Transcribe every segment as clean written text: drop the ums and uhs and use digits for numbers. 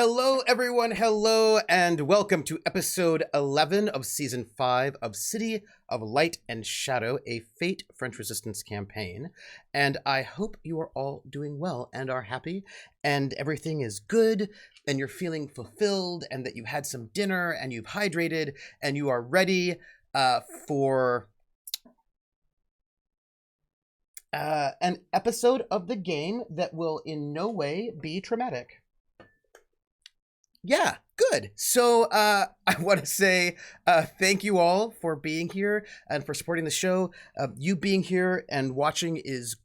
Hello, everyone. Hello, and welcome to episode 11 of season 5 of City of Light and Shadow, a Fate French Resistance campaign. And I hope you are all doing well and are happy, and everything is good, and you're feeling fulfilled, and that you had some dinner, and you've hydrated, and you are ready for an episode of the game that will in no way be traumatic. Yeah, good. So I want to say thank you all for being here and for supporting the show. You being here and watching is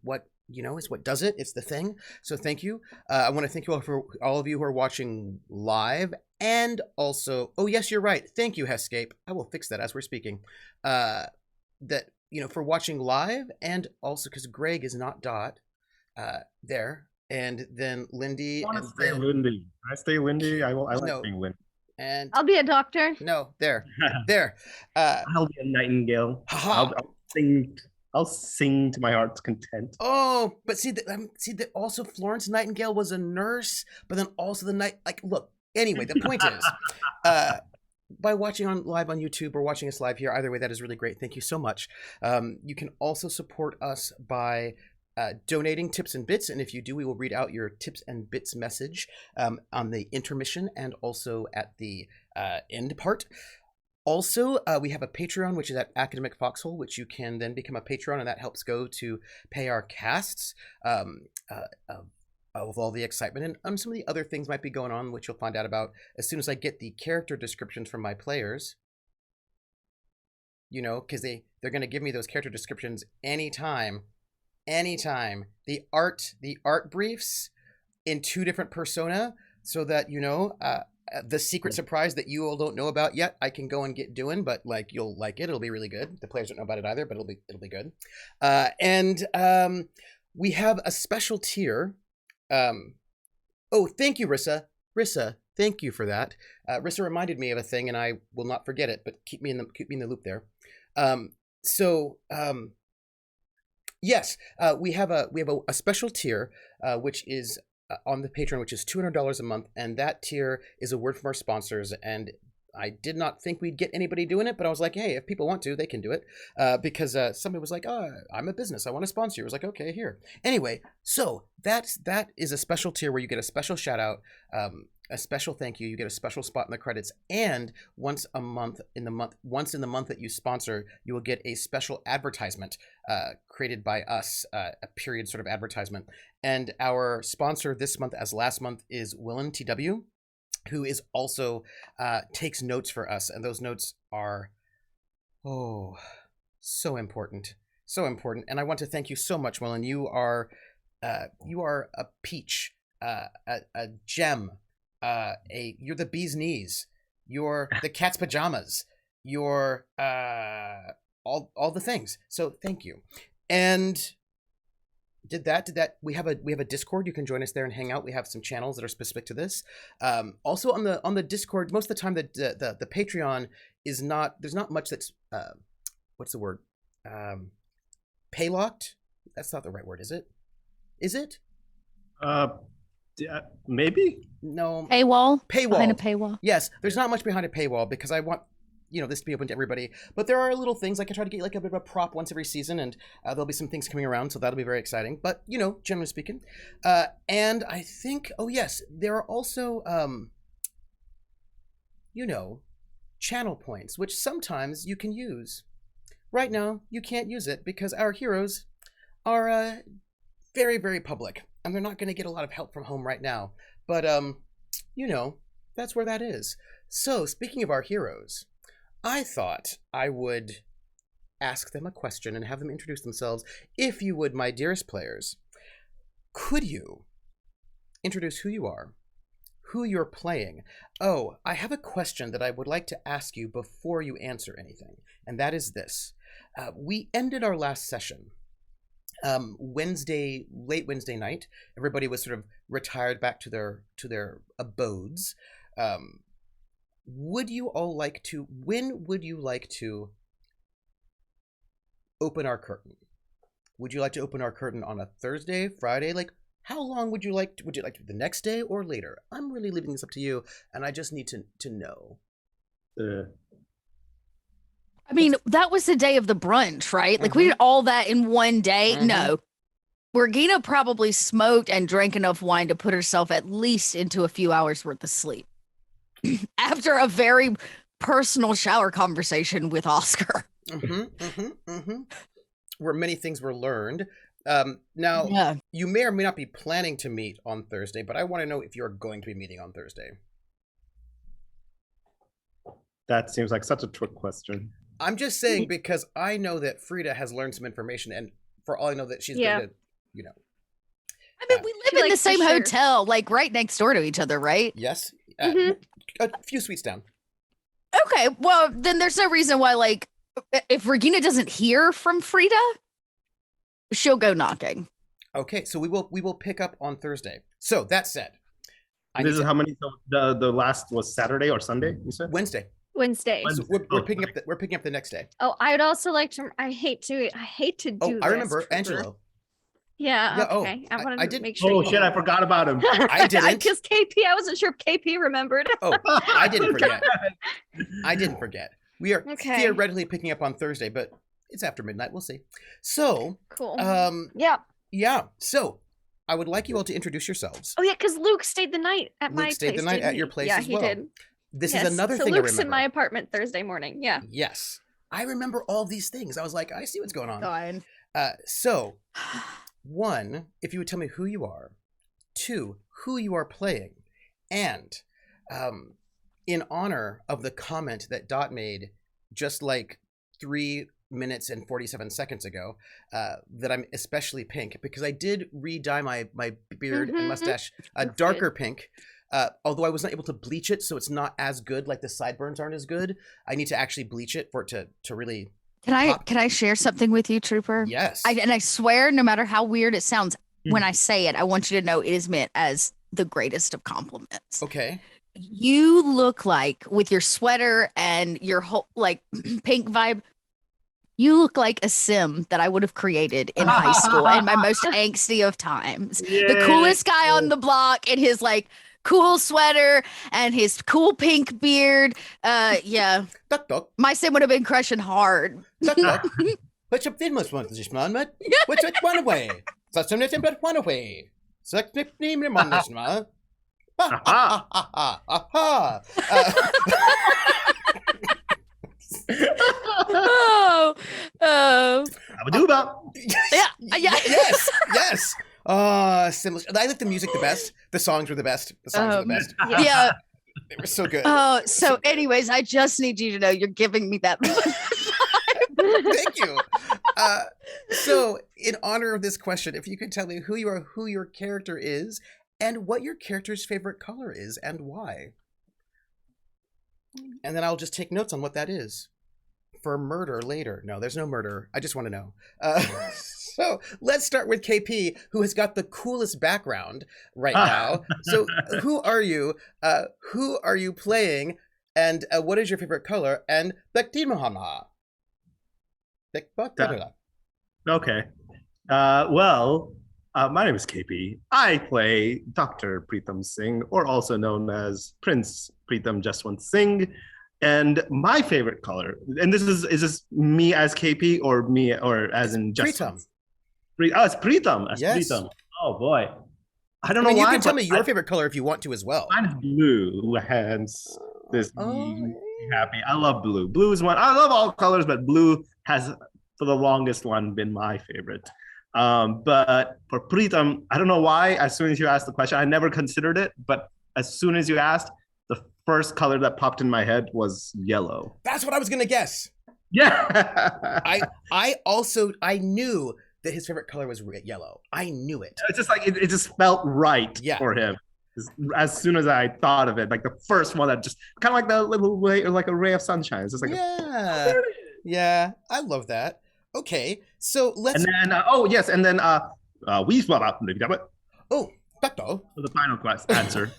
what is what does it. It's the thing. So thank you. I want to thank you all for all of you who are watching live, and also, oh yes, you're right. Thank you, Hescape. I will fix that as we're speaking. That for watching live, and also because Greg is not Dot there. And then Lindy. I want to stay Lindy. I stay Lindy. I like being Lindy. And I'll be a doctor. No, there. I'll be a nightingale. I'll sing to my heart's content. Oh, but see that also Florence Nightingale was a nurse, but then also look. Anyway, the point is, by watching live on YouTube or watching us live here, either way, that is really great. Thank you so much. You can also support us by donating tips and bits, and if you do, we will read out your tips and bits message on the intermission and also at the end part. Also, we have a Patreon, which is at Academic Foxhole, which you can then become a Patreon, and that helps go to pay our casts with all the excitement, and some of the other things might be going on, which you'll find out about as soon as I get the character descriptions from my players. Because they're going to give me those character descriptions anytime. The art briefs in 2 different persona, so that the secret surprise that you all don't know about yet, I can go and get doing, but you'll like it. It'll be really good. The players don't know about it either, but it'll be good. And we have a special tier. Oh, thank you, Rissa. Thank you for that. Rissa reminded me of a thing, and I will not forget it. But keep me in the loop there. Yes, we have a special tier, which is on the Patreon, which is $200 a month, and that tier is a word from our sponsors. And I did not think we'd get anybody doing it, but I was like, hey, if people want to, they can do it, because somebody was like, oh, I'm a business, I want to sponsor you. I was like, okay, here. Anyway, so that is a special tier where you get a special shout out, a special thank you. You get a special spot in the credits, and once in the month that you sponsor, you will get a special advertisement created by us, a period sort of advertisement. And our sponsor this month, as last month, is Willen TW, who is also takes notes for us, and those notes are so important. And I want to thank you so much, Willen. You are a peach, a gem. You're the bee's knees, you're the cat's pajamas, you're all the things. So thank you. And did that we have a Discord. You can join us there and hang out. We have some channels that are specific to this. Also on the Discord, most of the time the Patreon is not, there's not much that's what's the word, pay locked. That's not the right word, is it? Maybe? No. Paywall. Behind a paywall. Yes, there's not much behind a paywall because I want this to be open to everybody. But there are little things, like I try to get a bit of a prop once every season, and there'll be some things coming around, so that'll be very exciting. But generally speaking, and I think, oh yes, there are also channel points, which sometimes you can use. Right now, you can't use it because our heroes are very, very public, and they're not going to get a lot of help from home right now. But, that's where that is. So, speaking of our heroes, I thought I would ask them a question and have them introduce themselves. If you would, my dearest players, could you introduce who you are, who you're playing? Oh, I have a question that I would like to ask you before you answer anything, and that is this. We ended our last session late Wednesday night. Everybody was sort of retired back to their abodes. When would you like to open our curtain? Would you like to open our curtain on a Thursday, Friday? How long would you like the next day or later? I'm really leaving this up to you, and I just need to know. I mean, that was the day of the brunch, right? Like we did all that in one day. No. Regina probably smoked and drank enough wine to put herself at least into a few hours worth of sleep after a very personal shower conversation with Oscar. Where many things were learned. Now, you may or may not be planning to meet on Thursday, but I want to know if you're going to be meeting on Thursday. That seems like such a trick question. I'm just saying because I know that Frida has learned some information, and for all I know that she's going to, I mean, we live in the same hotel, like right next door to each other, right? Yes. A few suites down. Okay, well, then there's no reason why, like, if Regina doesn't hear from Frida, she'll go knocking. Okay, so we will pick up on Thursday. So that said, this is how many? So the last was Saturday or Sunday? You said Wednesday. So we're picking up the next day. Oh, I would also like to. I hate to do. Oh, I remember Angelo. Yeah. Okay. I wanted to make sure. Oh shit! I forgot about him. I didn't. Because KP, I wasn't sure if KP remembered. Oh, I didn't forget. I didn't forget. We are theoretically picking up on Thursday, but it's after midnight. We'll see. So cool. Yeah. So I would like you all to introduce yourselves. Oh yeah, because Luke stayed the night at my place. Luke stayed the night at your place as well. Yeah, he did. This is another thing I remember. So Luke's in my apartment Thursday morning. Yeah. Yes. I remember all these things. I was like, I see what's going on. Fine. So, 1, if you would tell me who you are. 2, who you are playing. And in honor of the comment that Dot made just like 3 minutes and 47 seconds ago, that I'm especially pink, because I did re-dye my beard and mustache darker pink. Although I was not able to bleach it, so it's not as good. Like the sideburns aren't as good. I need to actually bleach it for it to really. Can I share something with you, Trooper? Yes. And I swear, no matter how weird it sounds, when I say it, I want you to know it is meant as the greatest of compliments. Okay. You look like, with your sweater and your whole like pink vibe, you look like a sim that I would have created in high school in my most angsty of times. Yay. The coolest guy on the block in his like cool sweater and his cool pink beard. Yeah. My sim would have been crushing hard. What's your famous one this man? What's it one away? Such a nothing but one away. Such a name on this man. Yes. Similar. I like the music the best. The songs were the best. The songs were the best. Yeah. They were so good. Oh, so anyways, I just need you to know you're giving me that. Thank you. So in honor of this question, if you could tell me who you are, who your character is, and what your character's favorite color is and why. And then I'll just take notes on what that is. For murder later. No, there's no murder. I just want to know. So let's start with KP, who has got the coolest background right now. So who are you? Who are you playing? And what is your favorite color? And okay. Well, my name is KP. I play Dr. Preetham Singh, or also known as Prince Preetham Jaswant Singh. And my favorite color, and is this me as KP or me or as in Jaswant? Oh, it's Preetham. Yes. Preetham. Oh boy. I don't know why. You can tell me your favorite color if you want to as well. Mine is blue, hence this happy. I love blue. Blue is one. I love all colors, but blue has for the longest one been my favorite. But for Preetham, I don't know why. As soon as you asked the question, I never considered it, but as soon as you asked, the first color that popped in my head was yellow. That's what I was gonna guess. Yeah. I knew that his favorite color was yellow. I knew it. It's just like it just felt right for him. As soon as I thought of it, like the first one that just kind of like the little ray, or like a ray of sunshine. It's just like yeah. I love that. Okay, so let's. And then we swap out. Oh, Beto. For the final answer.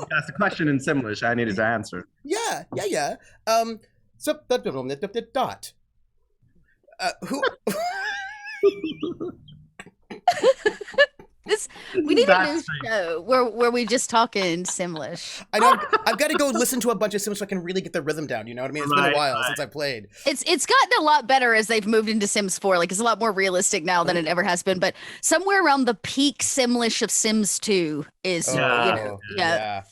That's the question in Simlish I needed to answer. Yeah. So dot. Who? We need a new show where we just talk in Simlish. I know. I've got to go listen to a bunch of Simlish so I can really get the rhythm down. You know what I mean? It's been a while since I've played. It's gotten a lot better as they've moved into Sims 4. Like, it's a lot more realistic now than it ever has been. But somewhere around the peak Simlish of Sims 2 is, yeah.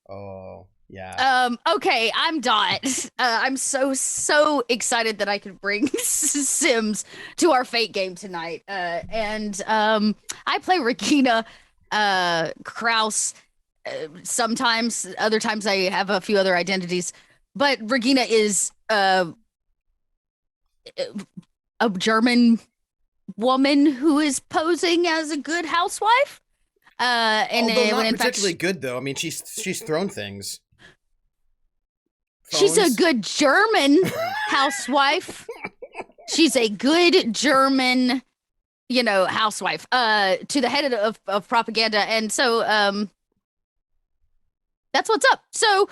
Oh, yeah. Okay, I'm Dot. I'm so excited that I could bring Sims to our Fate game tonight. And I play Regina Kraus. Sometimes, other times I have a few other identities, but Regina is a German woman who is posing as a good housewife. Although not particularly good, though. I mean, she's thrown things. She's a good German housewife. She's a good German, housewife. To the head of propaganda, and so that's what's up. So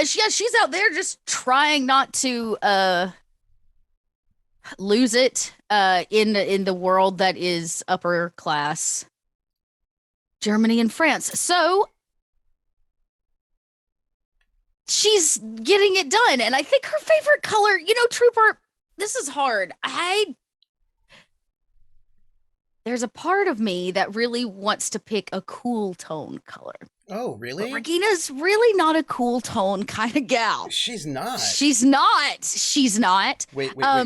she's out there just trying not to lose it in the world that is upper class Germany and France. So she's getting it done. And I think her favorite color, Trooper, this is hard. There's a part of me that really wants to pick a cool tone color. Oh, really? But Regina's really not a cool tone kind of gal. She's not. Wait. Oh,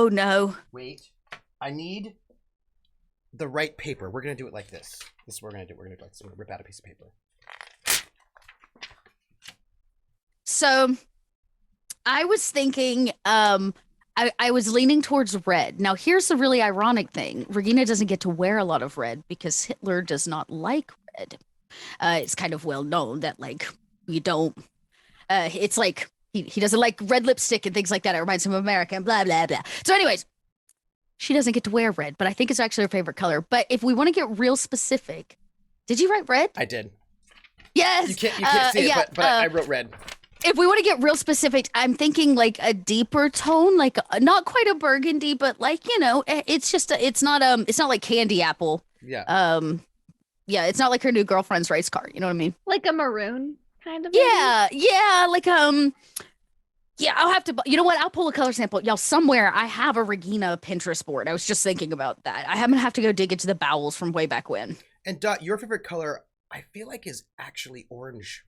no. Wait. I need the right paper. We're going to do it like this. This is what we're going to do. We're going to do it like this. We're going to rip out a piece of paper. So I was thinking, I was leaning towards red. Now, here's the really ironic thing. Regina doesn't get to wear a lot of red because Hitler does not like red. It's kind of well known that, you don't, it's like, he doesn't like red lipstick and things like that. It reminds him of America and blah, blah, blah. So anyways, she doesn't get to wear red, but I think it's actually her favorite color. But if we want to get real specific, did you write red? I did. Yes. You can't see it, but I wrote red. If we want to get real specific, I'm thinking a deeper tone, not quite a burgundy, but it's just it's not like candy apple. Yeah. Yeah, it's not like her new girlfriend's race car. You know what I mean? Like a maroon kind of. Yeah, maybe? Yeah, yeah. I'll have to. You know what? I'll pull a color sample, y'all. Somewhere I have a Regina Pinterest board. I was just thinking about that. I'm gonna have to go dig into the bowels from way back when. And Dot, your favorite color, I feel like, is actually orange.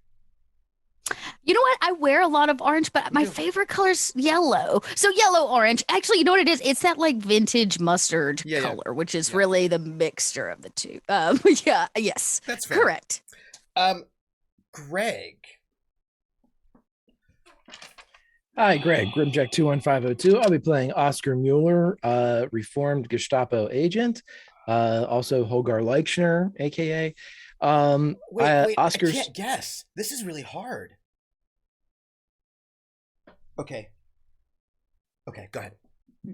You know what? I wear a lot of orange, but my favorite color's yellow. So yellow, orange. Actually, you know what it is? It's that vintage mustard color, which is really the mixture of the two. Yeah, yes. That's fair. Correct. Greg. Hi, Greg, Grimjack21502. I'll be playing Oscar Mueller, reformed Gestapo agent, also Holgar Leichner, aka. Wait, Oscar's... I can't guess. This is really hard. Okay, go ahead.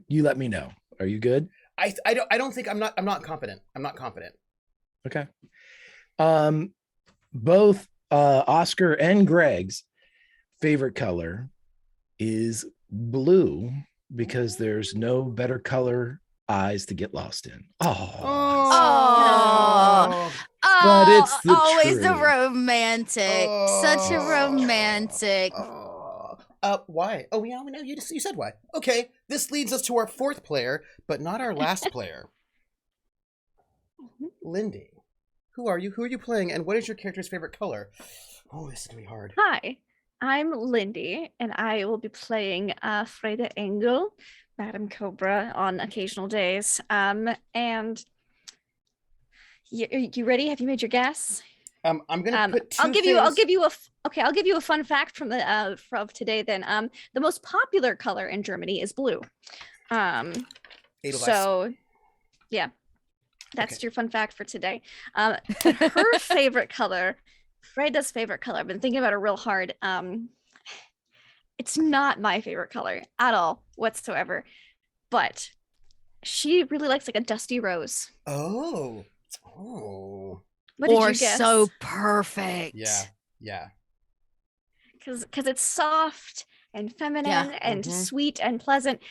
You let me know. Are you good? I don't think I'm not confident. I'm not confident. Okay. Both Oscar and Greg's favorite color is blue because there's no better color eyes to get lost in. But it's the always truth. a romantic. Such a romantic. Why? Oh, yeah, no, you said why. Okay, this leads us to our fourth player, but not our last player. Lindy, who are you? Who are you playing? And what is your character's favorite color? Oh, this is gonna be hard. Hi, I'm Lindy, and I will be playing Freda Engel, Madame Cobra, on occasional days. And you ready? Have you made your guess? I'm gonna put two I'll give you a fun fact from today. Then, the most popular color in Germany is blue. So, yeah, that's your fun fact for today. Her favorite color, Freda's favorite color. I've been thinking about it real hard. It's not my favorite color at all whatsoever, but she really likes a dusty rose. Oh. What did you guess? So perfect. Yeah. Because it's soft and feminine and sweet and pleasant.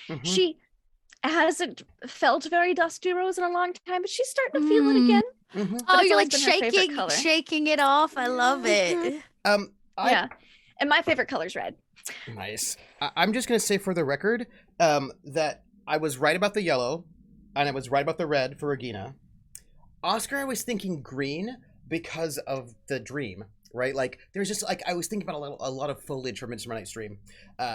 hasn't felt very Dusty Rose in a long time, but she's starting to feel it again. Mm-hmm. Oh, it's you're always like been her favorite color. shaking it off. I love it. Yeah. And my favorite color is red. Nice. I'm just going to say for the record that I was right about the yellow and I was right about the red for Regina. Oscar, I was thinking green because of the dream, right? Like, there's just, like, I was thinking about a lot of foliage from Midsummer Night's Dream.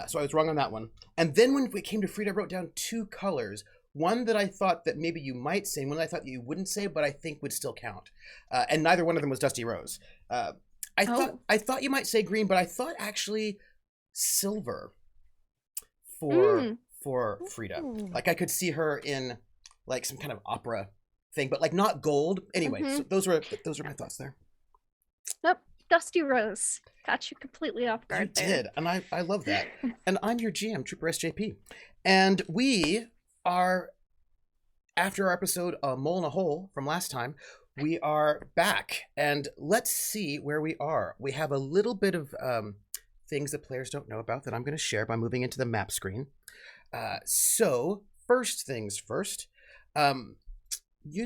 So I was wrong on that one. And then when it came to Frida, I wrote down two colors. One that I thought that maybe you might say, and one that I thought that you wouldn't say, but I think would still count. And neither one of them was Dusty Rose. I thought you might say green, but I thought actually silver for Frida. Like, I could see her in like some kind of opera thing, but like not gold. Anyway, so those were my thoughts there. Nope. Dusty Rose. Got you completely off guard. You did, and I love that. And I'm your GM, troopersjp. And we are, after our episode A Mole in a Hole from last time, we are back. And let's see where we are. We have a little bit of things that players don't know about that I'm going to share by moving into the map screen. So, first things first, we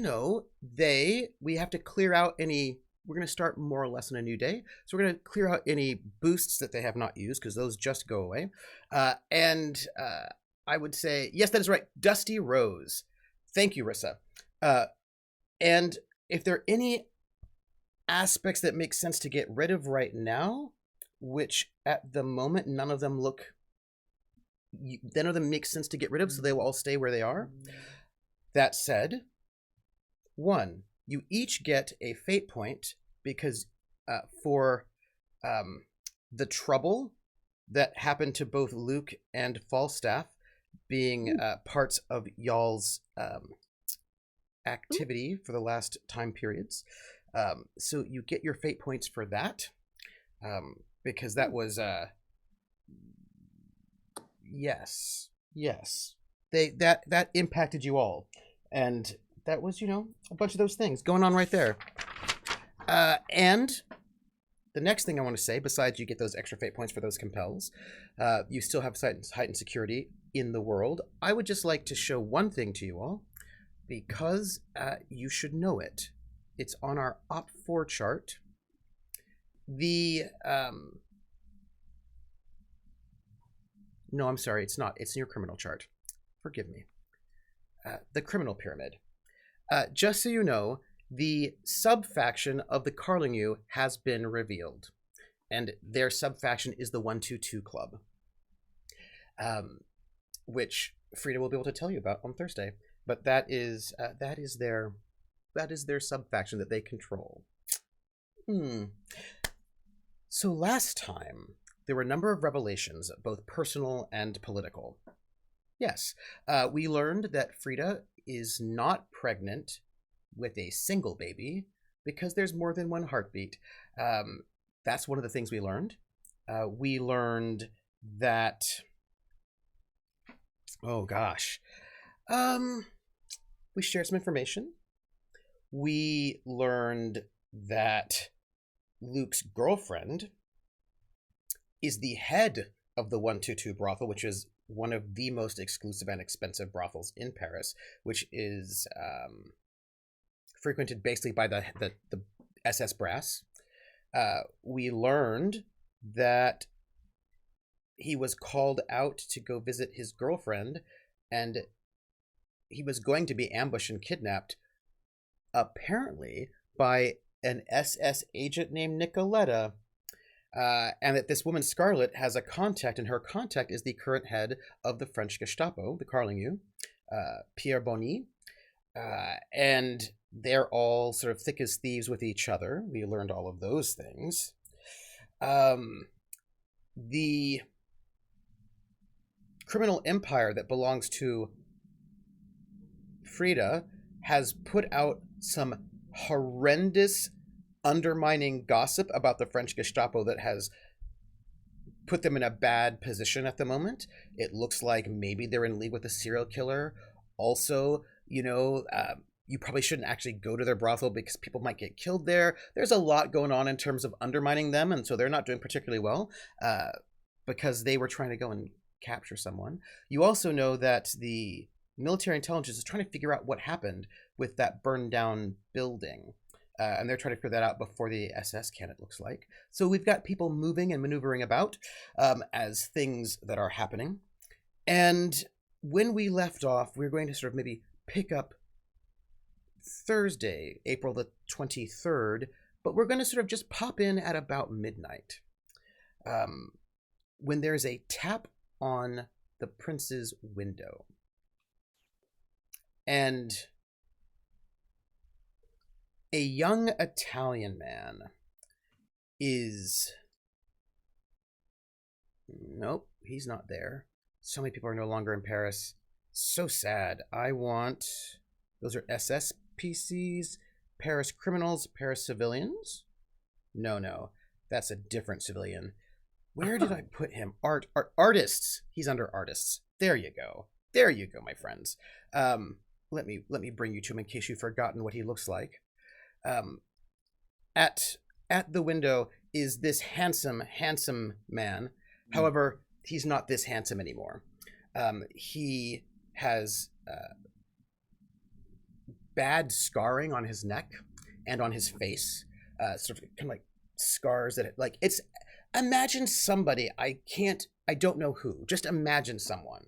have to clear out any, we're going to start more or less on a new day. So we're going to clear out any boosts that they have not used because those just go away. I would say, yes, that is right. Dusty Rose. Thank you, Rissa. And if there are any aspects that make sense to get rid of right now, which at the moment, none of them make sense to get rid of, so they will all stay where they are. That said, 1, you each get a fate point because for the trouble that happened to both Luke and Falstaff being parts of y'all's activity for the last time periods. So you get your fate points for that because that was yes that impacted you all, and that was a bunch of those things going on right there. And the next thing I want to say, besides you get those extra fate points for those compels, you still have heightened security in the world. I would just like to show one thing to you all, because you should know it. It's on our Op 4 chart. No, I'm sorry, it's not. It's in your criminal chart. Forgive me. The criminal pyramid. Just so you know, the sub-faction of the Carlingu has been revealed, and their sub-faction is the 122 Club, which Frida will be able to tell you about on Thursday. But that is their sub-faction that they control. So last time there were a number of revelations, both personal and political. Yes, we learned that Frida is not pregnant with a single baby because there's more than one heartbeat. That's one of the things we learned. We learned that, we shared some information. We learned that Luke's girlfriend is the head of the 122 brothel, which is one of the most exclusive and expensive brothels in Paris, which is frequented basically by the SS brass. We learned that he was called out to go visit his girlfriend, and he was going to be ambushed and kidnapped, apparently by an SS agent named Nikoletta. And that this woman, Scarlett, has a contact, and her contact is the current head of the French Gestapo, the Carlingu, Pierre Bonny. And they're all sort of thick as thieves with each other. We learned all of those things. The criminal empire that belongs to Frida has put out some horrendous undermining gossip about the French Gestapo that has put them in a bad position at the moment. It looks like maybe they're in league with a serial killer. Also, you probably shouldn't actually go to their brothel because people might get killed there. There's a lot going on in terms of undermining them, and so they're not doing particularly well because they were trying to go and capture someone. You also know that the military intelligence is trying to figure out what happened with that burned down building. And they're trying to figure that out before the SS can, it looks like. So we've got people moving and maneuvering about as things that are happening. And when we left off, we're going to sort of maybe pick up Thursday, April the 23rd, but we're going to sort of just pop in at about midnight. When there's a tap on the prince's window. And a young Italian man is... Nope, he's not there. So many people are no longer in Paris. So sad. I want... Those are SS PCs, Paris criminals, Paris civilians? No. That's a different civilian. Where did I put him? Artists. He's under artists. There you go. There you go, my friends. Let me bring you to him in case you've forgotten what he looks like. At the window is this handsome man. However, he's not this handsome anymore. He has bad scarring on his neck and on his face. Sort of kind of like scars that it's. Imagine somebody, I don't know who, just imagine someone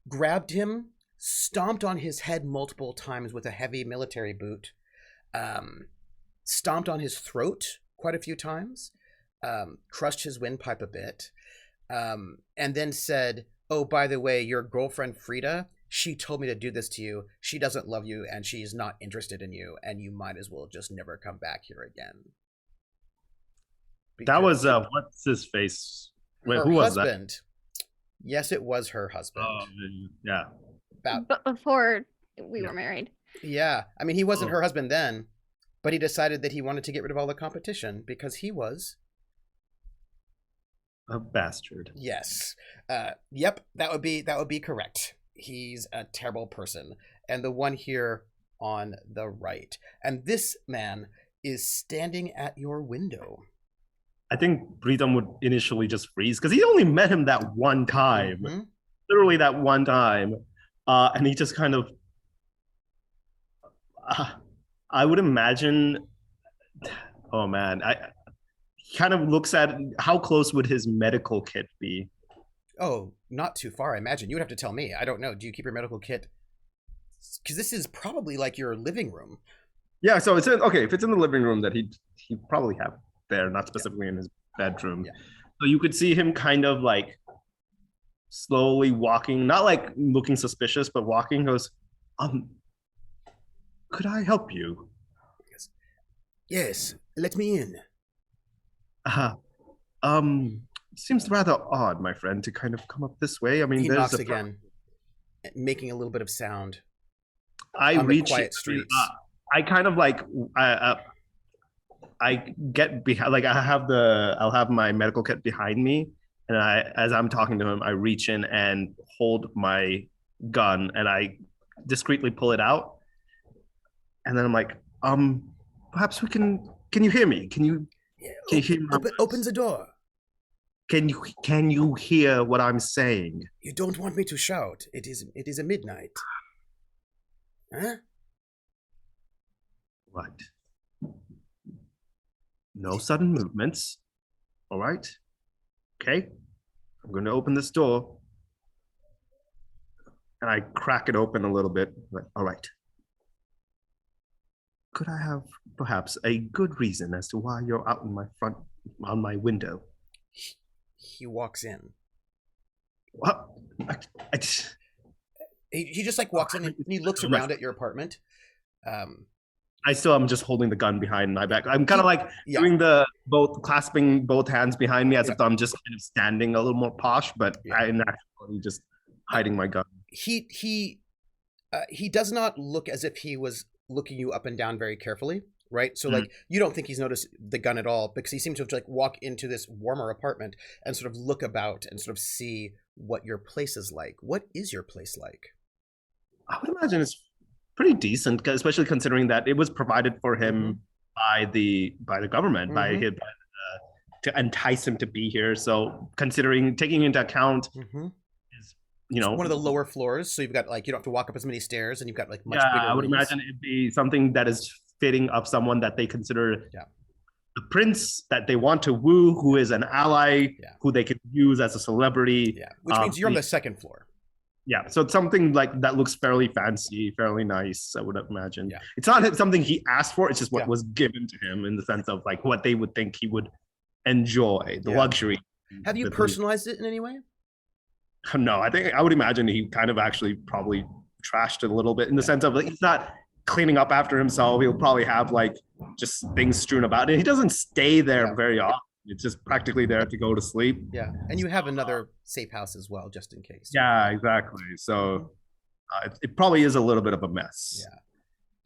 grabbed him, stomped on his head multiple times with a heavy military boot, stomped on his throat quite a few times, crushed his windpipe a bit, and then said, oh, by the way, your girlfriend Frida, she told me to do this to you. She doesn't love you and she's not interested in you, and you might as well just never come back here again. That was what's his face? Wait, who was husband. That? Yes, it was her husband. Yeah. But before we were married. Yeah, I mean, he wasn't her husband then, but he decided that he wanted to get rid of all the competition because he was a bastard. Yes. Yep. That would be correct. He's a terrible person, and the one here on the right, and this man is standing at your window. I think Pritam would initially just freeze because he only met him that one time, literally that one time, and he just kind of. I would imagine. Oh man, he kind of looks at how close would his medical kit be. Oh, not too far. I imagine you would have to tell me. I don't know. Do you keep your medical kit? Because this is probably like your living room. Yeah. So it's if it's in the living room, that he'd probably have there, not specifically in his bedroom. Yeah. So you could see him kind of like slowly walking, not like looking suspicious, but walking. Goes, could I help you? Yes, let me in. Seems rather odd, my friend, to kind of come up this way. I mean, he there's knocks again, making a little bit of sound. I reach quiet streets. I kind of like I get behind, like I'll have my medical kit behind me, and as I'm talking to him, I reach in and hold my gun, and I discreetly pull it out, and then I'm like, perhaps we can you hear me? Can you hear me? Opens the door. Can you hear what I'm saying? You don't want me to shout. It is a midnight. Huh? What? No sudden movements. All right. Okay. I'm going to open this door. And I crack it open a little bit. Like, all right. Could I have perhaps a good reason as to why you're out in my front, on my window? He walks in. What? He just like walks in and he looks around at your apartment. I still am just holding the gun behind my back. I'm kind of like doing clasping both hands behind me as if I'm just kind of standing a little more posh, but I'm actually just hiding my gun. He does not look as if he was looking you up and down very carefully, right? So like you don't think he's noticed the gun at all because he seems to have like walk into this warmer apartment and sort of look about and sort of see what your place is like. What is your place like? I would imagine it's pretty decent, especially considering that it was provided for him by the government, to entice him to be here. So taking into account his one of the lower floors, so you've got like you don't have to walk up as many stairs, and you've got like much yeah, bigger I would rooms. imagine it'd be something that is fitting of someone that they consider the prince that they want to woo, who is an ally, who they could use as a celebrity. Yeah, which means you're on the second floor. Yeah, so it's something like that looks fairly fancy, fairly nice, I would imagine. Yeah. It's not something he asked for, it's just what was given to him in the sense of like what they would think he would enjoy, the luxury. Have you personalized it in any way? No, I would imagine he kind of actually probably trashed it a little bit in the sense of like he's not cleaning up after himself. He'll probably have like just things strewn about it. He doesn't stay there very often. It's just practically there to go to sleep. Yeah, and you have another safe house as well, just in case. Yeah, exactly. So it probably is a little bit of a mess.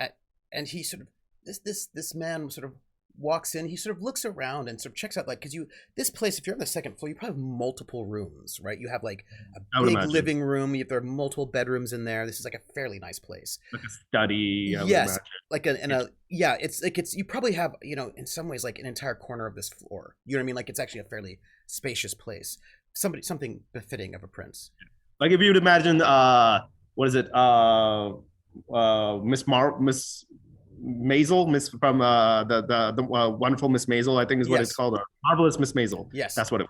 Yeah, and he sort of this man sort of walks in. He sort of looks around and sort of checks out like because this place, if you're on the second floor, you probably have multiple rooms, right? You have like a big living room. There are multiple bedrooms in there. This is like a fairly nice place, like a study. Yes, like it's you probably have in some ways like an entire corner of this floor. You know what I mean? Like it's actually a fairly spacious place. Something befitting of a prince. Like if you'd imagine, what is it? Miss Maisel, Miss from the wonderful Miss Maisel, I think is what it's called, or Marvelous Miss Maisel. Yes, that's what it.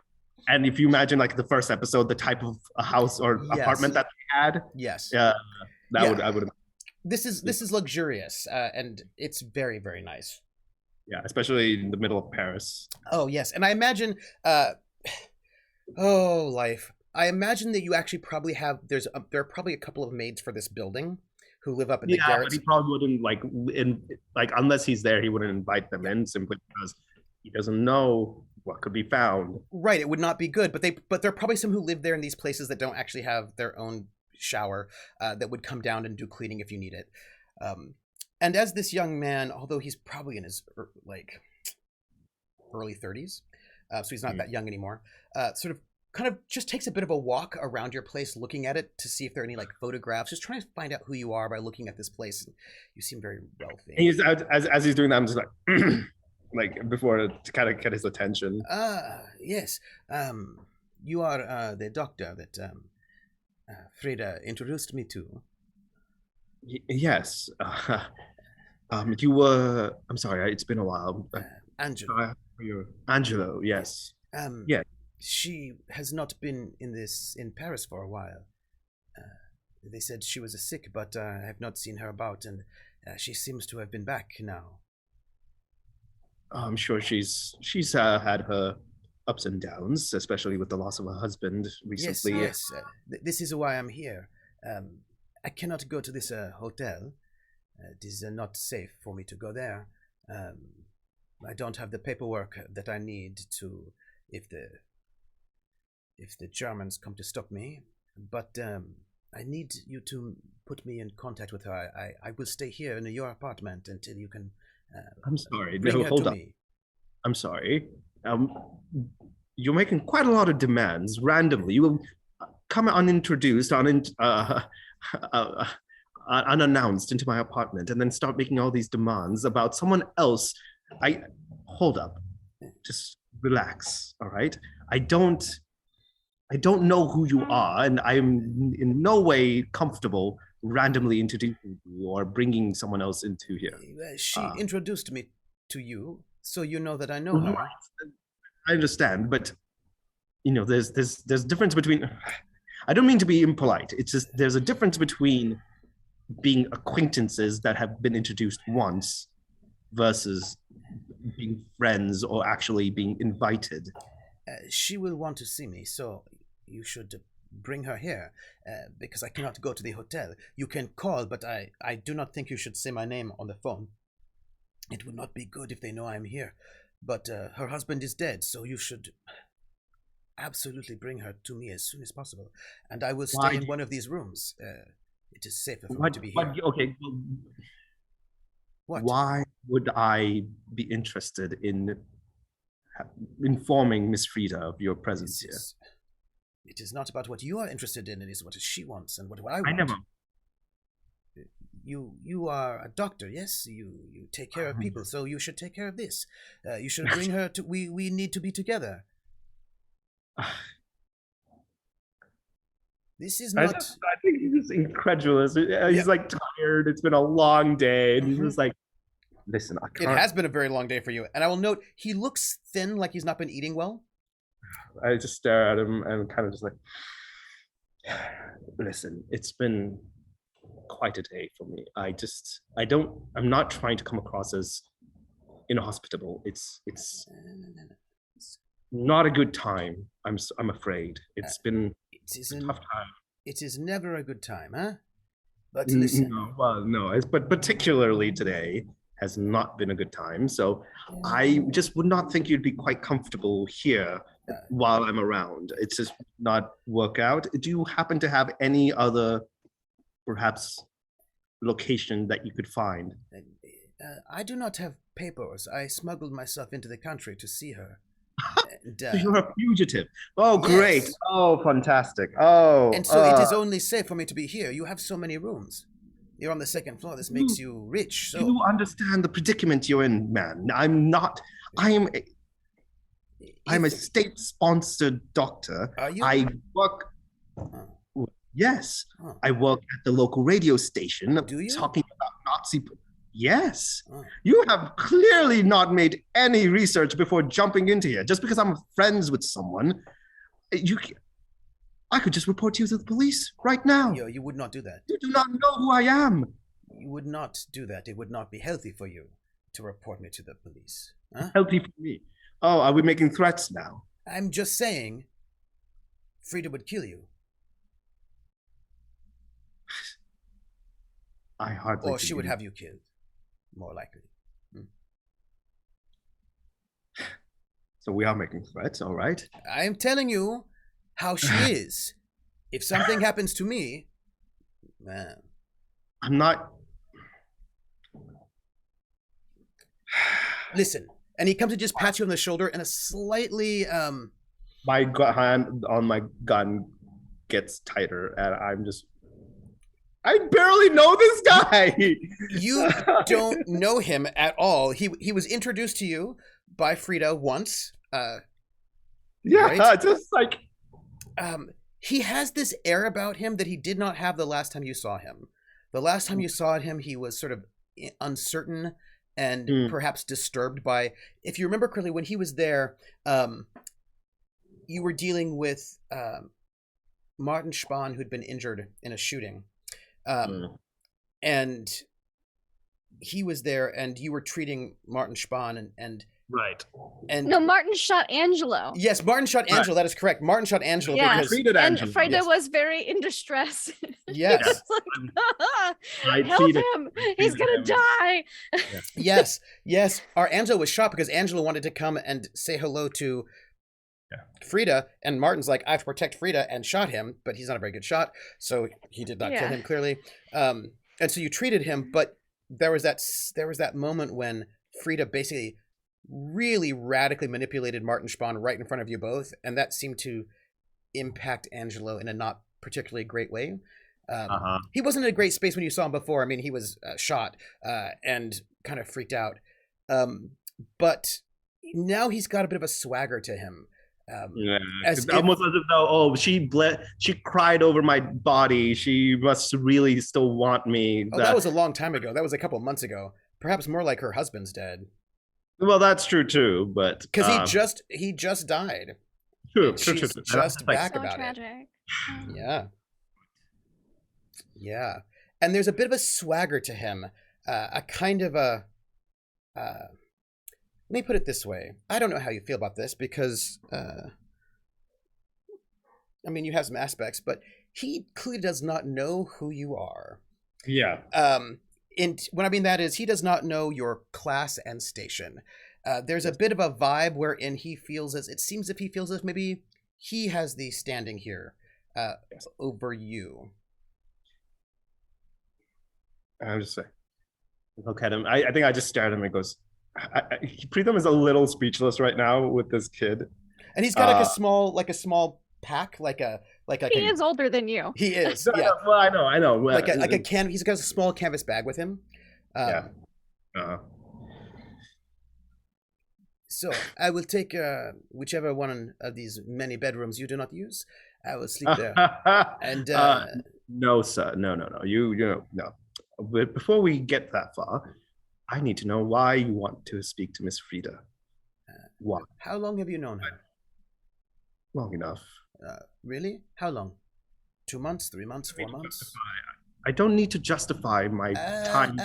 And if you imagine like the first episode, the type of a house or apartment that they had, I would. This is luxurious, and it's very, very nice. Yeah, especially in the middle of Paris. Oh yes, and I imagine, life. I imagine that you actually probably have. There are probably a couple of maids for this building who live up in the garrets. But he probably wouldn't unless he's there, he wouldn't invite them in simply because he doesn't know what could be found. Right, it would not be good. But there are probably some who live there in these places that don't actually have their own shower that would come down and do cleaning if you need it. And as this young man, although he's probably in his early 30s, so he's not that young anymore, sort of kind of just takes a bit of a walk around your place, looking at it to see if there are any like photographs, just trying to find out who you are by looking at this place. And you seem very wealthy. And he's as he's doing that, I'm just like like before to kind of get his attention. Yes. You are the doctor that Freda introduced me to. Yes. You were. I'm sorry. It's been a while. Angelo. Angelo. Yes. Yeah. She has not been in Paris for a while. They said she was sick, but I have not seen her about, and she seems to have been back now. I'm sure she's had her ups and downs, especially with the loss of her husband recently. Yes. This is why I'm here. I cannot go to this hotel. It is not safe for me to go there. I don't have the paperwork that I need to, if the Germans come to stop me. But I need you to put me in contact with her. I will stay here in your apartment until you can. I'm sorry. No, hold on. I'm sorry. You're making quite a lot of demands randomly. You will come unintroduced, unannounced into my apartment, and then start making all these demands about someone else. Hold up. Just relax. All right. I don't know who you are, and I'm in no way comfortable randomly introducing you or bringing someone else into here. She introduced me to you, so you know that I know her. I understand, but there's difference between. I don't mean to be impolite. It's just there's a difference between being acquaintances that have been introduced once versus being friends or actually being invited. She will want to see me, so you should bring her here, because I cannot go to the hotel. You can call, but I do not think you should say my name on the phone. It would not be good if they know I am here. But her husband is dead, so you should absolutely bring her to me as soon as possible. And I will stay in one of these rooms. It is safer for me to be here. Okay. What? Why would I be interested in informing Miss Frida of your presence here? It is not about what you are interested in. It is what she wants and what I want. I never. You are a doctor, yes? You take care of people, so you should take care of this. You should bring her to. We need to be together. This is I, not. I think he's just incredulous. He's like tired. It's been a long day, and he's just like, "Listen, I It can't." has been a very long day for you, and I will note he looks thin, like he's not been eating well. I just stare at him and kind of just like, "Listen, it's been quite a day for me. I'm not trying to come across as inhospitable. It's not a good time. I'm afraid. It's been It is a tough time." It is never a good time, huh? But listen. No, but particularly today has not been a good time. So I just would not think you'd be quite comfortable here while I'm around. It's just not work out. Do you happen to have any other, perhaps, location that you could find? I do not have papers. I smuggled myself into the country to see her. And, So you're a fugitive. Oh, great. Yes. Oh, fantastic. Oh. And so it is only safe for me to be here. You have so many rooms. You're on the second floor. This makes you rich. So You understand the predicament you're in, man. I'm a state-sponsored doctor. Are you? I work. Yes, Oh. I work at the local radio station. Do you? Talking about Nazi. Yes, Oh. you have clearly not made any research before jumping into here. Just because I'm friends with someone, I could just report you to the police right now. You would not do that. You do not know who I am. You would not do that. It would not be healthy for you to report me to the police. Huh? Healthy for me. Oh, are we making threats now? I'm just saying, Frida would kill you. I hardly. Or she would have you killed. More likely. So we are making threats, all right? I am telling you how she is. If something happens to me, man. I'm not. Listen, and he comes and just pats you on the shoulder in a slightly My hand on my gun gets tighter, and I barely know this guy. You don't know him at all. He was introduced to you by Frida once. Yeah, right? just like He has this air about him that he did not have the last time you saw him. The last time you saw him, he was sort of uncertain and perhaps disturbed by. If you remember correctly, when he was there, you were dealing with Martin Spahn, who'd been injured in a shooting. And he was there, and you were treating Martin Spahn, and right. And No, Martin shot Angelo. yes, Martin shot Angelo. That is correct. Martin shot Angelo Yeah. because treated And Angelo. Frida yes. was very in distress. yes, It's like, I help treated- him. He's going to die. yes. Our Angelo was shot because Angelo wanted to come and say hello to Frida, and Martin's like, I have to protect Frida, and shot him, but he's not a very good shot, so he did not kill him clearly. And so you treated him, but there was that moment when Frida basically really radically manipulated Martin Spahn right in front of you both, and that seemed to impact Angelo in a not particularly great way. He wasn't in a great space when you saw him before. I mean, he was shot and kind of freaked out. But now he's got a bit of a swagger to him. It's almost as if though, she cried over my body. She must really still want me. Oh, that was a long time ago. That was a couple of months ago. Perhaps more like her husband's dead. Well, that's true too, but because he just died. True. She's just back So about tragic. it. Yeah. And there's a bit of a swagger to him, a kind of a. Let me put it this way. I don't know how you feel about this because, I mean, you have some aspects, but he clearly does not know who you are. Yeah. And what I mean that is he does not know your class and station. There's a bit of a vibe wherein he feels as maybe he has the standing here over you. I'm just saying. Look at him. I think I just stared at him and goes. Preetham is a little speechless right now with this kid, and he's got like a small pack, He is older than you. He is. No, Yeah. no, well, I know. Like a he's got a small canvas bag with him. So I will take whichever one of these many bedrooms you do not use. I will sleep there. And no, sir. No. No. But before we get that far, I need to know why you want to speak to Miss Frida. Why? How long have you known her? Long enough. Really? How long? 2 months, 3 months, 4 months? I don't need to justify my time.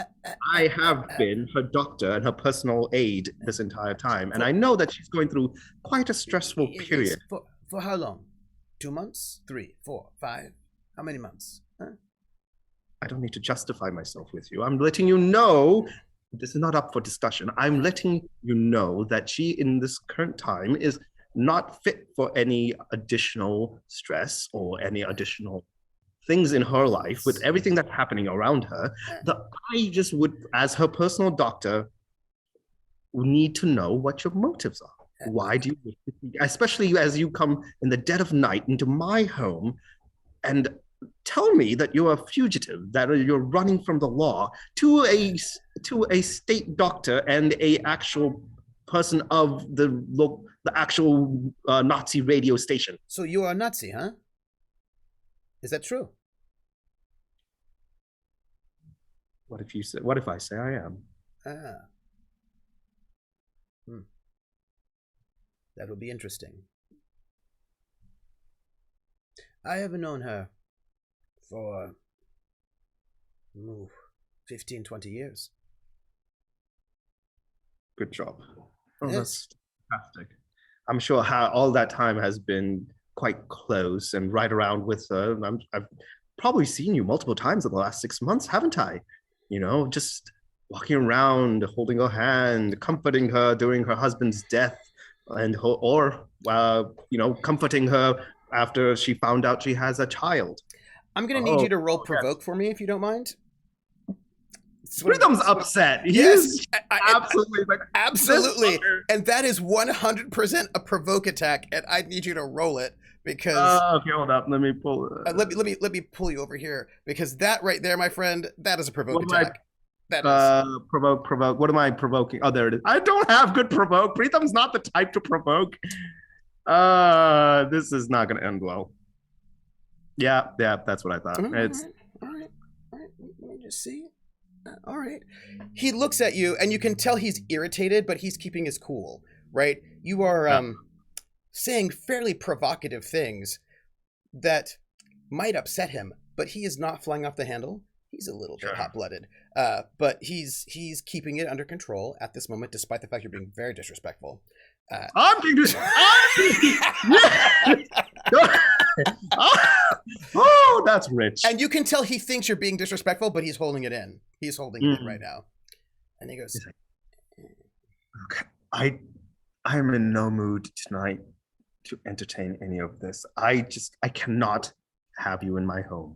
I have been her doctor and her personal aide this entire time, and I know that she's going through quite a stressful period. For how long? 2 months? 3, 4, 5? How many months? Huh? I don't need to justify myself with you. I'm letting you know this is not up for discussion. I'm letting you know that she, in this current time, is not fit for any additional stress or any additional things in her life with everything that's happening around her. I just would, as her personal doctor, need to know what your motives are. Why do you, especially as you come in the dead of night into my home and tell me that you're a fugitive, that you're running from the law to a state doctor and a actual person of the actual Nazi radio station. So you are a Nazi, huh? Is that true? What if I say I am? That will be interesting. I have known her for 15, 20 years. Good job. Oh, Yes. that's fantastic. I'm sure how all that time has been quite close and right around with her. I've probably seen you multiple times in the last 6 months, haven't I? You know, just walking around, holding her hand, comforting her during her husband's death, and comforting her after she found out she has a child. I'm going to need you to roll provoke for me, if you don't mind. Freedom's upset. Yes, absolutely. And that is 100% a provoke attack, and I need you to roll it because. Okay, hold up. Let me pull. Let me pull you over here because that right there, my friend, that is a provoke attack. Provoke. What am I provoking? Oh, there it is. I don't have good provoke. Preetham's not the type to provoke. This is not going to end well. Yeah, that's what I thought. All right. Let me just see. All right. He looks at you, and you can tell he's irritated, but he's keeping his cool, right? You are saying fairly provocative things that might upset him, but he is not flying off the handle. He's a little bit hot-blooded, but he's keeping it under control at this moment, despite the fact you're being very disrespectful. I'm being Oh, that's rich. And you can tell he thinks you're being disrespectful, but he's holding it in. He's holding it in right now. And he goes, okay, I'm in no mood tonight to entertain any of this. I cannot have you in my home.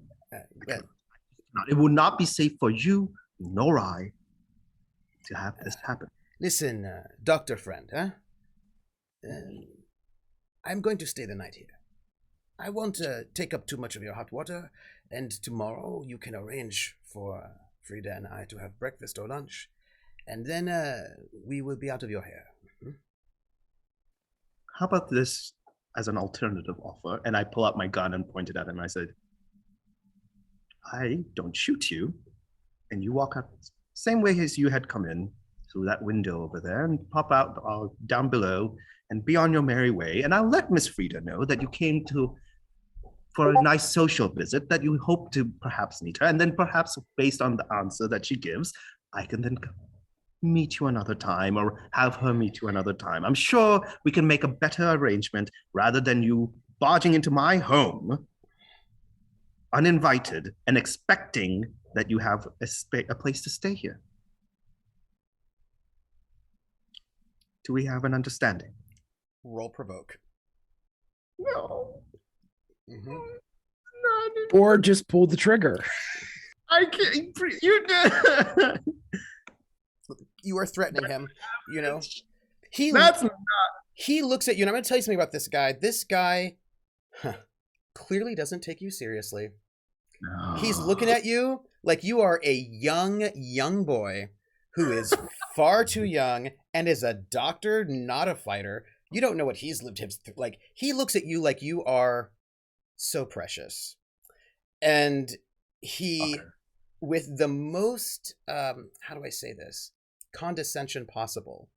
It will not be safe for you nor I to have this happen. Listen, doctor friend, huh? I'm going to stay the night here. I won't take up too much of your hot water, and tomorrow you can arrange for Frida and I to have breakfast or lunch, and then we will be out of your hair. How about this as an alternative offer? And I pull out my gun and point it at him, and I said, I don't shoot you, and you walk out same way as you had come in, through that window over there, and pop out down below and be on your merry way. And I'll let Miss Frida know that you came for a nice social visit, that you hope to perhaps meet her. And then perhaps based on the answer that she gives, I can then meet you another time or have her meet you another time. I'm sure we can make a better arrangement rather than you barging into my home uninvited and expecting that you have a place to stay here. Do we have an understanding? Roll provoke. No. Mm-hmm. Or just pull the trigger. I can't. You are threatening him, you know. He looks at you, and I'm going to tell you something about this guy. This guy clearly doesn't take you seriously. No. He's looking at you like you are a young boy who is far too young and is a doctor, not a fighter. You don't know what he's lived his like. He looks at you like you are so precious. And he, Okay. with the most, how do I say this, condescension possible,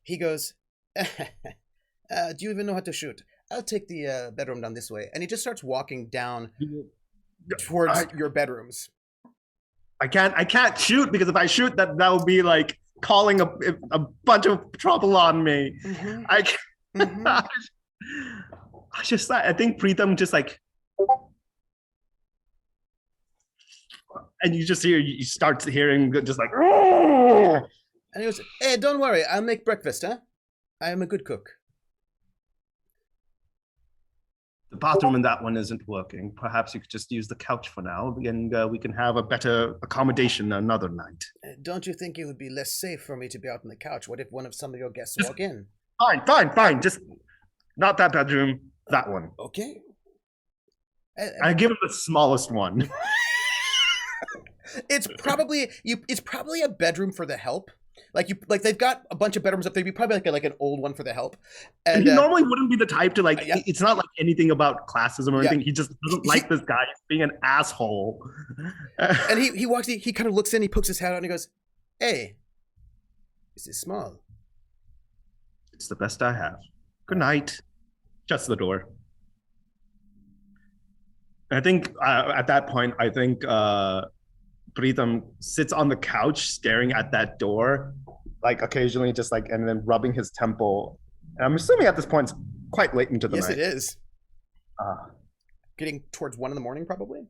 he goes, do you even know how to shoot? I'll take the bedroom down this way. And he just starts walking down towards your bedrooms. I can't shoot, because if I shoot, that would be like calling a bunch of trouble on me. Mhm. I can't, Mhm. I think Preetham just like, and you just hear, you start hearing just like, And he goes, hey, don't worry, I'll make breakfast, huh? I am a good cook. the bathroom in that one isn't working. Perhaps you could just use the couch for now, and we can have a better accommodation another night. Don't you think it would be less safe for me to be out on the couch? What if one of some of your guests walk in? Fine. Just not that bedroom, that one. Okay. I give him the smallest one. It's probably a bedroom for the help. Like they've got a bunch of bedrooms up there. It'd be probably like an old one for the help. And he normally wouldn't be the type to like. Yeah. It's not like anything about classism or Yeah. anything. He just doesn't like this guy being an asshole. and he walks. He kind of looks in. He pokes his head out and he goes, "Hey, this is small." It's the best I have. Good night. Shuts the door. I think at that point, I think Preetham sits on the couch staring at that door, like occasionally just like, and then rubbing his temple. And I'm assuming at this point it's quite late into the Yes, night. it is. Uh, Getting towards 1 a.m, probably.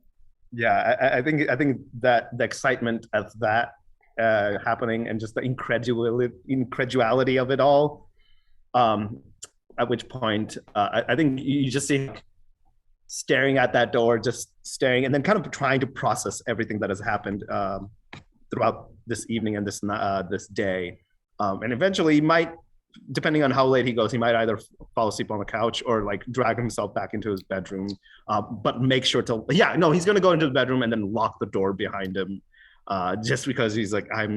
yeah, I think that the excitement of that happening and just the incredulity of it all. At which point, I think you just see staring at that door, just staring, and then kind of trying to process everything that has happened throughout this evening and this day. And eventually, he might, depending on how late he goes, he might either fall asleep on the couch or like drag himself back into his bedroom. But make sure to, he's going to go into the bedroom and then lock the door behind him, just because he's like, I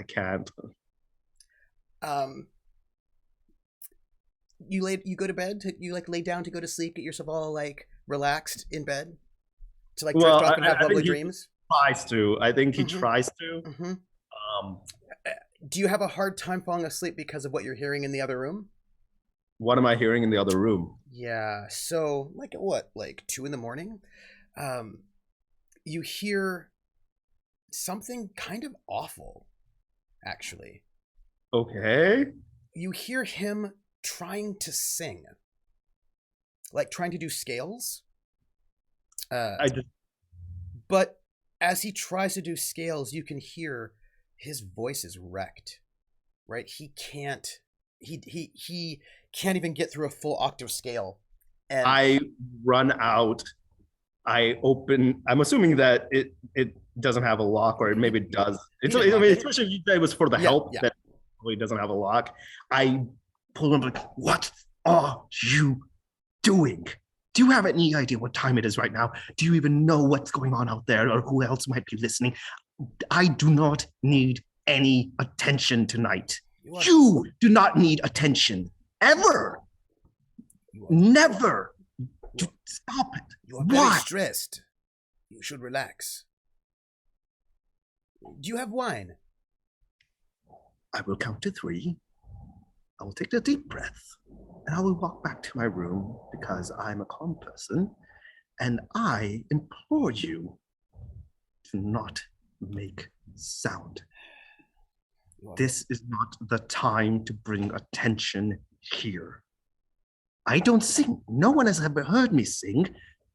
can't. You go to bed. You like lay down to go to sleep. Get yourself all like relaxed in bed to like drift off and have lovely dreams. Tries to. I think he Mhm. tries to. Mm-hmm. Do you have a hard time falling asleep because of what you're hearing in the other room? What am I hearing in the other room? Yeah. So like what? Like 2 a.m? You hear something kind of awful, actually. Okay. You hear him trying to sing, like trying to do scales. But as he tries to do scales, you can hear his voice is wrecked. Right? He can't even get through a full octave scale. And I run out. I open. I'm assuming that it doesn't have a lock, or maybe it does. Especially if you say it was for the help that probably doesn't have a lock. I pull him like, what are you doing? Do you have any idea what time it is right now? Do you even know what's going on out there, or who else might be listening? I do not need any attention tonight. You do not need attention ever. Never. Stop it. You are very stressed. You should relax. Do you have wine? I will count to 3. I will take a deep breath, and I will walk back to my room because I'm a calm person, and I implore you to not make sound. This is not the time to bring attention here. I don't sing. No one has ever heard me sing,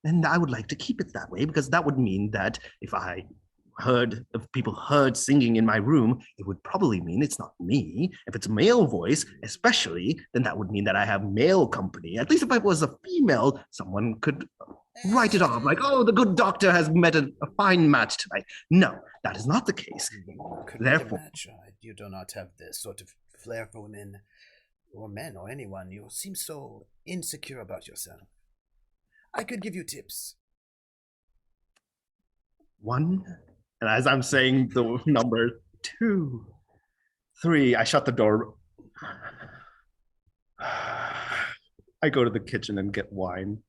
and I would like to keep it that way, because that would mean that if people heard singing in my room, it would probably mean it's not me. If it's a male voice, especially, then that would mean that I have male company. At least if I was a female, someone could write it off like, oh, the good doctor has met a fine match tonight. No, that is not the case. Therefore, you do not have this sort of flair for women or men or anyone. You seem so insecure about yourself. I could give you tips. 1, and as I'm saying the number 2, 3, I shut the door. I go to the kitchen and get wine.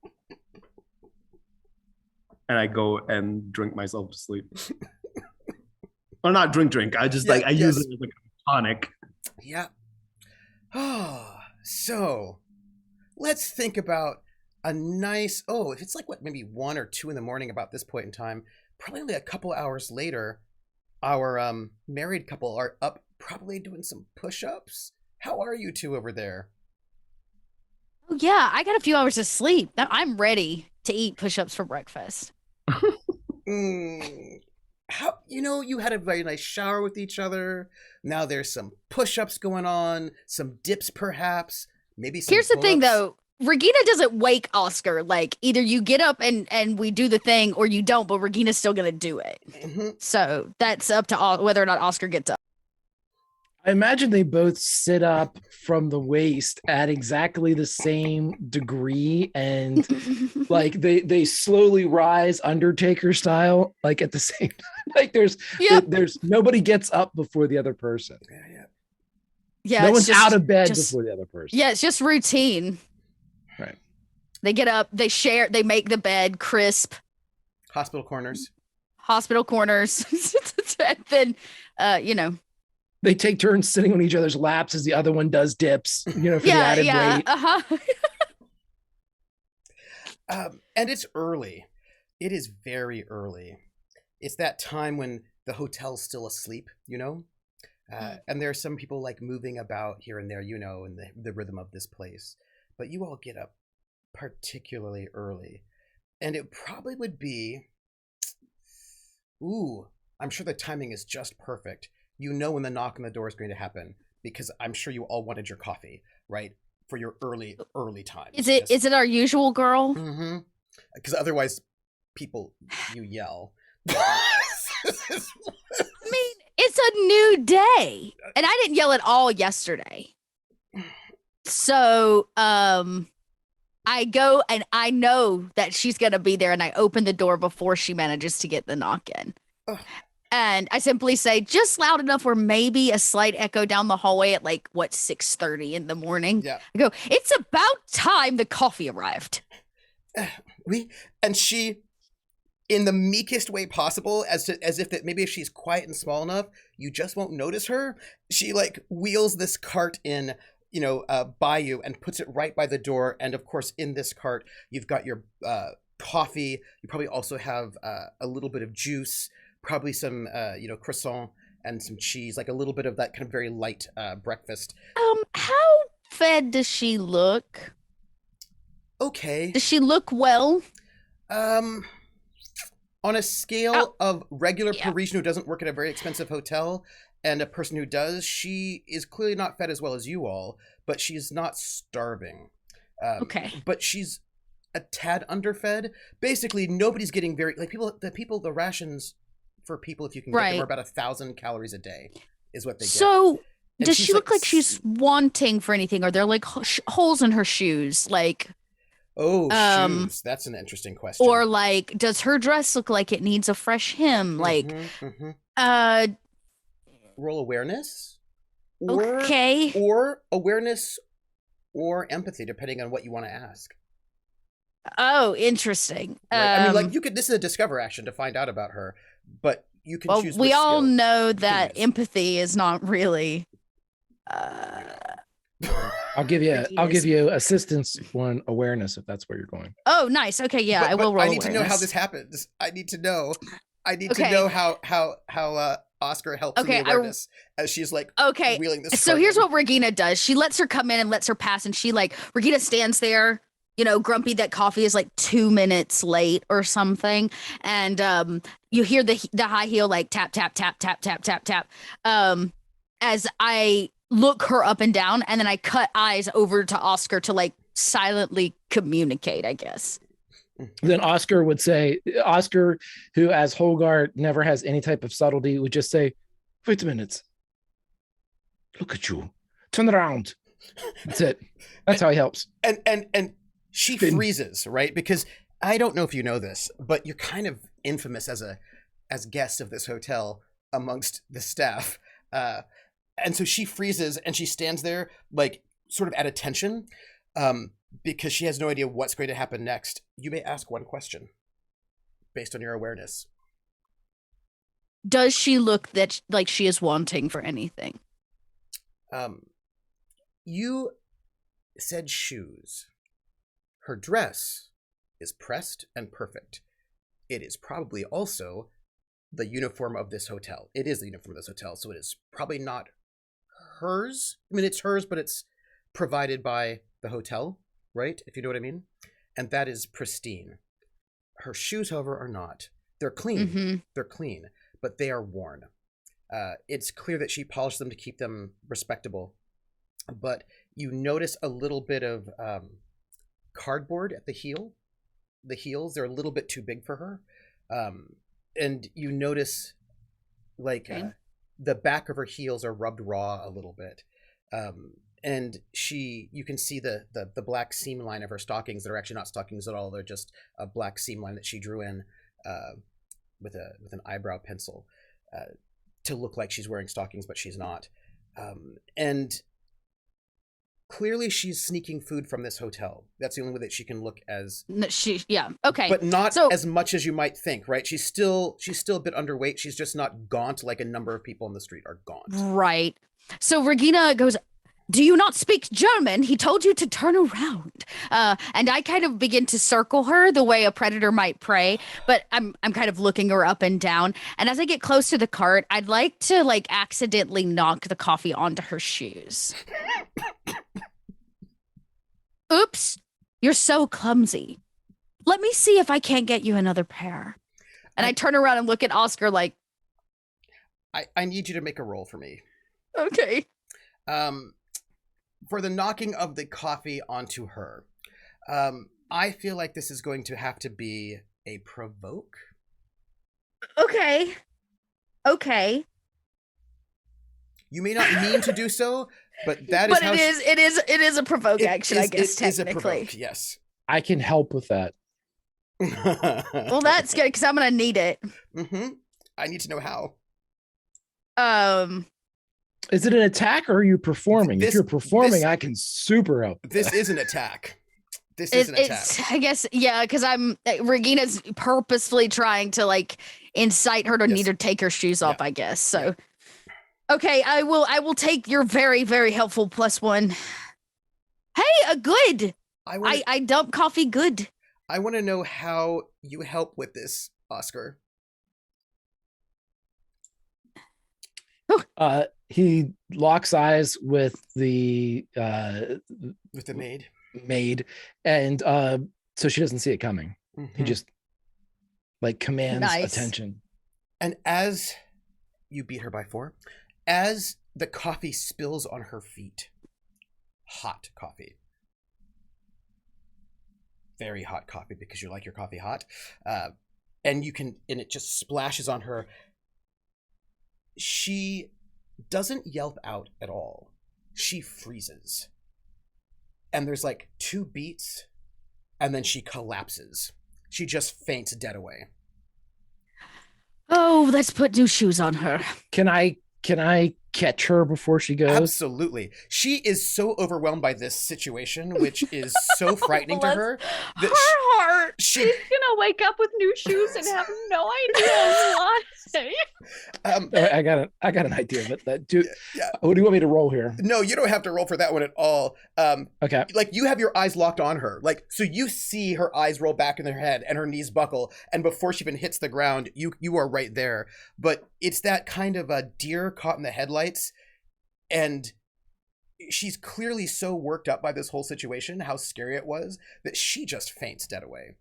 and I go and drink myself to sleep. Or not drink. I just I use it as like a tonic. Yeah. Oh, so let's think about a nice, if it's like maybe 1 or 2 in the morning about this point in time, probably only a couple hours later, our married couple are up probably doing some push-ups. How are you two over there? Oh, yeah, I got a few hours of sleep. I'm ready to eat push-ups for breakfast. How, you had a very nice shower with each other. Now there's some push-ups going on, some dips perhaps, maybe some Here's the thing pull-ups. though. Regina doesn't wake Oscar. Like either you get up and we do the thing or you don't, but Regina's still going to do it. Mm-hmm. So that's up to whether or not Oscar gets up. I imagine they both sit up from the waist at exactly the same degree, and like they slowly rise Undertaker style, like at the same time. Like there's nobody gets up before the other person. Yeah, No one's out of bed before the other person. Yeah, it's just routine. Right. They get up, they share, they make the bed crisp. Hospital corners. And then, they take turns sitting on each other's laps as the other one does dips, for the added weight. Uh-huh. And it's early. It is very early. It's that time when the hotel's still asleep, and there are some people like moving about here and there, in the rhythm of this place. But you all get up particularly early. And it probably would be, I'm sure the timing is just perfect. When the knock on the door is going to happen, because I'm sure you all wanted your coffee, right? For your early time. Is it our usual girl? Mm-hmm. Because otherwise, you yell. I mean, it's a new day, and I didn't yell at all yesterday. So, I go and I know that she's gonna be there, and I open the door before she manages to get the knock in. Ugh. And I simply say, just loud enough where maybe a slight echo down the hallway at 6:30 in the morning. Yeah. I go, it's about time the coffee arrived. And she, in the meekest way possible, as if that maybe if she's quiet and small enough, you just won't notice her. She wheels this cart in, by you and puts it right by the door. And of course, in this cart, you've got your coffee. You probably also have a little bit of juice. Probably some, croissant and some cheese, like a little bit of that kind of very light breakfast. How fed does she look? Okay. Does she look well? On a scale of regular Parisian who doesn't work at a very expensive hotel and a person who does, she is clearly not fed as well as you all, but she's not starving. Okay. But she's a tad underfed. Basically, nobody's getting the rations for people, if you can get them, are about 1,000 calories a day is what they get. So does she look like she's wanting for anything? Are there holes in her shoes? Shoes. That's an interesting question. Or does her dress look like it needs a fresh hem? Roll awareness. Okay. Or awareness or empathy, depending on what you want to ask. Oh, interesting. Right? This is a discover action to find out about her, but you can choose. We all know that empathy is not really. I'll give you assistance on awareness if that's where you're going. Oh, nice. Okay, yeah, I will roll. I need to know how this happens. I need to know how Oscar helps in the awareness as she's wheeling this. So here's what Regina does. She lets her come in and lets her pass, and she Regina stands there, grumpy that coffee is 2 minutes late or something, and you hear the high heel tap tap tap tap tap tap tap. As I look her up and down, and then I cut eyes over to Oscar to silently communicate, I guess. Then Oscar, who as Holgar never has any type of subtlety, would just say, "Wait a minute. Look at you. Turn around." That's it. That's how he helps. And she freezes, right? Because I don't know if you know this, but you're kind of infamous as guests of this hotel amongst the staff. And so she freezes and she stands there sort of at attention because she has no idea what's going to happen next. You may ask one question, based on your awareness. Does she look that like she is wanting for anything? You said shoes. Her dress is pressed and perfect. It is probably also the uniform of this hotel. It is the uniform of this hotel, so it is probably not hers. I mean, it's hers, but it's provided by the hotel, right? If you know what I mean. And that is pristine. Her shoes, however, are not. They're clean. Mm-hmm. They're clean, but they are worn. It's clear that she polished them to keep them respectable. But you notice a little bit of cardboard at the heel. The heels, they're a little bit too big for her. And you notice like the back of her heels are rubbed raw a little bit. And you can see the black seam line of her stockings that are actually not stockings at all. They're just a black seam line that she drew in with an eyebrow pencil to look like she's wearing stockings, but she's not. And clearly she's sneaking food from this hotel. That's the only way that she can look as okay, but not as much as you might think, right? She's still a bit underweight. She's just not gaunt like a number of people on the street are gaunt. Right. So Regina goes, "Do you not speak German? He told you to turn around." And I kind of begin to circle her the way a predator might prey, but I'm kind of looking her up and down. And as I get close to the cart, I'd like to like accidentally knock the coffee onto her shoes. Oops, you're so clumsy. Let me see if I can't get you another pair. And I turn around and look at Oscar like, I need you to make a roll for me. Okay. For the knocking of the coffee onto her, I feel like this is going to have to be a provoke. Okay. You may not mean to do so, but that is but it is a provoke action, I guess, technically. It is a provoke, yes. I can help with that. Well, that's good because I'm gonna need it. Mm-hmm. I need to know how. Is it an attack or are you performing? If you're performing, I can super help. This is an attack. This is an attack. I guess, yeah, because Regina's purposefully trying to like incite her to need to take her shoes off, I guess. So, okay, I will take your very, very helpful +1. Hey, a good. I dump coffee good. I want to know how you help with this, Oscar. He locks eyes with the maid, and so she doesn't see it coming. Mm-hmm. He just like commands attention. And as you beat her by 4, as the coffee spills on her feet, hot coffee, very hot coffee because you like your coffee hot, and it just splashes on her. She doesn't yelp out at all. She freezes. And there's like 2 beats, and then she collapses. She just faints dead away. Oh, let's put new shoes on her. Can I catch her before she goes? Absolutely. She is so overwhelmed by this situation, which is so frightening to her. That her heart. She's gonna wake up with new shoes and have no idea why. I got an idea, but what do you want me to roll here? No, you don't have to roll for that one at all. Okay. Like you have your eyes locked on her, like so you see her eyes roll back in her head and her knees buckle, and before she even hits the ground, you are right there. But it's that kind of a deer caught in the headlights, and she's clearly so worked up by this whole situation, how scary it was, that she just faints dead away.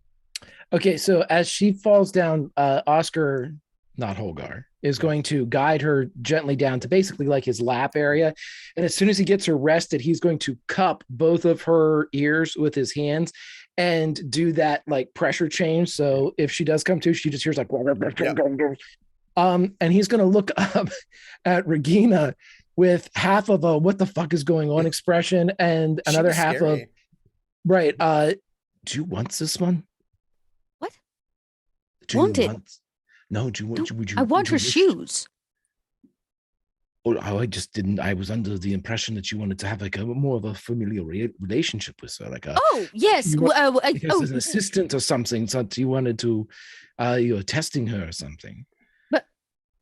Okay, so as she falls down, Oscar, not Holgar, is going to guide her gently down to basically like his lap area. And as soon as he gets her rested, he's going to cup both of her ears with his hands and do that like pressure change. So if she does come to, she just hears like, and he's going to look up at Regina with half of a what the fuck is going on expression and another half scary. Of right. Do you want this one? What? Do want you it? Want... No, do you want? I want her shoes. I just didn't. I was under the impression that you wanted to have like a more of a familial relationship with her, like a Oh yes. you because as an Oh, assistant or something. So you wanted to, you're testing her or something. but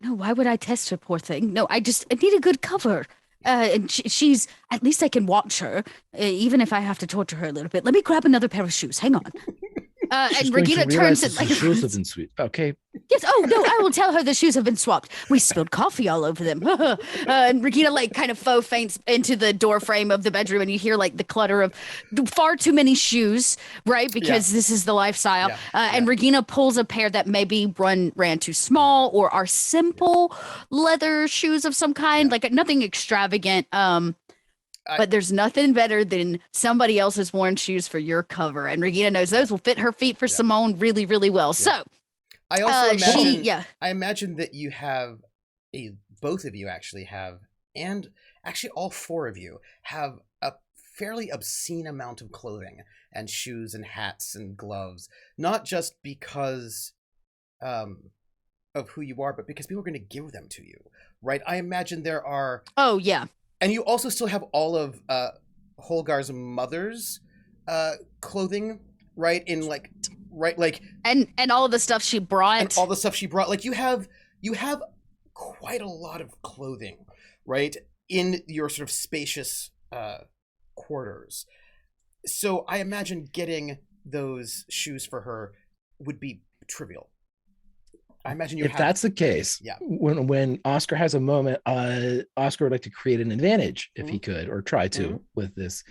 no. Why would I test her, poor thing? No, I need a good cover. And she's at least I can watch her, even if I have to torture her a little bit. Let me grab another pair of shoes. Hang on. She's And going to Regina realize turns it that like the shoes have been sweet. Okay. yes. Oh no, I will tell her the shoes have been swapped. We spilled coffee all over them. And Regina like kind of faux faints into the door frame of the bedroom, and you hear like the clutter of far too many shoes, right? Because this is the lifestyle. And Regina pulls a pair that maybe ran too small or are simple leather shoes of some kind, like nothing extravagant. But there's nothing better than somebody else's worn shoes for your cover. And Regina knows those will fit her feet for Simone really, really well. Yeah. So I also imagine I imagine that you have both of you actually have, and actually all four of you have a fairly obscene amount of clothing and shoes and hats and gloves, not just because of who you are, but because people are going to give them to you, right? I imagine there are... Oh, yeah. And you also still have all of Holgar's mother's clothing, right? In like, right, like, and all of the stuff she brought, and all the stuff she brought. Like you have quite a lot of clothing, right, in your sort of spacious quarters. So I imagine getting those shoes for her would be trivial. I imagine if that's the case, when Oscar has a moment, Oscar would like to create an advantage if he could, or try to with this.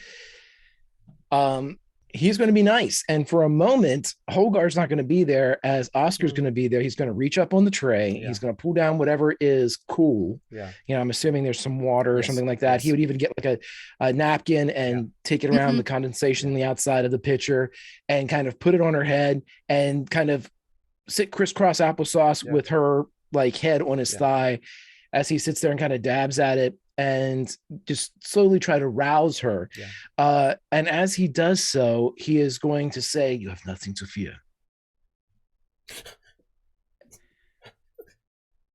He's going to be nice, and for a moment, Holgar's not going to be there, as Oscar's going to be there. He's going to reach up on the tray. He's going to pull down whatever is cool. You know, I'm assuming there's some water or something like that. He would even get like a napkin and take it around the condensation on the outside of the pitcher and kind of put it on her head and kind of sit crisscross applesauce with her like head on his thigh as he sits there and kind of dabs at it and just slowly try to rouse her. And as he does so, he is going to say, "You have nothing to fear."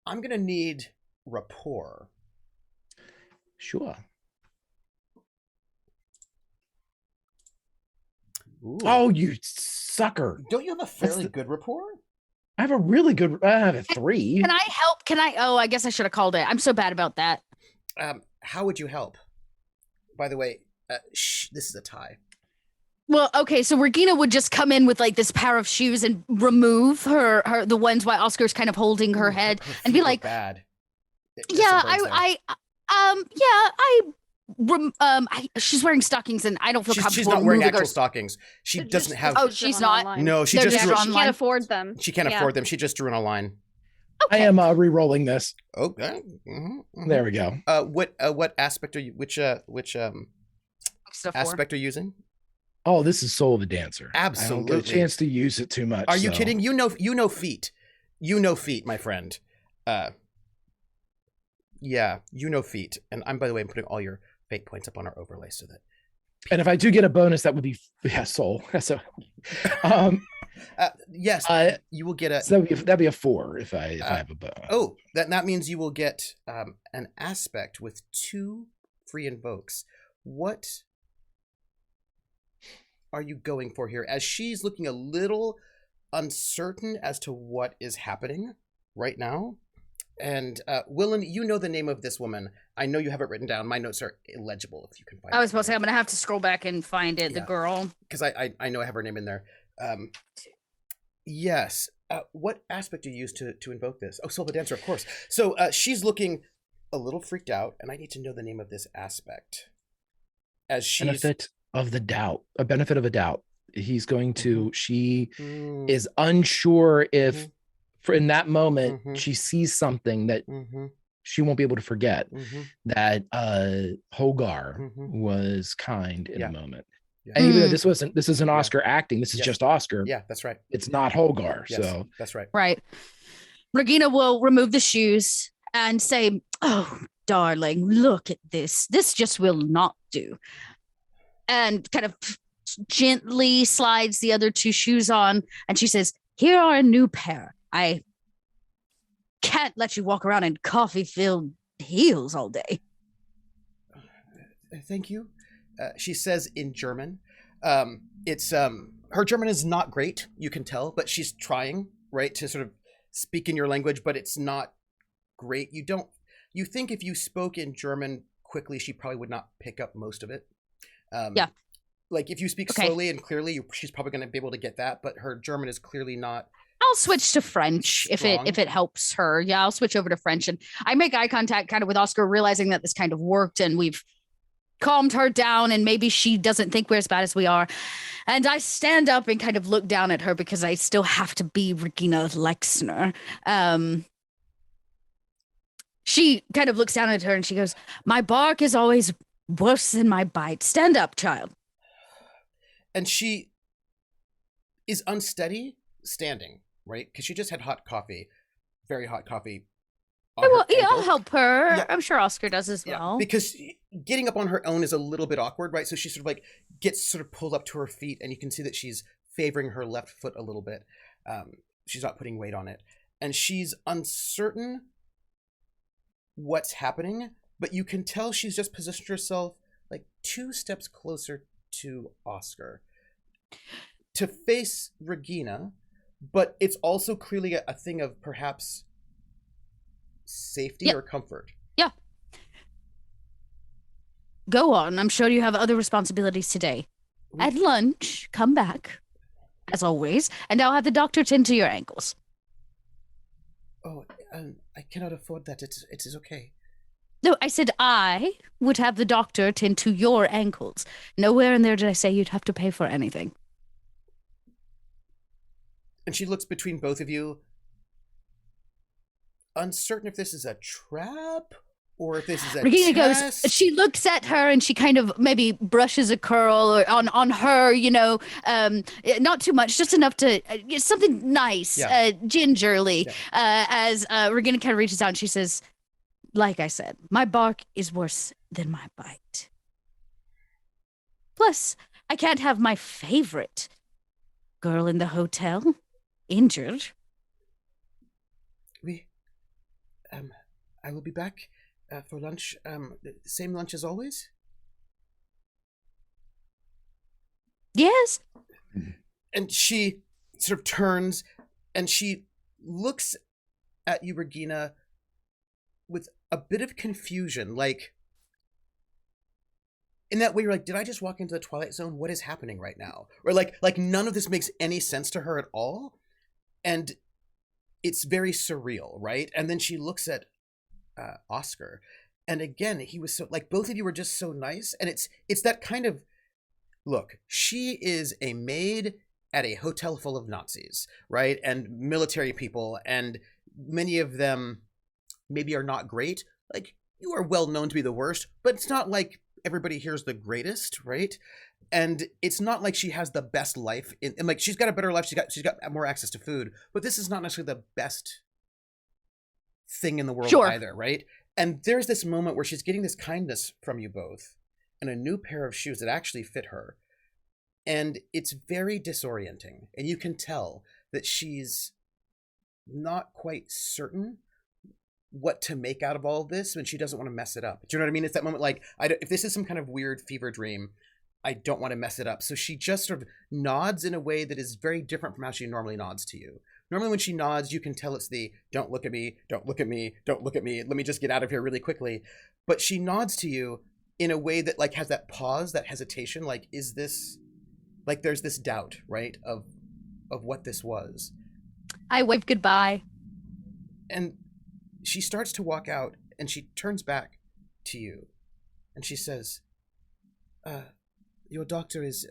I'm going to need rapport. Sure. Ooh. Oh, you sucker. Don't you have a fairly good rapport? I have a really good, I have a 3. Can I help? Oh, I guess I should have called it. I'm so bad about that. How would you help? By the way, this is a tie. Well, okay, so Regina would just come in with like this pair of shoes and remove the ones while Oscar's kind of holding her head and be like, bad. She's wearing stockings and I don't feel comfortable. She's not wearing actual stockings. She doesn't have. Oh, she's not. No, she can't afford them. She can't afford them. She just drew in a line. Okay. I am re-rolling this. Okay. There we go. What aspect are you? Which aspect are you using? Oh, this is Soul of the Dancer. Absolutely. I don't get a chance to use it too much. Are you kidding? You know feet. You know feet, my friend. Yeah, you know feet. And I'm, by the way, I'm putting all your fate points up on our overlay so that. And if I do get a bonus, that would be soul. So, yes, you will get a. So that'd be a 4 if I have a bonus. Oh, that means you will get an aspect with 2 free invokes. What are you going for here? As she's looking a little uncertain as to what is happening right now. And Willen, you know the name of this woman. I know you have it written down. My notes are illegible if you can find it. I was supposed to say I'm going to have to scroll back and find it, the girl. Because I know I have her name in there. Yes. What aspect do you use to invoke this? Oh, Soul of the Dancer, of course. So she's looking a little freaked out, and I need to know the name of this aspect. As she's... Benefit of the doubt. A benefit of a doubt. He's going to... She is unsure if... in that moment, she sees something that she won't be able to forget, that Holgar was kind in a moment. And even though this isn't Oscar acting, this is just Oscar. Yeah, that's right. It's not Holgar. Yes, so that's right. Right. Regina will remove the shoes and say, "Oh, darling, look at this. This just will not do." And kind of gently slides the other 2 shoes on. And she says, "Here are a new pair. I can't let you walk around in coffee-filled heels all day. Thank you. She says in German. It's her German is not great, you can tell, but she's trying, right, to sort of speak in your language, but it's not great. You think if you spoke in German quickly, she probably would not pick up most of it. Yeah. Like if you speak slowly and clearly, she's probably going to be able to get that, but her German is clearly not. I'll switch to French strong. if it helps her. Yeah, I'll switch over to French, and I make eye contact kind of with Oscar, realizing that this kind of worked and we've calmed her down, and maybe she doesn't think we're as bad as we are. And I stand up and kind of look down at her because I still have to be Regina Lexner. She kind of looks down at her and she goes, "My bark is always worse than my bite. Stand up, child." And she is unsteady standing, right? Because she just had hot coffee, very hot coffee. I'll help her. Yeah. I'm sure Oscar does as well. Because getting up on her own is a little bit awkward, right? So she sort of like gets sort of pulled up to her feet, and you can see that she's favoring her left foot a little bit. She's not putting weight on it. And she's uncertain what's happening, but you can tell she's just positioned herself like 2 steps closer to Oscar to face Regina, but it's also clearly a thing of perhaps safety or comfort. Yeah. Go on. I'm sure you have other responsibilities today. At lunch, come back, as always, and I'll have the doctor tend to your ankles. Oh, I cannot afford that. It is okay. No, I said I would have the doctor tend to your ankles. Nowhere in there did I say you'd have to pay for anything. And she looks between both of you, uncertain if this is a trap or if this is a Regina test. goes, she looks at her and she kind of maybe brushes a curl or on her, not too much, just enough to, something nice, gingerly, as Regina kind of reaches out and she says, "Like I said, my bark is worse than my bite. Plus, I can't have my favorite girl in the hotel injured." I will be back for lunch. Same lunch as always? Yes. And she sort of turns and she looks at you, Regina, with a bit of confusion, like in that way you're like, did I just walk into the Twilight Zone? What is happening right now? Or like none of this makes any sense to her at all. And it's very surreal, right? And then she looks at Oscar, and again, he was so, like, both of you were just so nice. And it's that kind of, look, she is a maid at a hotel full of Nazis, right? And military people, and many of them maybe are not great. Like, you are well known to be the worst, but it's not like everybody here's the greatest, right? And it's not like she has the best life and like she's got a better life, she's got more access to food, but this is not necessarily the best thing in the world either, right? And there's this moment where she's getting this kindness from you both and a new pair of shoes that actually fit her, and it's very disorienting, and you can tell that she's not quite certain what to make out of all of this, and she doesn't want to mess it up. Do you know what I mean? It's that moment like, if this is some kind of weird fever dream, I don't want to mess it up. So she just sort of nods in a way that is very different from how she normally nods to you. Normally when she nods, you can tell it's the, don't look at me, don't look at me, don't look at me, let me just get out of here really quickly. But she nods to you in a way that like has that pause, that hesitation, like, is this, like there's this doubt, right, of what this was. I wave goodbye. And she starts to walk out, and she turns back to you, and she says, your doctor is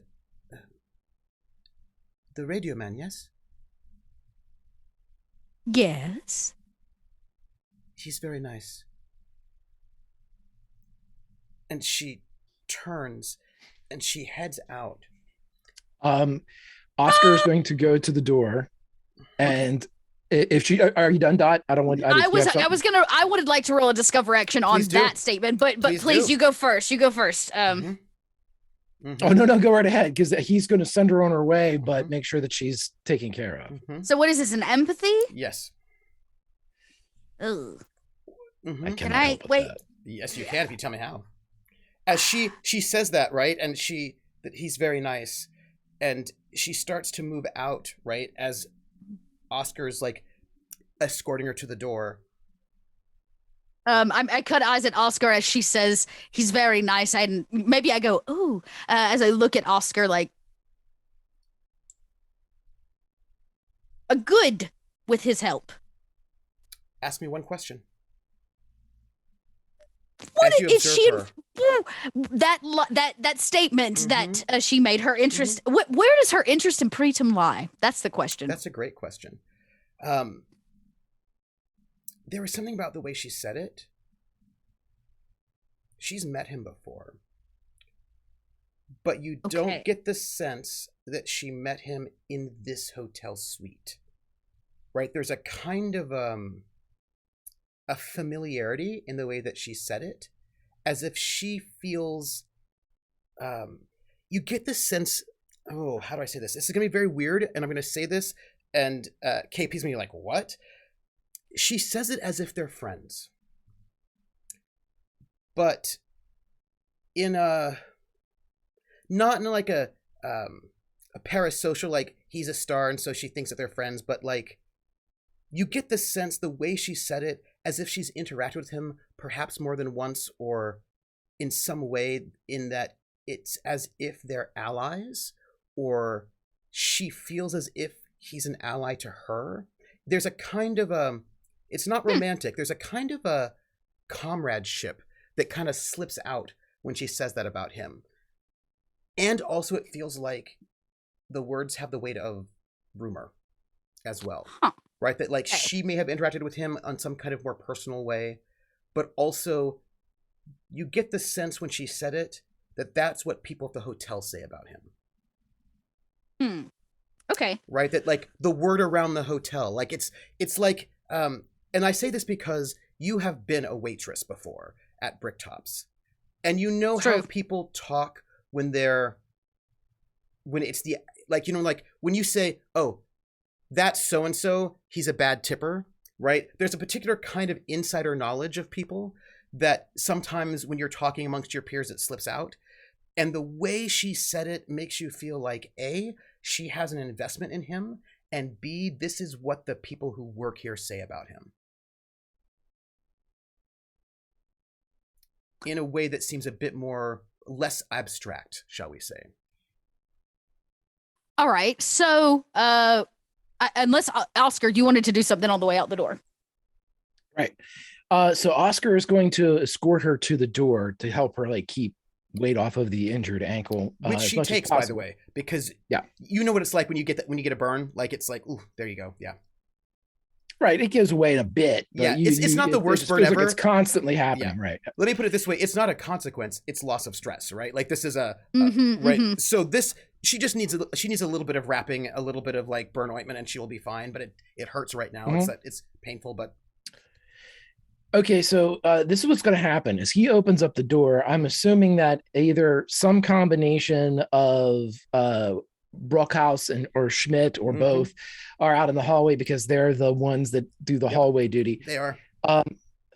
the radio man, yes? Yes. He's very nice. And she turns, and she heads out. Oscar is going to go to the door, and if she, are you done, Dot? I would like to roll a discover action on that statement, but please you go first. You go first. Oh no, go right ahead, because he's going to send her on her way, but make sure that she's taken care of. So what is this, an empathy? Yes. Ugh. Mhm. I Can cannot I help with wait? that. Yes, you can if you tell me how. As she says that, right, and that he's very nice, and she starts to move out, right, as Oscar's like escorting her to the door. I cut eyes at Oscar as she says he's very nice. And maybe I go, ooh, as I look at Oscar like a good with his help. Ask me one question. What As you is she? observe That statement Mhm. that she made, her interest. Where does her interest in Preetam lie? That's the question. That's a great question. There was something about the way she said it. She's met him before, but you Okay. don't get the sense that she met him in this hotel suite, right? There's a kind of a familiarity in the way that she said it, as if she feels. You get the sense. Oh, how do I say this? This is gonna be very weird, and I'm gonna say this, and KP's gonna be like, "What?" She says it as if they're friends, but in a not in like a parasocial, like he's a star and so she thinks that they're friends, but like you get the sense the way she said it as if she's interacted with him perhaps more than once, or in some way, in that it's as if they're allies, or she feels as if he's an ally to her. There's a kind of it's not romantic. There's a kind of a comradeship that kind of slips out when she says that about him. And also it feels like the words have the weight of rumor as well. Huh. Right? That like Okay. she may have interacted with him on some kind of more personal way, but also you get the sense when she said it that that's what people at the hotel say about him. Okay. Right? That like the word around the hotel, like it's like and I say this because you have been a waitress before at Bricktops, and you know how True. people talk when it's the, like, you know, like when you say, oh, that's so and so, he's a bad tipper, right? There's a particular kind of insider knowledge of people that sometimes when you're talking amongst your peers it slips out, and the way she said it makes you feel like A, she has an investment in him, and B, this is what the people who work here say about him. In a way that seems a bit more less abstract, shall we say. All right. So, unless Oscar, you wanted to do something on the way out the door. Right. So Oscar is going to escort her to the door to help her like keep weight off of the injured ankle, Which as she much as takes, by the possible. way, because Yeah. you know what it's like when you get a burn. Like it's like, ooh, there you go. Yeah. Right. It gives weight a bit. But Yeah, it's not the worst just burn feels like ever. it's constantly happening. Yeah. Right. Let me put it this way: it's not a consequence; it's loss of stress, right? Like this is right. So this, she just needs a little bit of wrapping, a little bit of like burn ointment, and she will be fine. But it hurts right now. It's painful, but Okay, so this is what's going to happen. As he opens up the door, I'm assuming that either some combination of Brockhaus or Schmidt or both are out in the hallway because they're the ones that do the hallway duty. They are.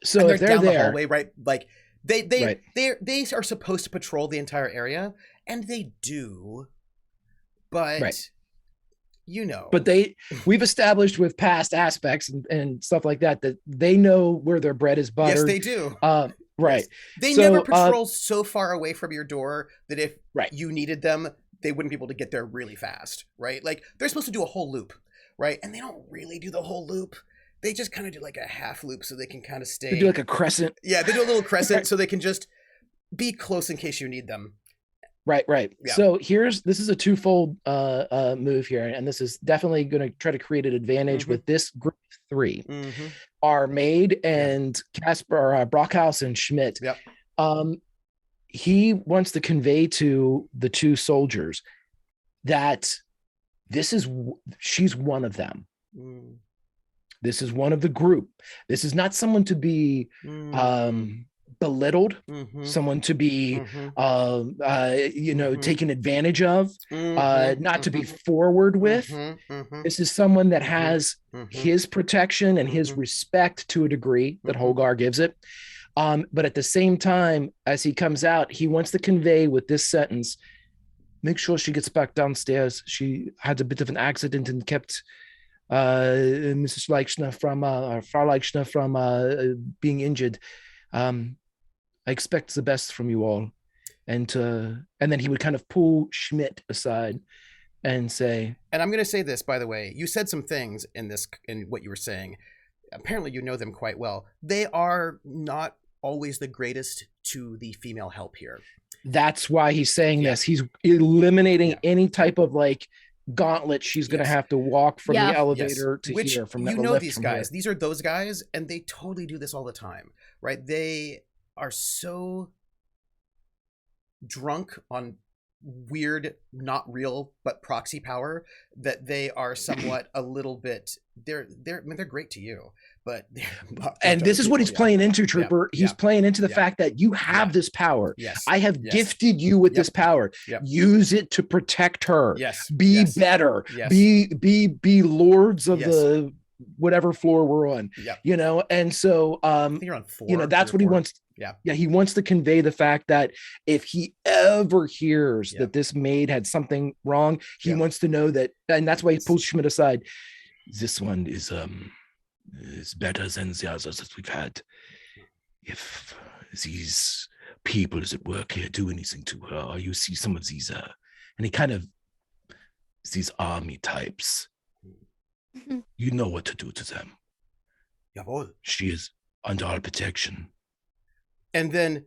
So and if they're down there, the hallway, right? Like they Right. are supposed to patrol the entire area, and they do, but Right. you know. But we've established with past aspects and stuff like that they know where their bread is buttered. Yes, they do. Right. Yes. They So, never patrol so far away from your door that if Right. you needed them, they wouldn't be able to get there really fast, right? Like they're supposed to do a whole loop, right? And they don't really do the whole loop. They just kind of do like a half loop so they can kind of stay. They do like a crescent. Yeah, they do a little crescent Right. so they can just be close in case you need them. Right. Yeah. So this is a twofold move here, and this is definitely going to try to create an advantage with this group of three. Are Maid and Casper, Brockhaus and Schmidt. Yep. He wants to convey to the two soldiers that she's one of them. This is one of the group. This is not someone to be belittled, Mhm. someone to be Mhm. taken advantage of, Mhm. not to be Mhm. forward with. Mhm. This is someone that Mhm. has Mhm. his protection and his Mhm. respect to a degree that Mhm. Holgar gives it. But at the same time, as he comes out, he wants to convey with this sentence, make sure she gets back downstairs. She had a bit of an accident and kept Mrs. Leichner from Frau Leichner from being injured. I expect the best from you all. And then he would kind of pull Schmidt aside and say, And I'm going to say this, by the way. You said some things in what you were saying. Apparently, you know them quite well. They are not always the greatest to the female help here. that's why he's saying Yeah. this. He's eliminating Yeah. any type of like gauntlet she's going to Yes. have to walk from the Yeah. elevator to Which here, from you the know lift these from guys. here. These are those guys, and they totally do this all the time, right? They are so drunk on weird, not real, but proxy power that they are somewhat a little bit. I mean, they're great to you, but And this is what he's playing into, Trooper. He's playing into the fact that you have this power. Yes, I have yes. gifted you with this power. Yep. Use it to protect her. Yes, Be yes. better. Yes. Be lords of Yes. the whatever floor we're on. Yep. And so I think you're on 4. that's what he wants. Yeah, he wants to convey the fact that if he ever hears that this maid had something wrong, he wants to know that, and that's why he pulls Schmidt aside. This one is better than the others that we've had. If these people at work here do anything to her, or you see some of these, and he kind of, these army types, you know what to do to them. Jawohl. She is under our protection. And then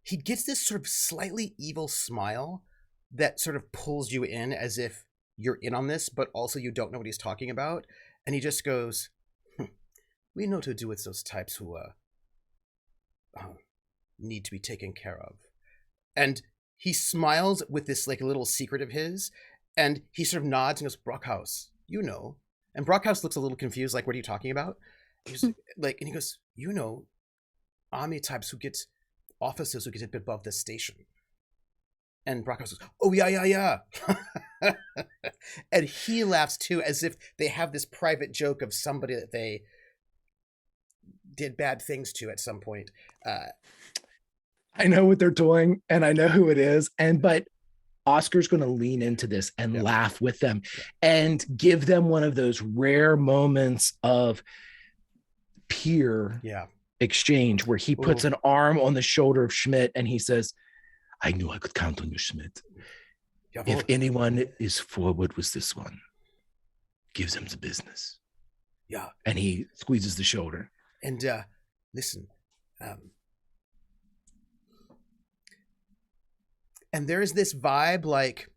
he gets this sort of slightly evil smile that sort of pulls you in as if you're in on this, but also you don't know what he's talking about. And he just goes, we know what to do with those types who need to be taken care of. And he smiles with this like little secret of his, and he sort of nods and goes, Brockhaus, you know. And Brockhaus looks a little confused, like, what are you talking about? He's like, and he goes, you know, army types officers who get a bit above the station. And Brockhaus goes, oh, yeah. And he laughs too, as if they have this private joke of somebody that they did bad things to at some point. I know what they're doing, and I know who it is. But Oscar's going to lean into this and laugh with them and give them one of those rare moments of peer exchange where he puts an arm on the shoulder of Schmidt and he says, I knew I could count on you, Schmidt. If anyone is forward with this one, gives him the business. Yeah. And he squeezes the shoulder. And listen, and there's this vibe like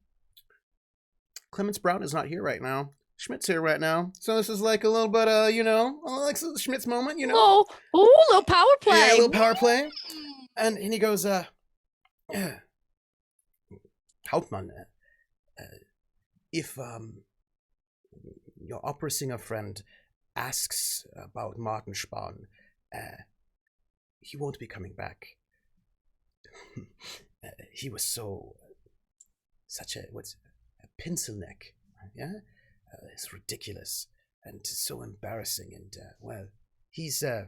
Clemens Brown is not here right now. Schmidt's here right now. So this is like a little bit, like Schmidt's moment, little power play. Yeah, a little power play. And he goes, Hauptmann, if your opera singer friend asks about Martin Spahn, he won't be coming back. He was such a pencil neck, yeah? It's ridiculous and so embarrassing, and he's and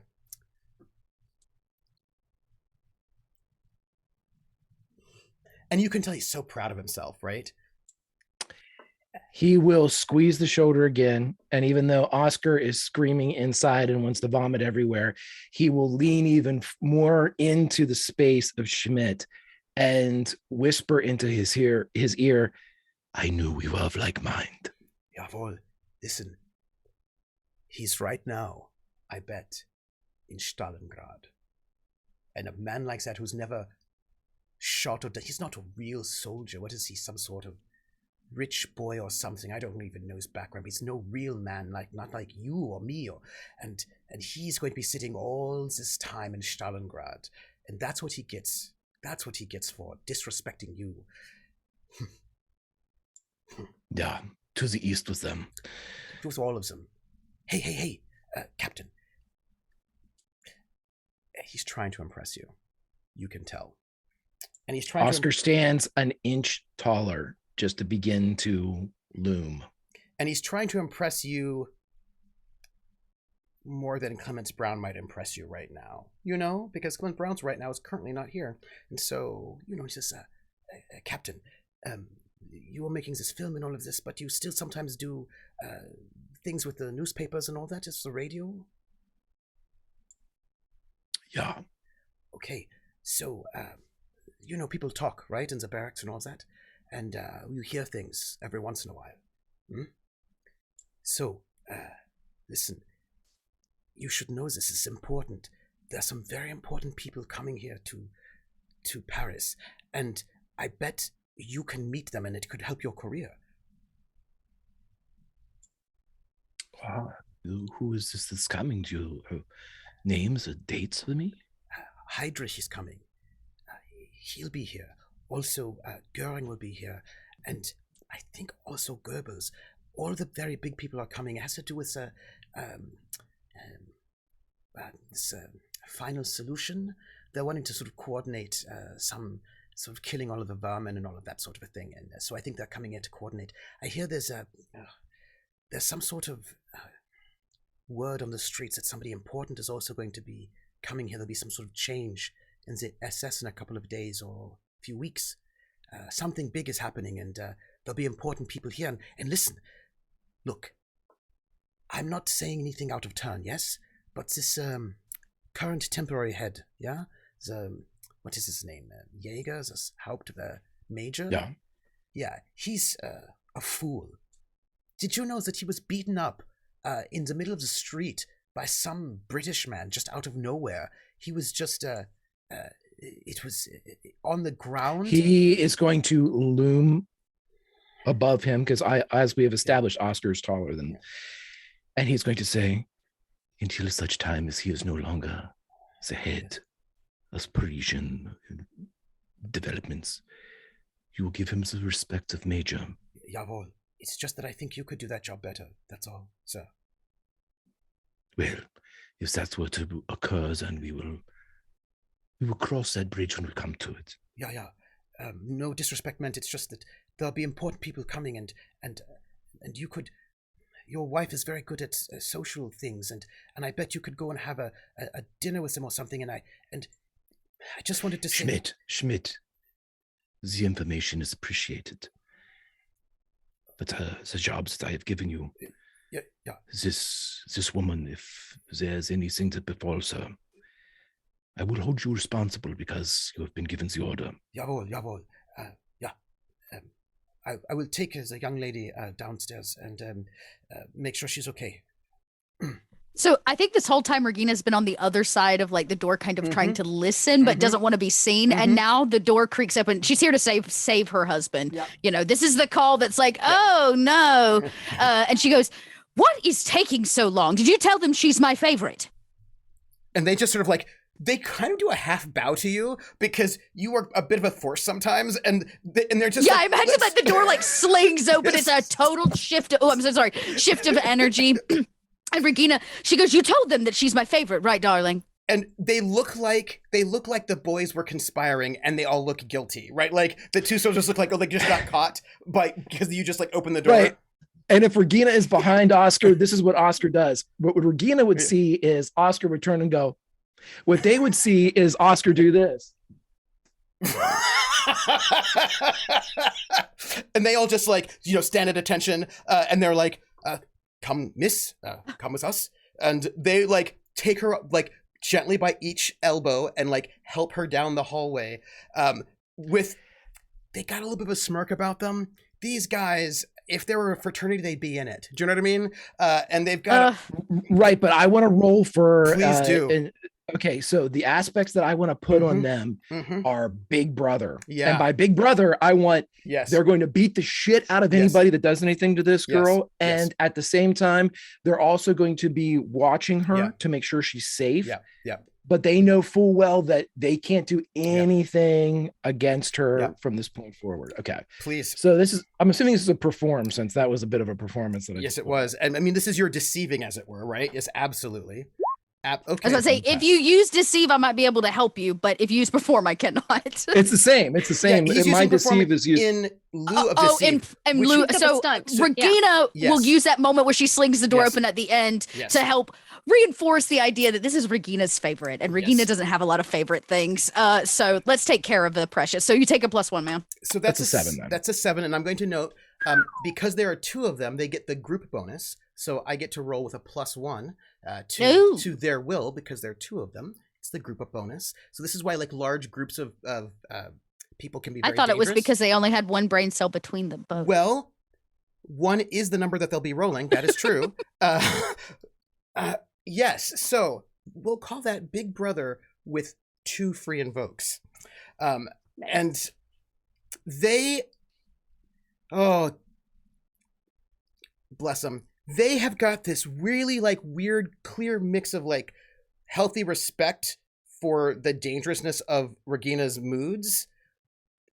you can tell he's so proud of himself, right? He will squeeze the shoulder again, and even though Oscar is screaming inside and wants to vomit everywhere, he will lean even more into the space of Schmidt and whisper into his ear, I knew we were of like mind. Jawohl. Listen, he's right now, I bet, in Stalingrad. And a man like that who's never shot or done, he's not a real soldier. What is he, some sort of rich boy or something? I don't even know his background, but he's no real man, not like you or me. And he's going to be sitting all this time in Stalingrad. And that's what he gets. That's what he gets for disrespecting you. Yeah, to the east with them. It was all of them. Hey, Captain. He's trying to impress you. you can tell. And he's trying Oscar stands an inch taller just to begin to loom. And he's trying to impress you more than Clemens Brown might impress you right now, because Clemens Brown's right now is currently not here. And so, he says, Captain, you were making this film and all of this, but you still sometimes do things with the newspapers and all that, is the radio? Yeah. Okay, so, people talk, right, in the barracks and all that, and you hear things every once in a while. So, listen, you should know this is important. There are some very important people coming here to Paris, and I bet you can meet them and it could help your career. Who is this that's coming? Do you have names or dates for me? Heydrich is coming. He'll be here. Also, Goering will be here. And I think also Goebbels. All the very big people are coming. It has to do with this final solution. They're wanting to sort of coordinate some sort of killing all of the vermin and all of that sort of a thing. And so I think they're coming here to coordinate. I hear there's some sort of word on the streets that somebody important is also going to be coming here. There'll be some sort of change in the SS in a couple of days or a few weeks. Something big is happening, and there'll be important people here. And listen, look, I'm not saying anything out of turn, yes? But this current temporary head, yeah? What is his name? Jaeger, this Haupt, the major? Yeah. Yeah, he's a fool. Did you know that he was beaten up in the middle of the street by some British man just out of nowhere? He was just, it was on the ground. He is going to loom above him because as we have established, Oscar is taller than, and he's going to say, until such time as he is no longer the head of Parisian developments, you will give him the respect of major. Jawohl. It's just that I think you could do that job better. That's all, sir. Well, if that's what occurs, and we will cross that bridge when we come to it. Yeah. No disrespect meant. It's just that there'll be important people coming, and you could. Your wife is very good at social things, and I bet you could go and have a dinner with them or something. And I just wanted to say, Schmidt, the information is appreciated, but the jobs that I have given you, yeah. This woman, if there's anything that befalls her, I will hold you responsible because you have been given the order. Jawohl. Yeah. I will take the young lady downstairs and make sure she's okay. So I think this whole time Regina's been on the other side of like the door, kind of trying to listen, but doesn't want to be seen. And now the door creaks open. She's here to save her husband. Yep. This is the call that's like, oh no. And she goes, what is taking so long? Did you tell them she's my favorite? And they just sort of like, they kind of do a half bow to you because you are a bit of a force sometimes, and they're just I imagine that the door like slings open. It's a total shift. Shift of energy. And Regina, she goes, "You told them that she's my favorite, right, darling?" And they look like the boys were conspiring, and they all look guilty, right? Like the two soldiers look like they just got caught because you just like opened the door. Right. And if Regina is behind Oscar, this is what Oscar does. What Regina would see is Oscar would turn and go. What they would see is Oscar do this. And they all just like, stand at attention. And they're like, come, miss, come with us. And they like take her like gently by each elbow and like help her down the hallway. They got a little bit of a smirk about them. These guys, if there were a fraternity, they'd be in it. Do you know what I mean? And they've got right, but I want to roll for. Please do. Okay, so the aspects that I want to put on them are Big Brother. Yeah. And by Big Brother, I want they're going to beat the shit out of anybody that does anything to this girl. And at the same time, they're also going to be watching her to make sure she's safe. Yeah. But they know full well that they can't do anything against her from this point forward. Okay. Please. So I'm assuming this is a perform, since that was a bit of a performance. Yes, it was. And I mean, this is your deceiving, as it were, right? Yes, absolutely. Okay. I was going to say, if you use deceive, I might be able to help you, but if you use perform, I cannot. It's the same. It's the same. he's My using perform deceive is used. in lieu of deceive. in which lieu. you- Double So stunt. Regina Yes. will use that moment where she slings the door Yes. open at the end Yes. to help reinforce the idea that this is Regina's favorite, and Regina Yes. doesn't have a lot of favorite things. So let's take care of the precious. So you take a +1, man. So that's a 7 then. That's a 7, and I'm going to note because there are 2 of them, they get the group bonus. So I get to roll with a +1 Ooh. to their will because there are 2 of them. It's the group up bonus. So this is why like large groups of people can be. I Very thought it was dangerous. because they only had one brain cell between them both. Well, 1 is the number that they'll be rolling. That is true. Yes. So we'll call that Big Brother with 2 free invokes. And they, oh, bless them. They have got this really like weird, clear mix of like healthy respect for the dangerousness of Regina's moods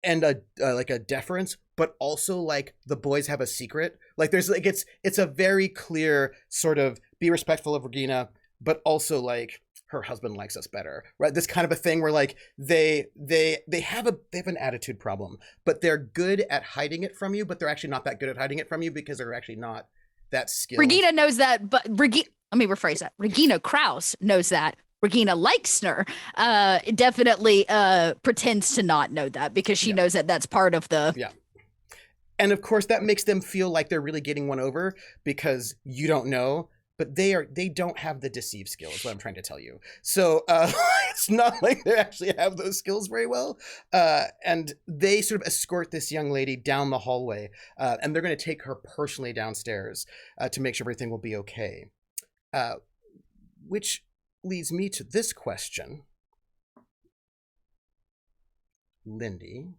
and a like a deference, but also like the boys have a secret. Like there's like it's a very clear sort of be respectful of Regina, but also like her husband likes us better, right? This kind of a thing where like they have an attitude problem, but they're good at hiding it from you, but they're actually not that good at hiding it from you because they're actually not that skilled. Regina knows that, but let me rephrase that. Regina Kraus knows that. Regina Leixner definitely pretends to not know that because she knows that that's part of the. Yeah. And of course that makes them feel like they're really getting one over because you don't know, but they don't have the deceive skill is what I'm trying to tell you. So it's not like they actually have those skills very well. And they sort of escort this young lady down the hallway and they're going to take her personally downstairs to make sure everything will be okay. Which leads me to this question. Lindy.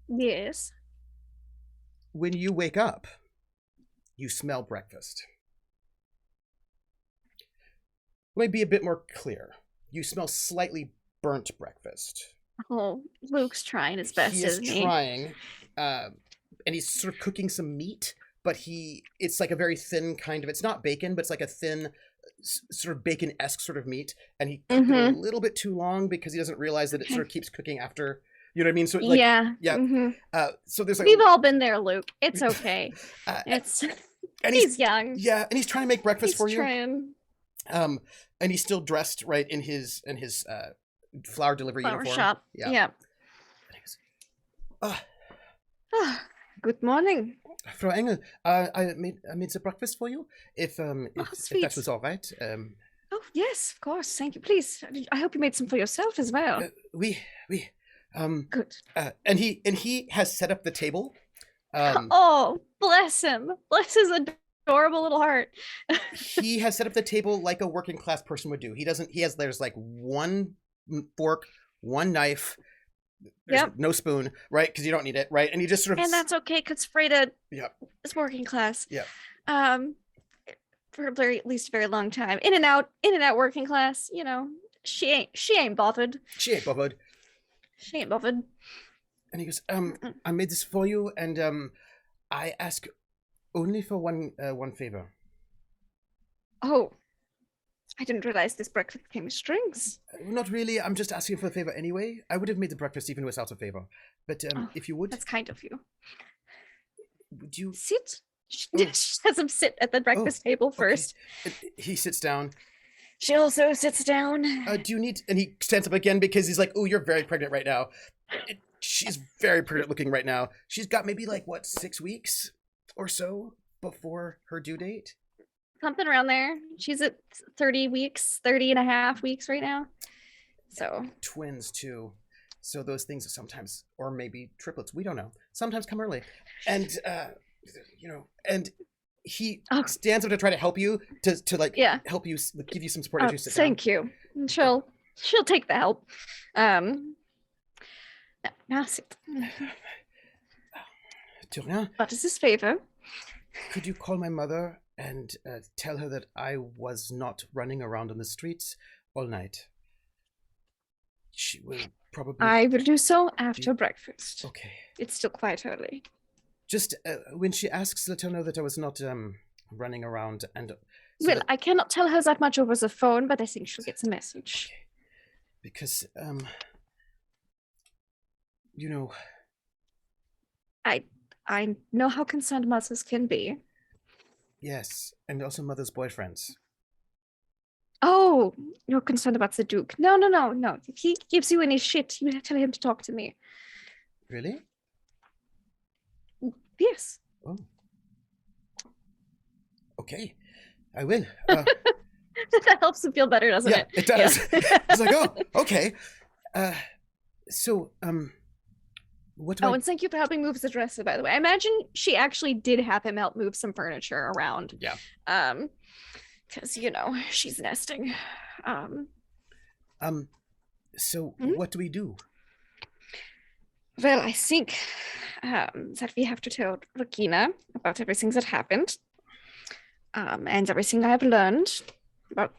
Yes. When you wake up, you smell breakfast. Let me be a bit more clear. You smell slightly burnt breakfast. Oh, Luke's trying his best, He is isn't he? trying, and he's sort of cooking some meat, but it's like a very thin kind of, it's not bacon, but it's like a thin, sort of bacon-esque sort of meat, and he cooked it a little bit too long because he doesn't realize that it sort of keeps cooking after, you know what I mean? So like, yeah. So there's like We've all been there, Luke. It's okay. It's and he's young. Yeah, and he's trying to make breakfast He's for you. trying. And he's still dressed right in his flower delivery Flower uniform. shop. Yeah. Yeah. And he goes, Good morning. Frau Engel, I made the breakfast for you. If that sweet. was all right. Oh yes, of course. Thank you. Please, I hope you made some for yourself as well. We Good. and he has set up the table. Oh, bless him. Bless his adorable little heart. He has set up the table like a working class person would do. There's like 1 fork, 1 knife. There's no spoon, right? Because you don't need it, right? And you just sort of. And that's okay, because Freda Yep. is working class. Yep. For at least a very long time. In and out working class. You know, she ain't bothered. She ain't bothered. She ain't bothered. And he goes, I made this for you, and I ask only for one favor. Oh, I didn't realize this breakfast came with strings. Not really. I'm just asking for a favor anyway. I would have made the breakfast even without a favor. But if you would, That's kind of you. would you Sit. She has him sit at the breakfast table first. Okay. He sits down. She also sits down. Do you need? And he stands up again because he's like, "Oh, you're very pregnant right now." She's very pregnant looking right now. She's got maybe like 6 weeks or so before her due date. Something around there. She's at 30 and a half weeks right now. So Twins too. So those things sometimes, or maybe triplets, we don't know, sometimes come early. And and he stands up to try to help you to like help you, give you some support as you sit down. Thank you. And she'll take the help. Now sit. Turien, What is this favor? could you call my mother and tell her that I was not running around on the streets all night? She will probably. I will do so after breakfast. Okay. It's still quite early. Just when she asks, let her know that I was not running around, and Well, I cannot tell her that much over the phone, but I think she'll get the message. Okay. Because, you know, I know how concerned mothers can be. yes, and also mother's boyfriends. Oh, you're concerned about the Duke. No. If he gives you any shit, you tell him to talk to me. Really? Yes. Oh. Okay, I will. That helps him feel better, doesn't Yeah, it? it does. Yeah. It's like, oh, okay. So, what do Oh, I... and thank you for helping move the dresser, by the way. I imagine she actually did have him help move some furniture around. Yeah. Because, she's nesting. So Hmm? what do we do? Well, I think that we have to tell Regina about everything that happened. And everything I have learned about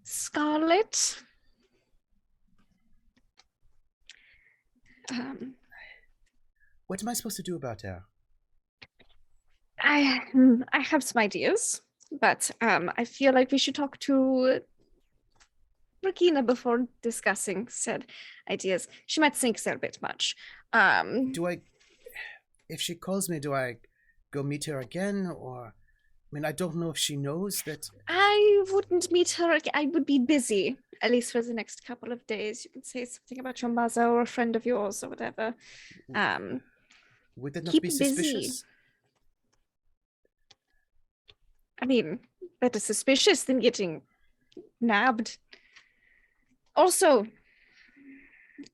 Scarlet. What am I supposed to do about her? I have some ideas, but I feel like we should talk to Regina before discussing said ideas. She might think they're a bit much. If she calls me, do I go meet her again? Or, I mean, I don't know if she knows that... I wouldn't meet her again. I would be busy, at least for the next couple of days. You can say something about your mother or a friend of yours or whatever. Would that not Keep be busy. suspicious? I mean, better suspicious than getting nabbed. Also,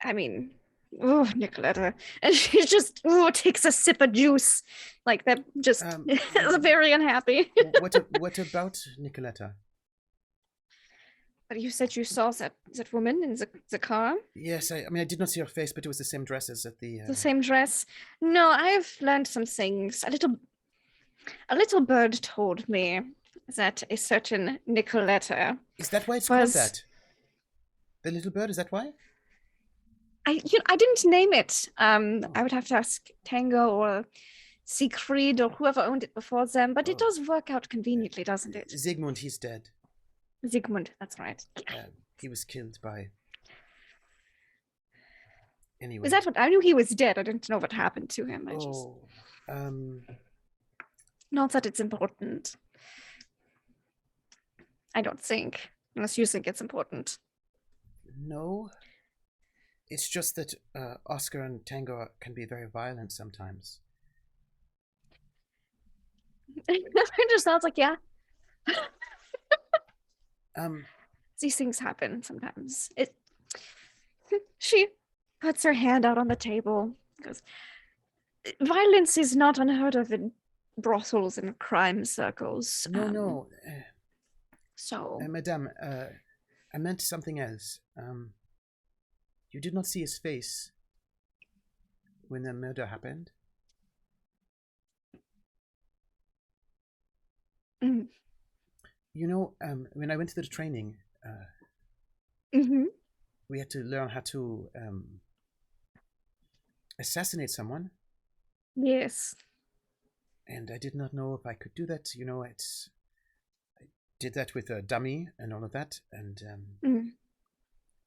I mean, Nikoletta. And she just takes a sip of juice. Like that just is very unhappy. What about Nikoletta? But you said you saw that woman in the car? Yes, I mean, I did not see her face, but it was the same dress as at the... The same dress? No, I've learned some things. A little bird told me that a certain Nikoletta... Is that why it's called that? The little bird, is that why? I didn't name it. I would have to ask Tango or Siegfried or whoever owned it before them, but it does work out conveniently, doesn't it? Zygmunt, he's dead. Zygmunt, that's right. He was killed by... Anyway. Is that what... I knew he was dead. I didn't know what happened to him. Not that it's important. I don't think. Unless you think it's important. No. It's just that Oscar and Tango can be very violent sometimes. It just sounds like, yeah. Um, These things happen sometimes. She puts her hand out on the table. Goes, violence is not unheard of in brothels and crime circles. No. So, Madame, I meant something else. You did not see his face when the murder happened? mm, You know, when I went to the training, mhm. we had to learn how to assassinate someone, Yes. and I did not know if I could do that. You know, I did that with a dummy and all of that, and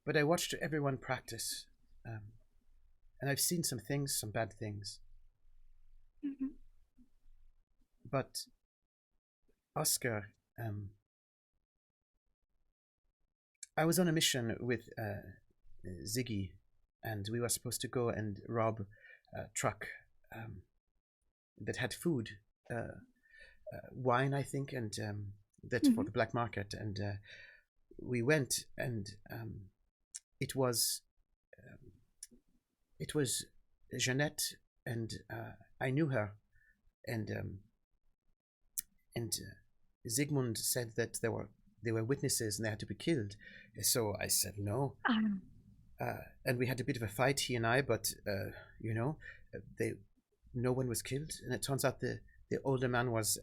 but I watched everyone practice, and I've seen some things, some bad things. Mhm. But Oscar, I was on a mission with Ziggy, and we were supposed to go and rob a truck that had food, wine, I think, and that for the black market. And we went, and it was Jeanette, and I knew her, and Zygmunt said that they were witnesses and they had to be killed. So I said no, and we had a bit of a fight, he and I. But you know, no one was killed, and it turns out the older man was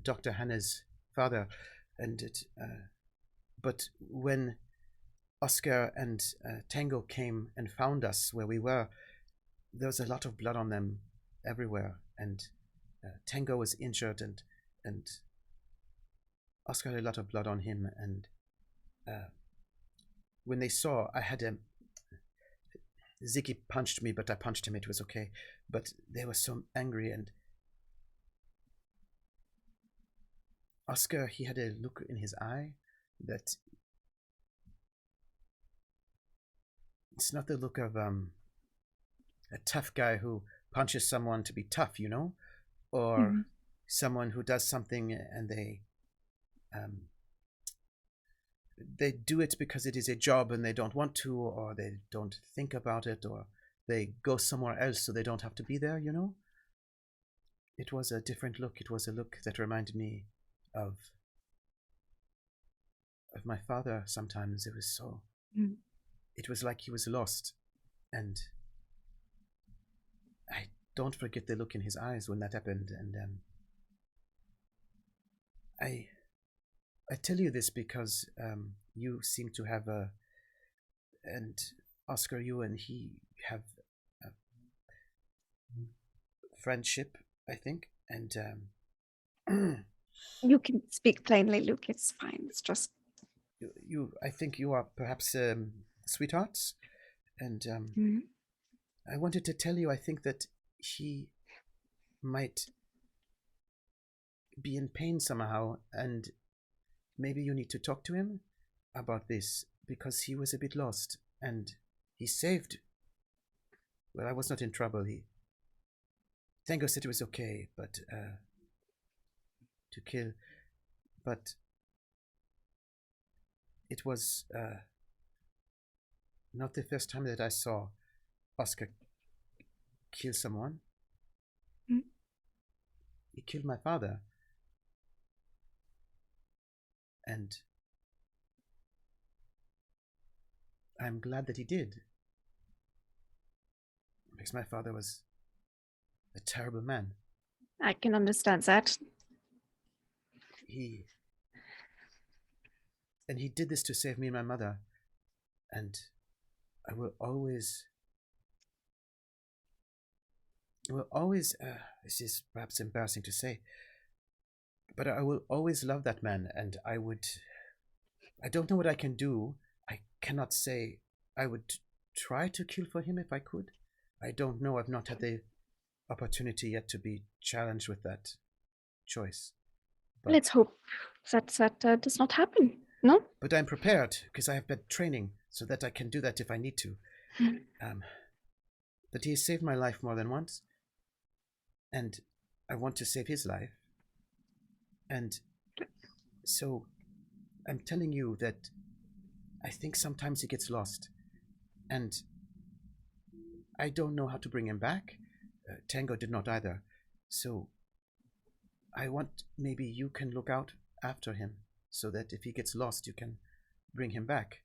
Dr. Hannah's father, and but when Oscar and Tango came and found us where we were, there was a lot of blood on them everywhere, and Tango was injured, and Oscar had a lot of blood on him, and when they saw I had a Ziggy punched me, but I punched him. It was okay. But they were so angry, and Oscar, he had a look in his eye that it's not the look of a tough guy who punches someone to be tough, you know, or someone who does something and they do it because it is a job and they don't want to, or they don't think about it, or they go somewhere else so they don't have to be there, you know. It was a different look. It was a look that reminded me of my father. Sometimes it was so it was like he was lost, and I don't forget the look in his eyes when that happened. And I tell you this because you seem to have and Oscar, you and he have a friendship, I think, and You can speak plainly, Luke. It's fine. It's just I think you are perhaps sweethearts, and I wanted to tell you I think that he might be in pain somehow, and maybe you need to talk to him about this, because he was a bit lost, and he saved. Well, I was not in trouble. Tango said it was okay, but to kill, but it was not the first time that I saw Oscar kill someone. He killed my father, and I'm glad that he did, because my father was a terrible man. I can understand that. He did this to save me and my mother, and I will always this is perhaps embarrassing to say, but I will always love that man, and I don't know what I can do. I cannot say I would try to kill for him if I could. I don't know. I've not had the opportunity yet to be challenged with that choice. But Let's hope that does not happen. No? But I'm prepared, because I have been training so that I can do that if I need to. But he has saved my life more than once, and I want to save his life. And so I'm telling you that I think sometimes he gets lost, and I don't know how to bring him back. Tango did not either. So I want maybe you can look out after him, so that if he gets lost, you can bring him back,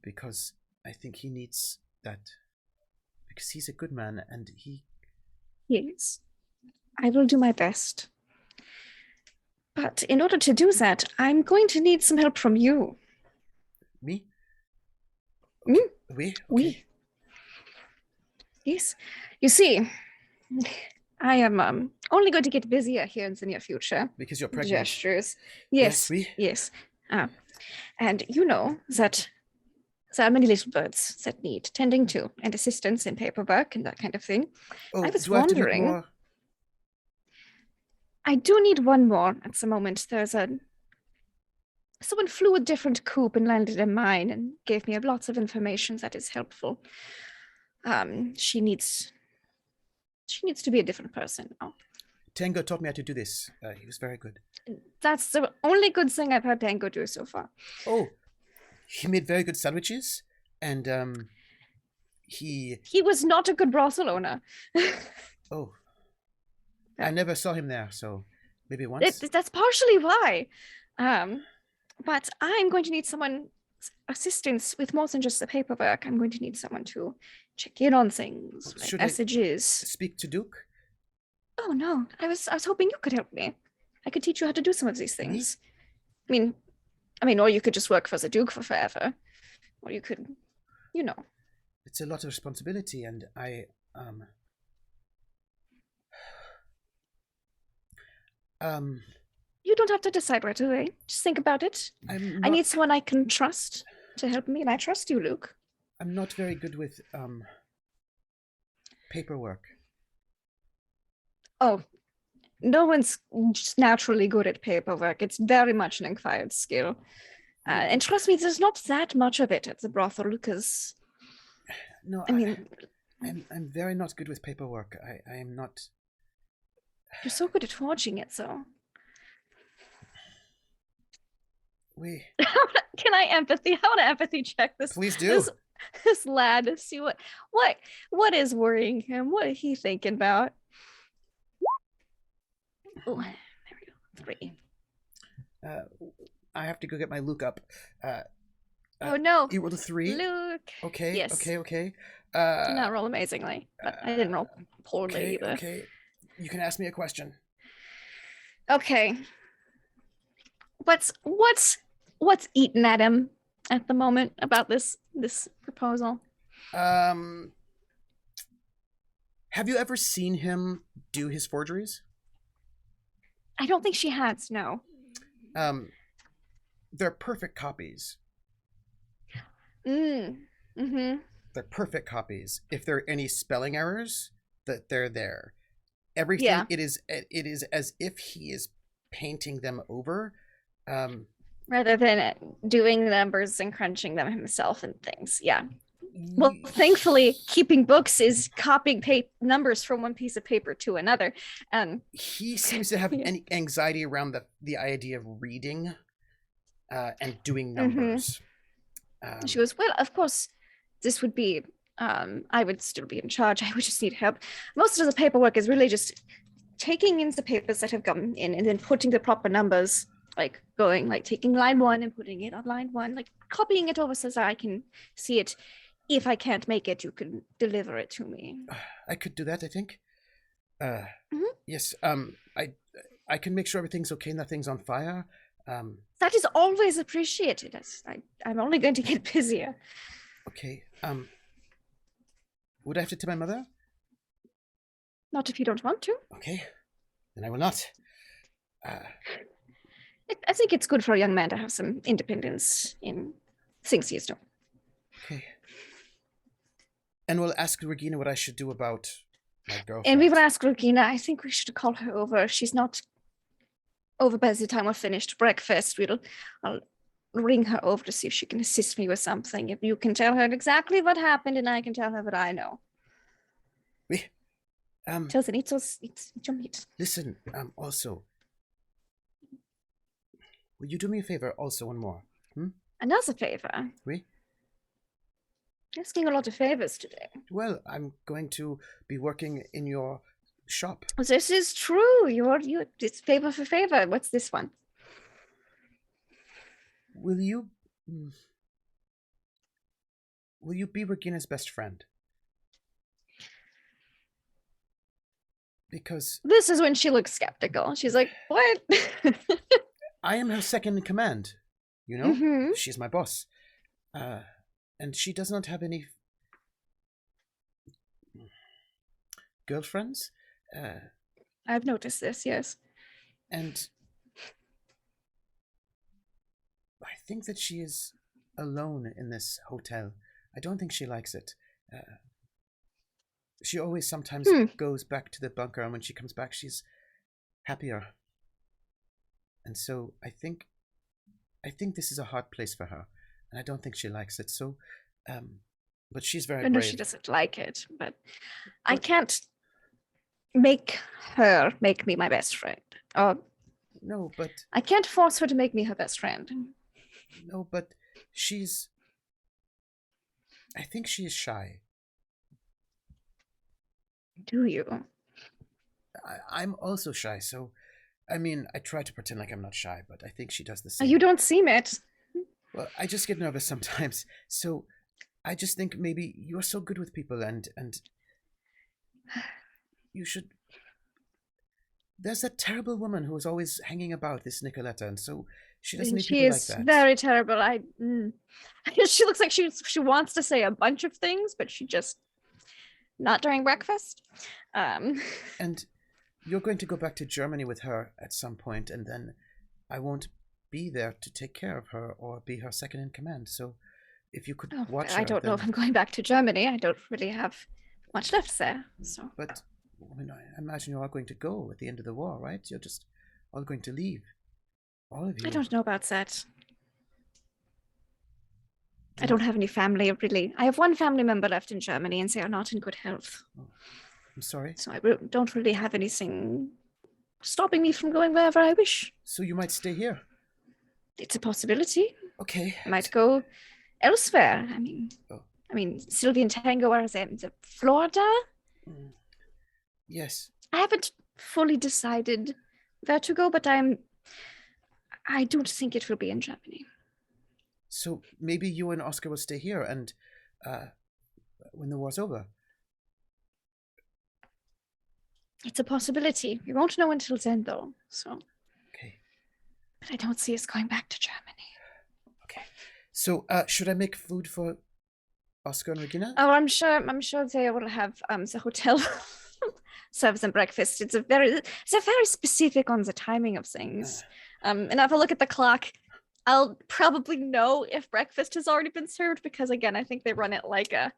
because I think he needs that, because he's a good man, and Yes. I will do my best. But in order to do that, I'm going to need some help from you. Me? Mm. We? We. Yes. You see, I am only going to get busier here in the near future. Because you're pregnant. Gestures. Yes. we? Yes. And you know that there are many little birds that need tending to and assistance in paperwork and that kind of thing. Oh, I was do I have to make wondering. more? I do need one more at the moment. Someone flew a different coop and landed in mine and gave me lots of information that is helpful. She needs to be a different person now. Tango taught me how to do this. He was very good. That's the only good thing I've heard Tango do so far. Oh, he made very good sandwiches, and he was not a good brothel owner. Oh, I never saw him there, so maybe once. That's partially why. But I'm going to need someone assistance with more than just the paperwork. I'm going to need someone to check in on things, like Should messages. Speak to Duke? Oh no, I was hoping you could help me. I could teach you how to do some of these things. I mean, or you could just work for the Duke for forever, or you could, you know. It's a lot of responsibility, and You don't have to decide right away. Just think about it. I'm I not, need someone I can trust to help me, and I trust you, Luke. I'm not very good with paperwork. Oh, no one's just naturally good at paperwork. It's very much an acquired skill. And trust me, there's not that much of it at the brothel, because, No, I mean, I'm very not good with paperwork. I am not. you're so good at forging it, so. We Can I empathy? I want to empathy check this. please do. This lad, see what is worrying him. What is he thinking about? Oh, there we go. 3. I have to go get my Luke up. Oh no, You rolled a 3. Luke. Okay. Yes. Okay. Did not roll amazingly, but I didn't roll poorly Okay. either. Okay. You can ask me a question. Okay. What's eating at him at the moment about this proposal? Have you ever seen him do his forgeries? I don't think she has. No. They're perfect copies. Mm-hmm. They're perfect copies. If there are any spelling errors, that they're there. Everything. Yeah. It is as if he is painting them over. Rather than doing the numbers and crunching them himself and things. Yeah. Well, thankfully, keeping books is copying numbers from one piece of paper to another. He seems to have Yeah. any anxiety around the idea of reading and doing numbers. She goes, well, of course, this would be, I would still be in charge. I would just need help. Most of the paperwork is really just taking in the papers that have come in and then putting the proper numbers, like going, like taking line 1 and putting it on line 1, like copying it over so that I can see it. If I can't make it, you can deliver it to me. I could do that, I think. Mhm. Yes. I can make sure everything's okay, nothing's on fire. That is always appreciated. I'm only going to get busier. Okay. Would I have to tell my mother? Not if you don't want to. Okay. Then I will not. I think it's good for a young man to have some independence in things he is doing. Okay. And we'll ask Regina what I should do about my girlfriend. And we will ask Regina. I think we should call her over. If she's not over by the time we're finished breakfast, I'll ring her over to see if she can assist me with something. If you can tell her exactly what happened, and I can tell her what I know. Tells it it's your meat. Listen, also, will you do me a favor? Also, one more. Another favor. Oui? Asking a lot of favors today. Well, I'm going to be working in your shop. This is true. It's favor for favor. What's this one? Will you be Regina's best friend? Because This is when she looks skeptical. She's like, what? I am her second in command. You know, Mhm. she's my boss. And she does not have any girlfriends. I've noticed this, yes. And I think that she is alone in this hotel. I don't think she likes it. She always sometimes goes back to the bunker, and when she comes back, she's happier. And so I think this is a hard place for her, and I don't think she likes it. So, but she's very I know brave. she doesn't like it, but I can't make her make me my best friend. Or No, but I can't force her to make me her best friend. I think she is shy. Do you? I'm also shy, so I mean, I try to pretend like I'm not shy, but I think she does the same. You don't seem it. Well, I just get nervous sometimes, so I just think maybe you're so good with people, and you should. There's that terrible woman who is always hanging about, this Nikoletta, and so she doesn't need She people is like that. very terrible. She looks like she wants to say a bunch of things, but she just not during breakfast. And you're going to go back to Germany with her at some point, and then I won't be there to take care of her or be her second in command. So if you could Oh, watch her, I don't know if I'm going back to Germany. I don't really have much left there. So. But I imagine you are going to go at the end of the war, right? You're just all going to leave. All of you. I don't know about that. I don't have any family, really. I have one family member left in Germany, and they are not in good health. Oh, I'm sorry. So I don't really have anything stopping me from going wherever I wish. So you might stay here. It's a possibility. Okay. I might go elsewhere. Oh. Sylvie and Tango are in Florida. Yes. I haven't fully decided where to go, but I don't think it will be in Germany. So maybe you and Oscar will stay here, and when the war's over. It's a possibility. We won't know until then, though. So. Okay. But I don't see us going back to Germany. Okay. So should I make food for Oscar and Regina? Oh, I'm sure they will have the hotel serves them breakfast. It's very specific on the timing of things. And if I look at the clock, I'll probably know if breakfast has already been served because again, I think they run it like a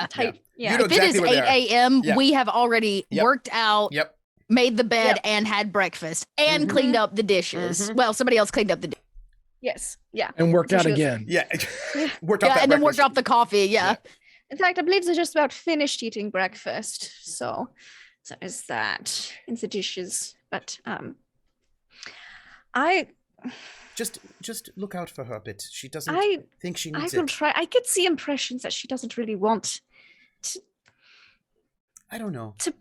tight. Yeah. You know If it is exactly 8 a.m., Yeah. we have already Yep. worked out, Yep. made the bed, Yep. and had breakfast, and Mhm. cleaned up the dishes. Mhm. Well, somebody else cleaned up the dishes. Yes. Yeah. And worked out Dishes. again. Yeah. Yeah. Worked out Yeah, that and then worked breakfast. off the coffee. Yeah. In fact, I believe they're just about finished eating breakfast. So is that in the dishes. But I Just look out for her a bit. She doesn't think she I needs will it. try. I get the impressions that she doesn't really want I don't know. to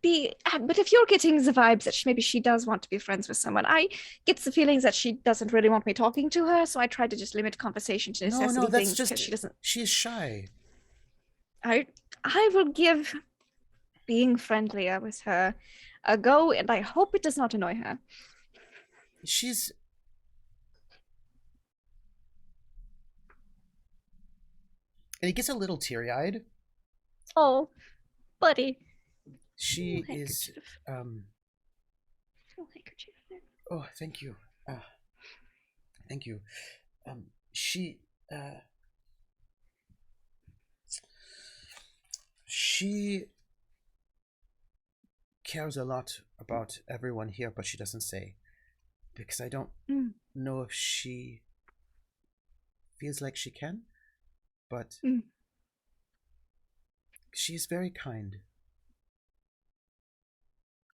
be. But if you're getting the vibes that maybe she does want to be friends with someone, I get the feelings that she doesn't really want me talking to her. So I try to just limit conversation to necessity No, that's things just because she doesn't. She is shy. I will give being friendlier with her a go, and I hope it does not annoy her. She's. And he gets a little teary-eyed. Oh, buddy. She Oh, is. Oh, handkerchief there. Oh, thank you. Thank you. She. She cares a lot about everyone here, but she doesn't say. Because I don't know if she feels like she can, but she's very kind.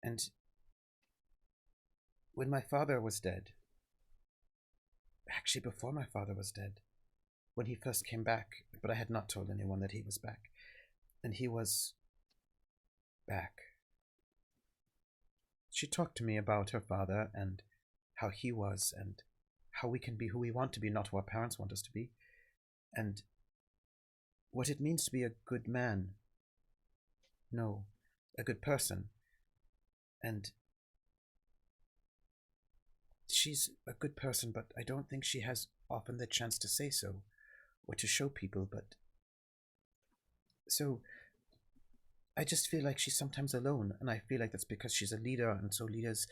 And when my father was dead, actually before my father was dead, when he first came back, but I had not told anyone that he was back, and he was back. She talked to me about her father and how he was and how we can be who we want to be, not who our parents want us to be, and what it means to be a good man. No, a good person. And she's a good person, but I don't think she has often the chance to say so or to show people, but so I just feel like she's sometimes alone, and I feel like that's because she's a leader, and so leaders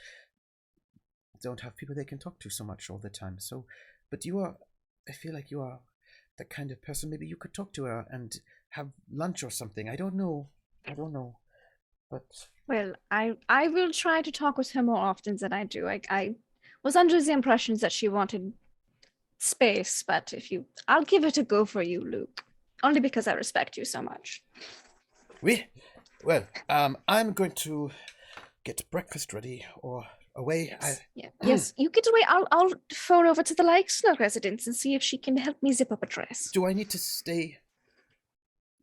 don't have people they can talk to so much all the time. So, but I feel like you are the kind of person, maybe you could talk to her and have lunch or something. I don't know, but... Well, I will try to talk with her more often than I do. I was under the impression that she wanted space, but I'll give it a go for you, Luke. Only because I respect you so much. Well, I'm going to get breakfast ready or away. Yes, you get away. I'll phone over to the Leixner residence and see if she can help me zip up a dress. Do I need to stay?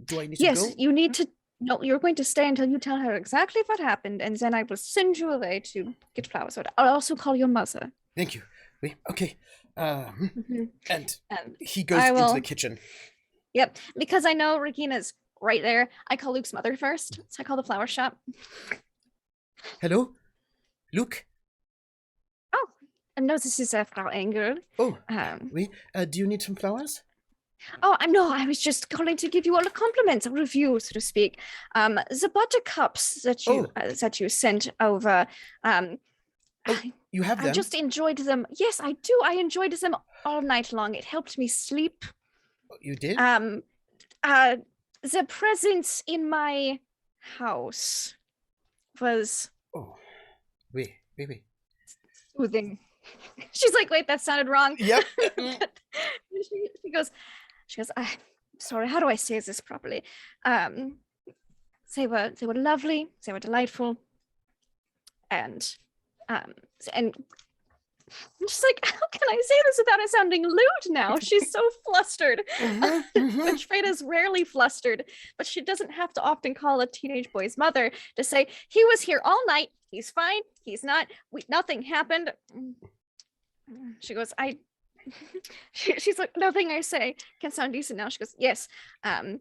Do I need to Yes, go? you need to. No, you're going to stay until you tell her exactly what happened, and then I will send you away to get flowers. I'll also call your mother. Thank you. Okay. And he goes I into will- the kitchen. Yep, because I know Regina's right there. I call Luke's mother first, so I call the flower shop. Hello, Luke. Oh, no, this is Frau Engel. Oh, Um, do you need some flowers? Oh, I was just calling to give you all a compliment, a review, so to speak. The buttercups that you sent over, You have them. I just enjoyed them. Yes, I do. I enjoyed them all night long. It helped me sleep. You did? The presence in my house was Oh, wait. soothing. She's like, wait, that sounded wrong. Yep. she goes, I'm sorry, how do I say this properly? They were lovely, they were delightful, and she's like, how can I say this without it sounding lewd now? She's so flustered. Which Freda's rarely flustered, but she doesn't have to often call a teenage boy's mother to say, he was here all night, he's fine, he's not, nothing happened. She goes, she's like, nothing I say can sound decent now. She goes, yes, I'll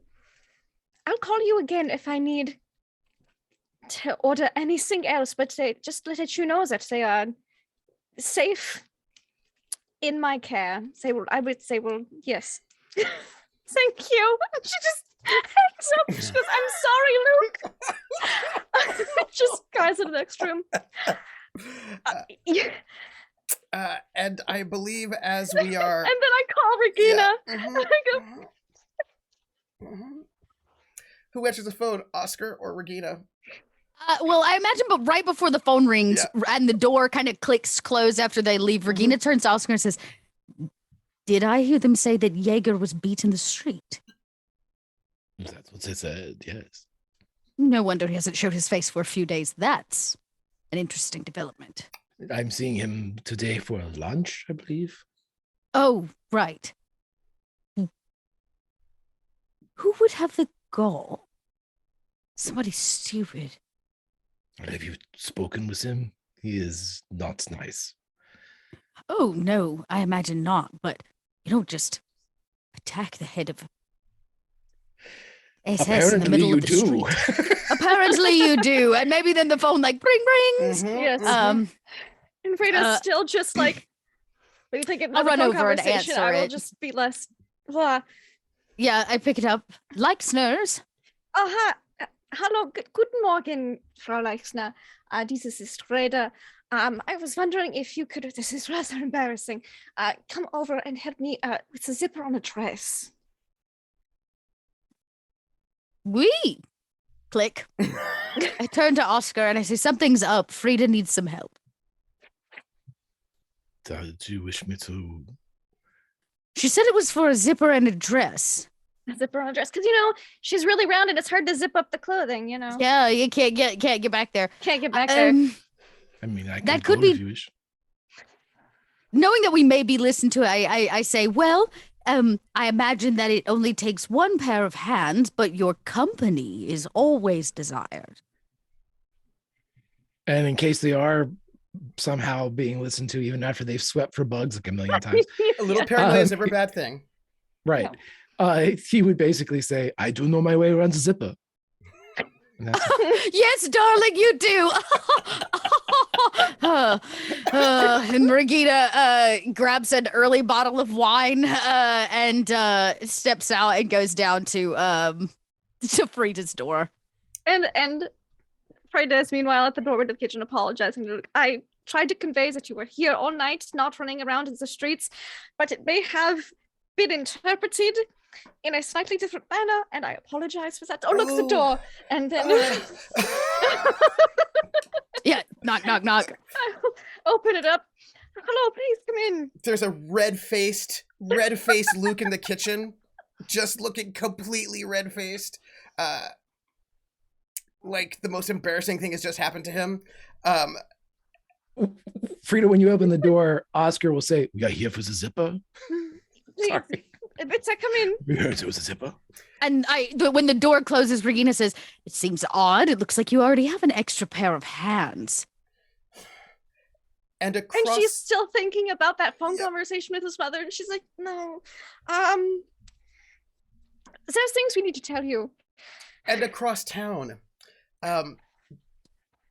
call you again if I need to order anything else, but just let you know that they are safe in my care. I would say, well, yes. Thank you. She just hangs up. She goes, I'm sorry, Luke. Just cries in the next room. Yeah. And I believe as we are... And then I call Regina. Yeah. And I go, Who answers the phone, Oscar or Regina? Well, I imagine, but right before the phone rings and the door kind of clicks closed after they leave, Regina turns to Oscar and says, did I hear them say that Jaeger was beat in the street? That's what they said, yes. No wonder he hasn't showed his face for a few days. That's an interesting development. I'm seeing him today for lunch, I believe. Oh, right. Who would have the gall? Somebody stupid. Have you spoken with him? He is not nice. Oh, no, I imagine not, but you don't just attack the head of SS in the middle of the street. Apparently you do. And maybe then the phone like rings. yes. And Freda's still just like, when you think I'll run over and answer I will it. just be less. Blah. Yeah, I pick it up. Like Snurs. Hallo, guten Morgen, Frau Leixner. Dieses ist Freda. I was wondering if you could, this is rather embarrassing, come over and help me with the zipper on a dress. Oui. Click. I turn to Oscar and I say, something's up. Frida needs some help. Do you wish me to? She said it was for a zipper and a dress. A zipper on a dress, because she's really round and it's hard to zip up the clothing. Yeah, you can't get back there. Can't get back there. I mean, I can that could go be. if you wish. Knowing that we may be listened to, I say, well, I imagine that it only takes one pair of hands, but your company is always desired. And in case they are somehow being listened to, even after they've swept for bugs like a million times. A little paranoia is never a bad thing. Right. He would basically say, I do know my way around the zipper. Yes, darling, you do. And Regina grabs an early bottle of wine and steps out and goes down to Frida's door. And Frida is meanwhile at the doorway to the kitchen apologizing. I tried to convey that you were here all night, not running around in the streets, but it may have been interpreted in a slightly different manner, and I apologize for that. Oh, look at the door. And then yeah, knock, knock, knock. Open it up. Hello, please come in. There's a red-faced Luke in the kitchen, just looking completely red-faced. Like the most embarrassing thing has just happened to him. Frida, when you open the door, Oscar will say, "We got here for the zipper." Sorry. Bitsa, come in. We heard it was a zipper. And when the door closes, Regina says, "It seems odd. It looks like you already have an extra pair of hands." And she's still thinking about that phone conversation with his mother, and she's like, "No, there's things we need to tell you." And across town,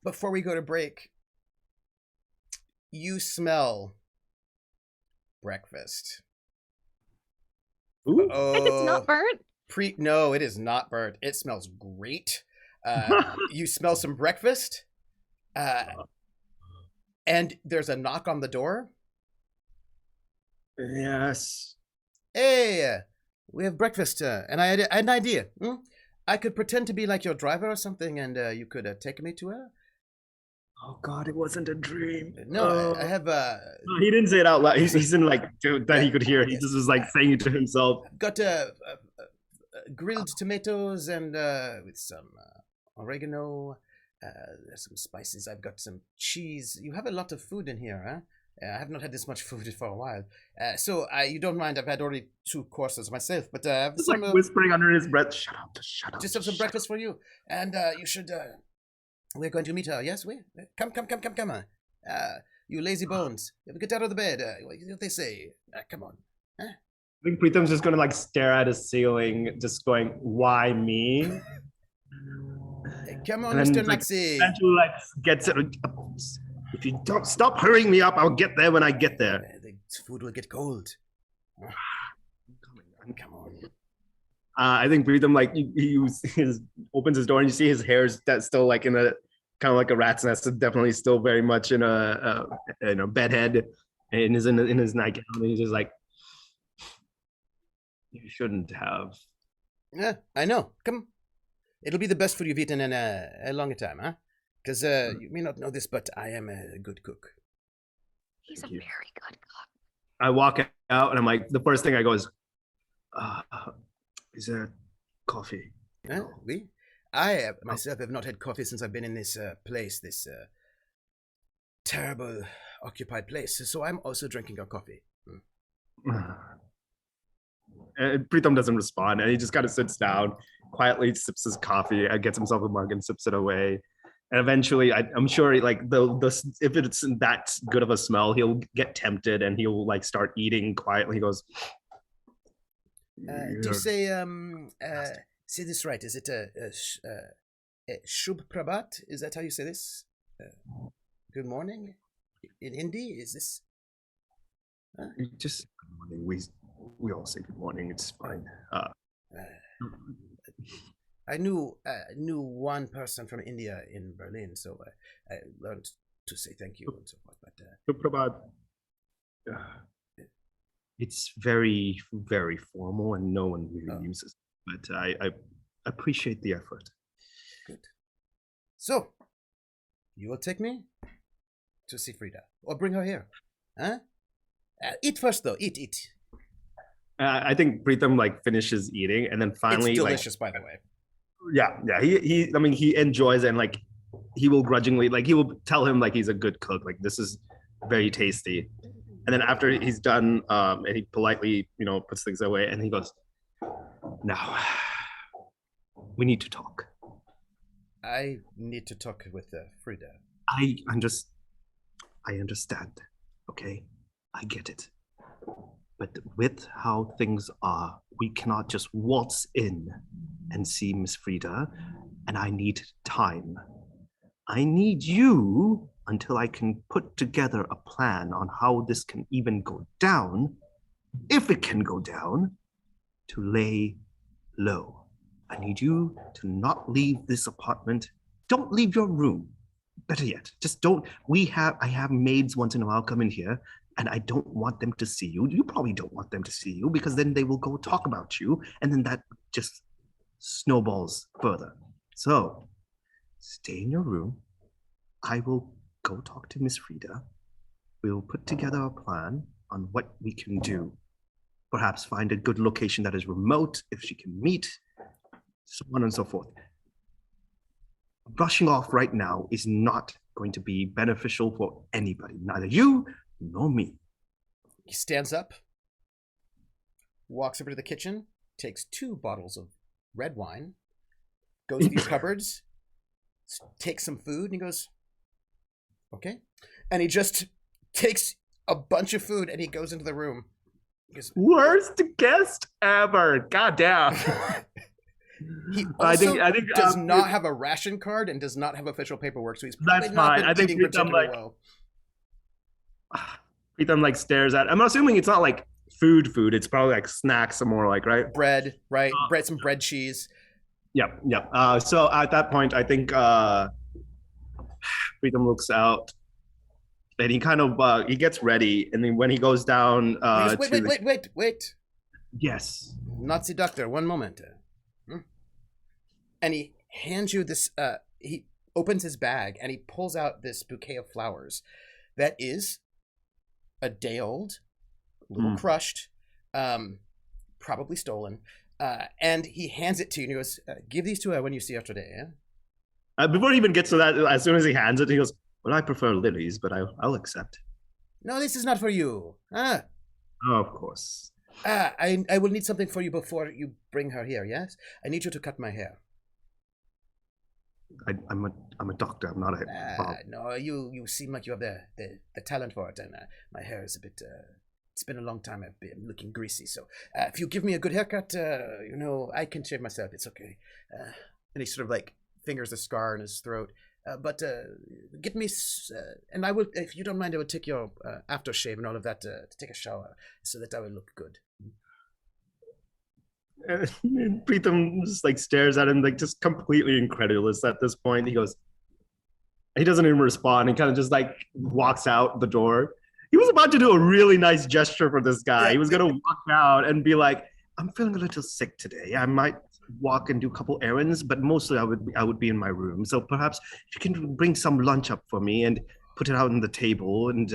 before we go to break, you smell breakfast. Ooh. If it's not burnt? No, it is not burnt. It smells great. You smell some breakfast. And there's a knock on the door. Yes. Hey, we have breakfast, and I had an idea. I could pretend to be like your driver or something, and you could take me to her. Oh God, it wasn't a dream. No, I have No, he didn't say it out loud. He's in like that he could hear. He Yes. just was like saying it to himself. got grilled tomatoes and with some oregano. There's some spices. I've got some cheese. You have a lot of food in here, huh? I have not had this much food for a while. So you don't mind? I've had already 2 courses myself, but I have Just some, like whispering under his breath. Shut up! Just shut up! just have some shut breakfast for you. And you should. We're going to meet her. Yes, we. Come. You lazy bones. Get out of the bed. What do they say? Come on. I think Preetham's just gonna like stare at his ceiling, just going, "Why me?" Come on, And then Mr. it's like, Nazi. eventually, like gets it. If you don't stop hurrying me up, I'll get there when I get there. The food will get cold. Come on. I think Preetham like he opens his door and you see his hair's that's still like in a kind of like a rat's nest. It's definitely still very much in a bedhead and is in his nightgown. And he's just like, you shouldn't have. Yeah, I know. Come. It'll be the best food you've eaten in a long time, huh? Because you may not know this, but I am a good cook. He's a Thank you. very good cook. I walk out and I'm like, the first thing I go is there coffee? Huh? We? I myself have not had coffee since I've been in this place, this terrible occupied place. So I'm also drinking our coffee. And Preetham doesn't respond, and he just kind of sits down, quietly sips his coffee, and gets himself a mug and sips it away. And eventually, I'm sure, like the if it's that good of a smell, he'll get tempted and he'll like start eating quietly. He goes, Do you say say this right? Is it Shubh Prabhat? Is that how you say this? Good morning. In Hindi, is this? Just good morning. We all say good morning. It's fine. I knew one person from India in Berlin, so I learned to say thank you and so forth. But Prabhat, it's very, very formal, and no one really uses it. But I appreciate the effort. Good. So, you will take me to see Frida, or bring her here, huh? Eat first, though. Eat. I think Preetham like finishes eating, and then finally, it's delicious, by the way. Yeah. I mean, he enjoys it, and like he will grudgingly, like he will tell him like he's a good cook, like this is very tasty. And then after he's done, and he politely, puts things away, and he goes, "Now, we need to talk." I need to talk with Frida. I understand. Okay, I get it. But with how things are, we cannot just waltz in and see Miss Frida, and I need time. I need you until I can put together a plan on how this can even go down, if it can go down, to lay low. I need you to not leave this apartment. Don't leave your room. Better yet, just don't. I have maids once in a while come in here, and I don't want them to see you. You probably don't want them to see you, because then they will go talk about you, and then that just snowballs further. So, stay in your room. I will go talk to Miss Frida. We'll put together a plan on what we can do. Perhaps find a good location that is remote, if she can meet, so on and so forth. Brushing off right now is not going to be beneficial for anybody, neither you nor me. He stands up, walks over to the kitchen, takes 2 bottles of red wine, goes to these cupboards, takes some food, and he goes, okay. And he just takes a bunch of food and he goes into the room. He goes, worst guest ever. God damn. He also I think does not have a ration card and does not have official paperwork, so he's probably that's not fine. been I think eating particularly well. Preetham like stares at. I'm assuming it's not like food. It's probably like snacks, some more like right. Bread, right? Bread, some bread cheese. Yep. So at that point, I think Preetham looks out. and he kind of he gets ready, and then when he goes down, He goes, wait. Yes. Nazi doctor, one moment. And he hands you this, he opens his bag and he pulls out this bouquet of flowers that is a day old, a little crushed, probably stolen. And he hands it to you and he goes, give these to her when you see her today. Yeah? Before he even gets to that, as soon as he hands it, he goes, well, I prefer lilies, but I'll accept. No, this is not for you. Oh, of course. I will need something for you before you bring her here, yes? I need you to cut my hair. I'm a doctor. I'm not a. No, you seem like you have the talent for it, and my hair is a bit. It's been a long time. I've been looking greasy, so if you give me a good haircut, I can shave myself. It's okay. And he sort of like fingers the scar in his throat. But get me, and I will, if you don't mind, I will take your aftershave and all of that to take a shower so that I will look good. And Preetham just like stares at him, like just completely incredulous at this point. He goes, he doesn't even respond. He kind of just like walks out the door. He was about to do a really nice gesture for this guy. He was going to walk out and be like, I'm feeling a little sick today. I might walk and do a couple errands, but mostly I would be in my room. So perhaps if you can bring some lunch up for me and put it out on the table and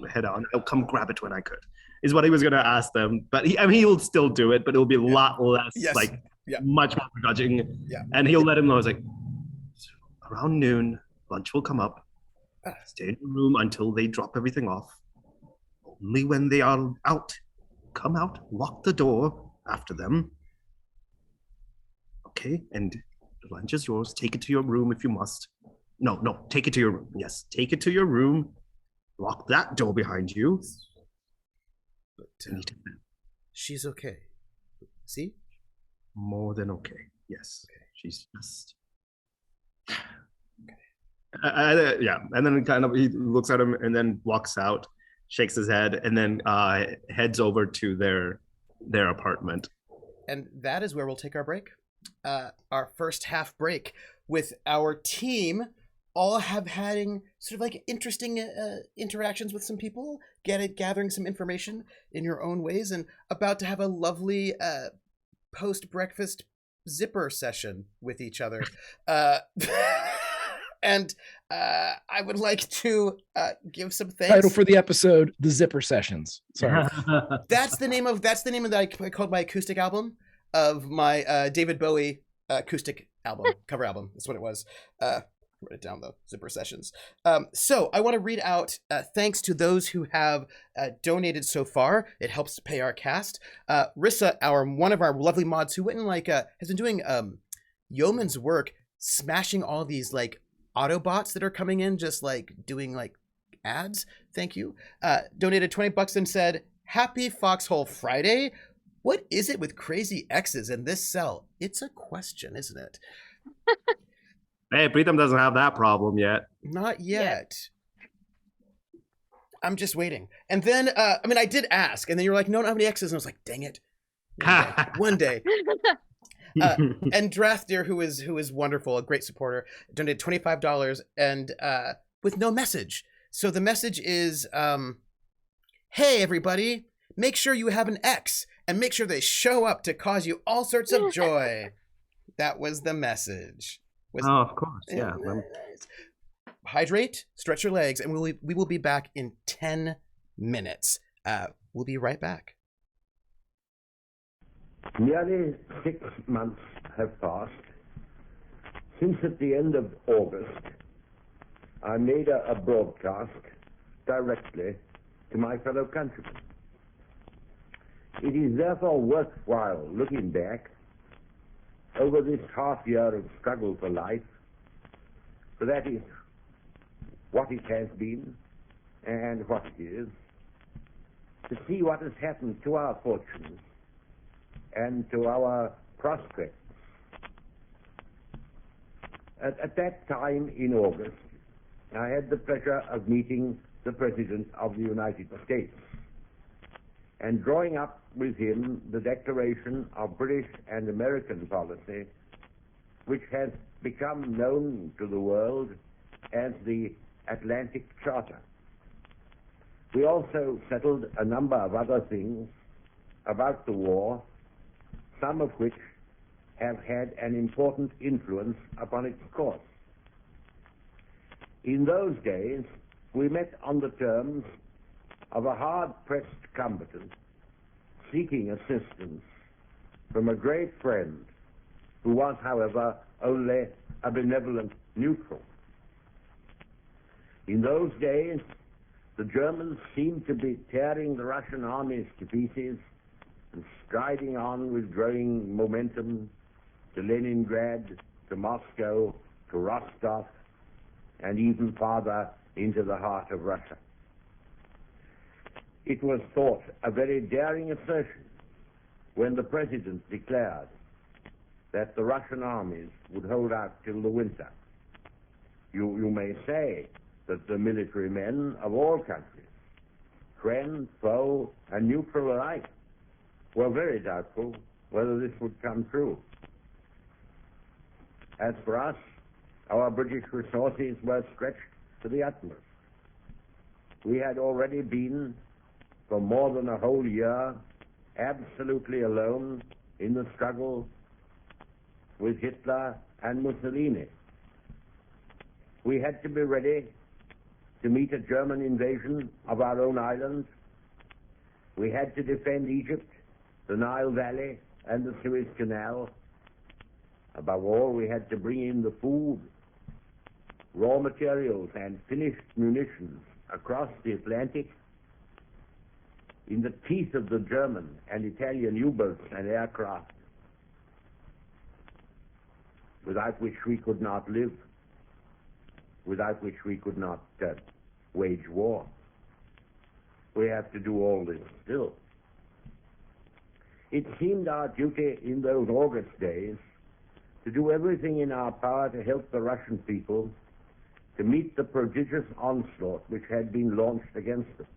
head on. I'll come grab it when I could. Is what he was going to ask them, but he will still do it, but it'll be a lot less, much more begrudging. Yeah. And he'll let him know. It's like around noon, lunch will come up. Stay in your room until they drop everything off. Only when they are out, come out, lock the door after them. Okay, and the lunch is yours. Take it to your room if you must. No, take it to your room. Yes, take it to your room. Lock that door behind you. But she's okay. See? More than okay. Yes. Okay. She's just. And then kind of he looks at him and then walks out, shakes his head, and then heads over to their apartment. And that is where we'll take our break. Our first half break with our team all having sort of like interesting interactions with some people, gathering some information in your own ways, and about to have a lovely post-breakfast zipper session with each other. And I would like to give some thanks. Title for the episode: The Zipper Sessions. Sorry, that's the name of that I called my acoustic album of my David Bowie acoustic album, cover album. That's what it was. Write it down though. Zipper Sessions. So I want to read out thanks to those who have donated so far. It helps pay our cast. Rissa, one of our lovely mods, who went and has been doing yeoman's work, smashing all these like Autobots that are coming in, just like doing like ads. Thank you. Donated $20 and said, "Happy Foxhole Friday. What is it with crazy X's in this cell? It's a question, isn't it?" Hey, Preetham doesn't have that problem yet. Not yet. I'm just waiting. And then, I did ask, and then you were like, "No, I don't have any X's." And I was like, "Dang it." One day. And Drathdir, who is wonderful, a great supporter, donated $25 and with no message. So the message is, "Hey, everybody, make sure you have an X and make sure they show up to cause you all sorts of joy." That was the message. Of course, yeah. Hydrate, stretch your legs, and we will be back in 10 minutes. We'll be right back. Nearly 6 months have passed since at the end of August I made a broadcast directly to my fellow countrymen. It is therefore worthwhile looking back over this half year of struggle for life, for that is what it has been and what it is, to see what has happened to our fortunes and to our prospects. At that time in August, I had the pleasure of meeting the President of the United States and drawing up with him the declaration of British and American policy, which has become known to the world as the Atlantic Charter. We also settled a number of other things about the war, some of which have had an important influence upon its course. In those days, we met on the terms of a hard-pressed combatant seeking assistance from a great friend who was, however, only a benevolent neutral. In those days, the Germans seemed to be tearing the Russian armies to pieces and striding on with growing momentum to Leningrad, to Moscow, to Rostov, and even farther into the heart of Russia. It was thought a very daring assertion when the President declared that the Russian armies would hold out till the winter. You may say that the military men of all countries, friend, foe, and neutral alike, were very doubtful whether this would come true. As for us, our British resources were stretched to the utmost. We had already been, for more than a whole year, absolutely alone in the struggle with Hitler and Mussolini. We had to be ready to meet a German invasion of our own island. We had to defend Egypt, the Nile Valley, and the Suez Canal. Above all, we had to bring in the food, raw materials, and finished munitions across the Atlantic in the teeth of the German and Italian U-boats and aircraft, without which we could not live, without which we could not wage war. We have to do all this still. It seemed our duty in those August days to do everything in our power to help the Russian people to meet the prodigious onslaught which had been launched against them.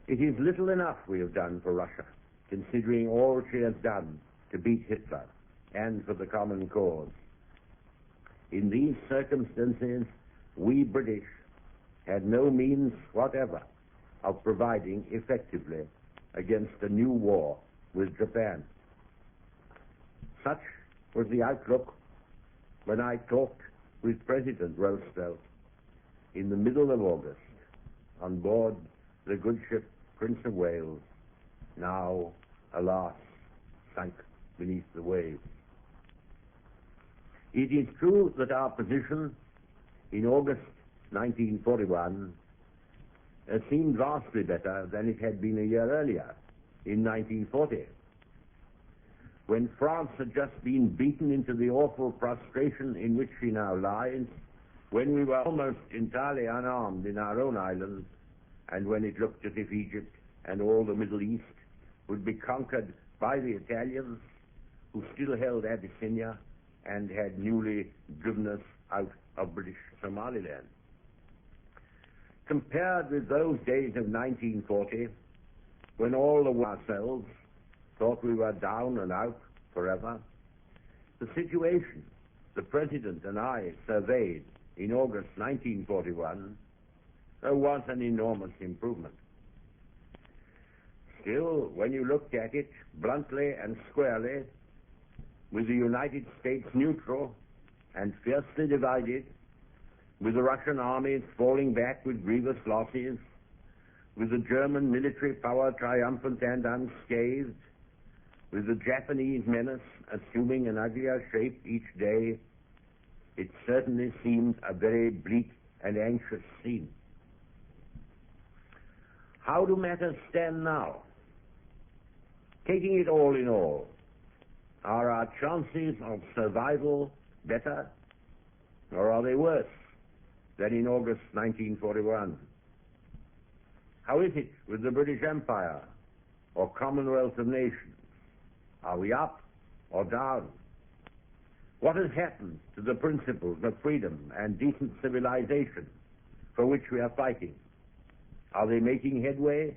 It is little enough we have done for Russia, considering all she has done to beat Hitler and for the common cause. In these circumstances, we British had no means whatever of providing effectively against a new war with Japan. Such was the outlook when I talked with President Roosevelt in the middle of August on board the good ship Prince of Wales, now, alas, sunk beneath the waves. It is true that our position in August 1941 seemed vastly better than it had been a year earlier, in 1940, when France had just been beaten into the awful prostration in which she now lies, when we were almost entirely unarmed in our own island, and when it looked as if Egypt and all the Middle East would be conquered by the Italians, who still held Abyssinia and had newly driven us out of British Somaliland. Compared with those days of 1940, when all of ourselves thought we were down and out forever, the situation the President and I surveyed in August 1941 was an enormous improvement. Still, when you looked at it bluntly and squarely, with the United States neutral and fiercely divided, with the Russian armies falling back with grievous losses, with the German military power triumphant and unscathed, with the Japanese menace assuming an uglier shape each day, it certainly seemed a very bleak and anxious scene. How do matters stand now? Taking it all in all, are our chances of survival better, or are they worse than in August 1941? How is it with the British Empire or Commonwealth of Nations? Are we up or down? What has happened to the principles of freedom and decent civilization for which we are fighting? Are they making headway,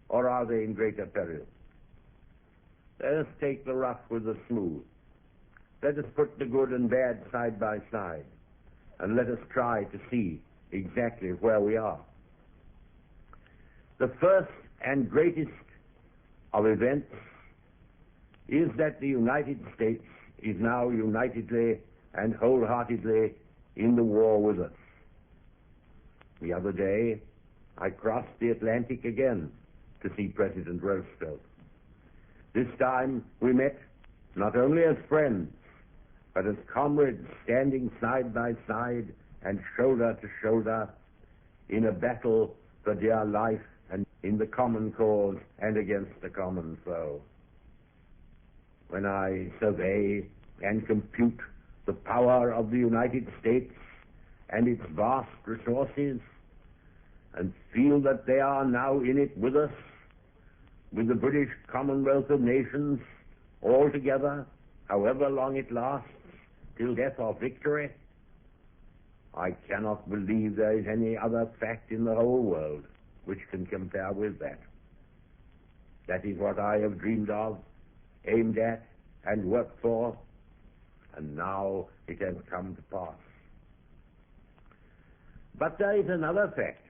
or are they in greater peril? Let us take the rough with the smooth. Let us put the good and bad side by side, and let us try to see exactly where we are. The first and greatest of events is that the United States is now unitedly and wholeheartedly in the war with us. The other day, I crossed the Atlantic again to see President Roosevelt. This time we met not only as friends, but as comrades standing side by side and shoulder to shoulder in a battle for dear life and in the common cause and against the common foe. When I survey and compute the power of the United States and its vast resources, and feel that they are now in it with us, with the British Commonwealth of Nations, all together, however long it lasts, till death or victory, I cannot believe there is any other fact in the whole world which can compare with that. That is what I have dreamed of, aimed at, and worked for, and now it has come to pass. But there is another fact,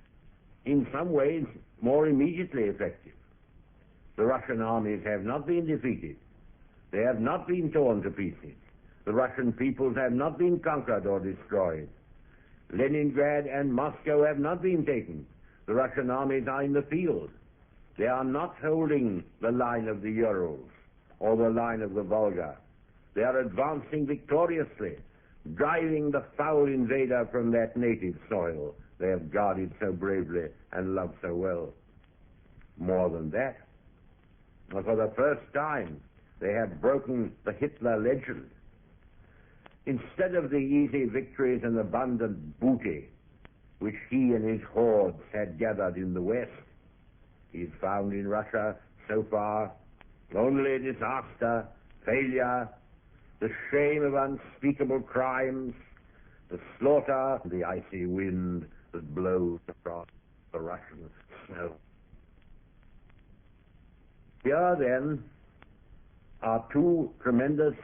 in some ways more immediately effective. The Russian armies have not been defeated. They have not been torn to pieces. The Russian peoples have not been conquered or destroyed. Leningrad and Moscow have not been taken. The Russian armies are in the field. They are not holding the line of the Urals or the line of the Volga. They are advancing victoriously, driving the foul invader from that native soil they have guarded so bravely and loved so well. More than that, for the first time, they have broken the Hitler legend. Instead of the easy victories and abundant booty which he and his hordes had gathered in the West, he's found in Russia so far only disaster, failure, the shame of unspeakable crimes, the slaughter, the icy wind that blows across the Russian snow. Here, then, are two tremendous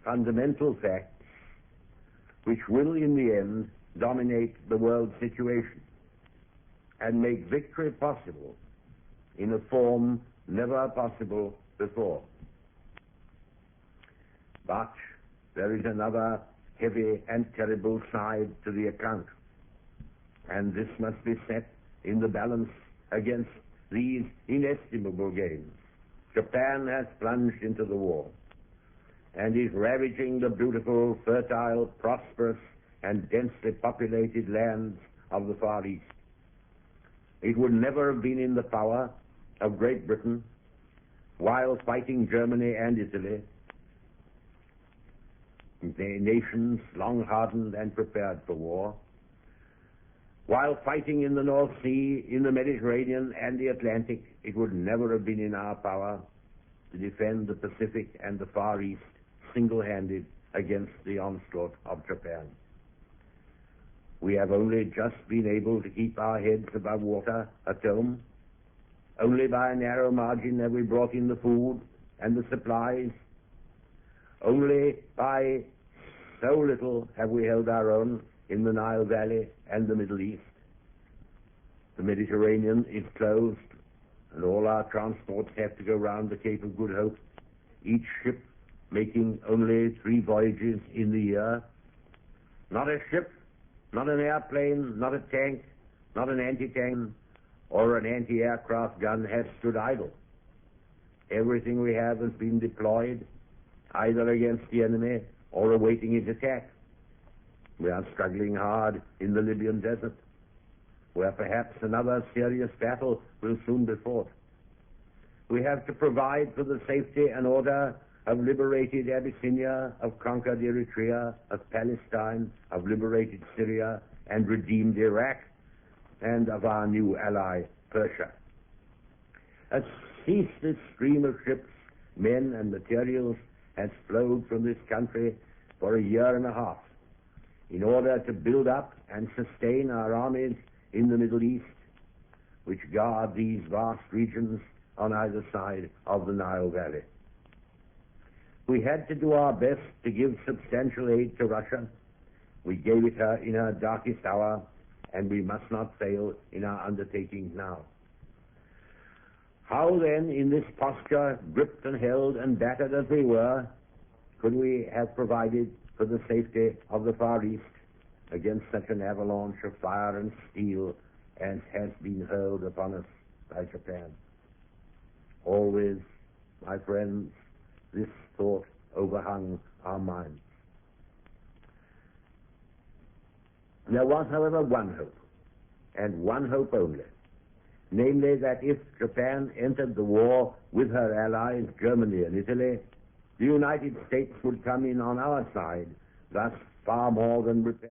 fundamental facts which will, in the end, dominate the world situation and make victory possible in a form never possible before. But there is another heavy and terrible side to the account, and this must be set in the balance against these inestimable gains. Japan has plunged into the war and is ravaging the beautiful, fertile, prosperous, and densely populated lands of the Far East. It would never have been in the power of Great Britain, while fighting Germany and Italy, the nations long hardened and prepared for war, while fighting in the North Sea, in the Mediterranean, and the Atlantic. It would never have been in our power to defend the Pacific and the Far East single-handed against the onslaught of Japan. We have only just been able to keep our heads above water at home. Only by a narrow margin have we brought in the food and the supplies. Only by so little have we held our own in the Nile Valley and the Middle East. The Mediterranean is closed, and all our transports have to go round the Cape of Good Hope, each ship making only 3 voyages in the year. Not a ship, not an airplane, not a tank, not an anti-tank, or an anti-aircraft gun has stood idle. Everything we have has been deployed, either against the enemy or awaiting his attack. We are struggling hard in the Libyan desert, where perhaps another serious battle will soon be fought. We have to provide for the safety and order of liberated Abyssinia, of conquered Eritrea, of Palestine, of liberated Syria, and redeemed Iraq, and of our new ally, Persia. A ceaseless stream of ships, men, and materials has flowed from this country for a year and a half in order to build up and sustain our armies in the Middle East, which guard these vast regions on either side of the Nile Valley. We had to do our best to give substantial aid to Russia. We gave it her in her darkest hour, and we must not fail in our undertaking now. How then, in this posture, gripped and held and battered as we were, could we have provided for the safety of the Far East against such an avalanche of fire and steel as has been hurled upon us by Japan? Always, my friends, this thought overhung our minds. There was, however, one hope, and one hope only, namely that if Japan entered the war with her allies, Germany and Italy, the United States would come in on our side, thus far more than repair.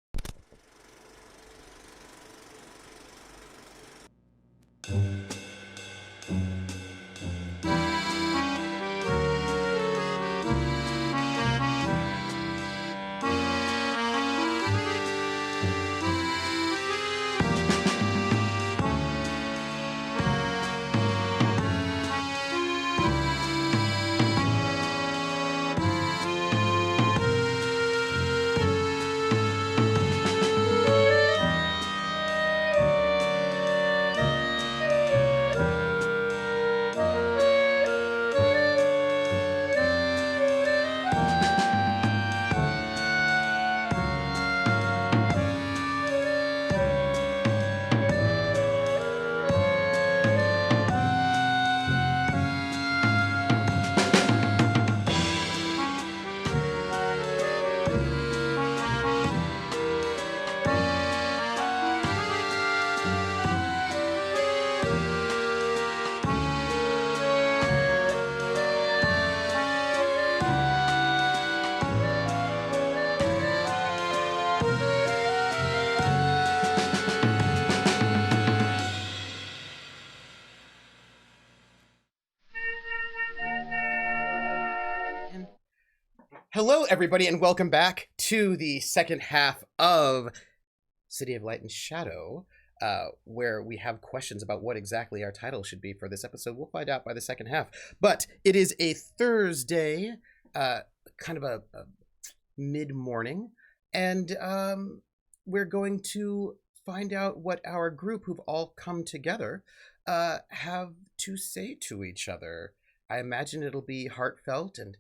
Hello, everybody, and welcome back to the second half of City of Light and Shadow, where we have questions about what exactly our title should be for this episode. We'll find out by the second half. But it is a Thursday, kind of a mid-morning, and we're going to find out what our group, who've all come together, have to say to each other. I imagine it'll be heartfelt and...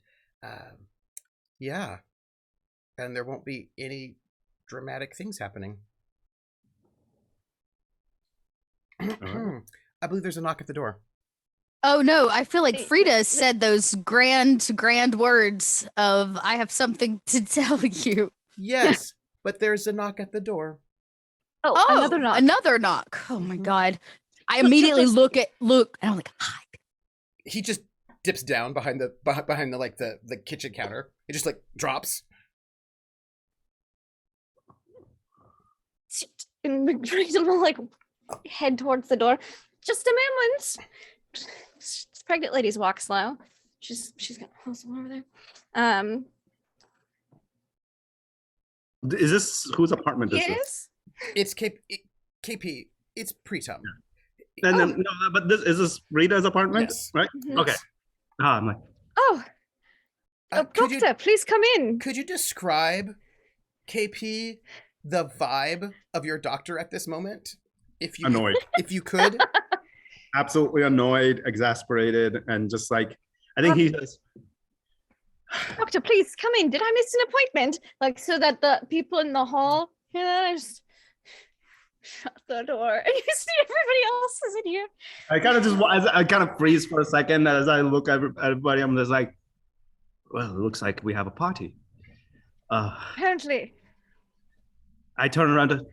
yeah, and there won't be any dramatic things happening. I believe there's a knock at the door. Oh no, I feel like Frida said those grand words of "I have something to tell you." Yes, but there's a knock at the door. Oh, another knock. Another knock. Oh my god! I immediately look at Luke and I'm like, "Hi." He just dips down behind the like the kitchen counter. It just like drops. And Rachel will like head towards the door. Just a moment. This pregnant lady's walk slow. She's got someone over there. Is this whose apartment is this? Yes. It's KP. It's Pretum. And then, no, but is this Rita's apartment? Yes. Right? Mhm. Okay. I'm like, Oh, doctor, please come in. Could you describe, KP, the vibe of your doctor at this moment? If you annoyed. If you could. Absolutely annoyed, exasperated, and just like, I think he says, Doctor, please come in. Did I miss an appointment? Like, so that the people in the hall, I just shut the door and you see everybody else is in here. I kind of freeze for a second as I look at everybody. I'm just like, well, it looks like we have a party. Apparently. I turn around to,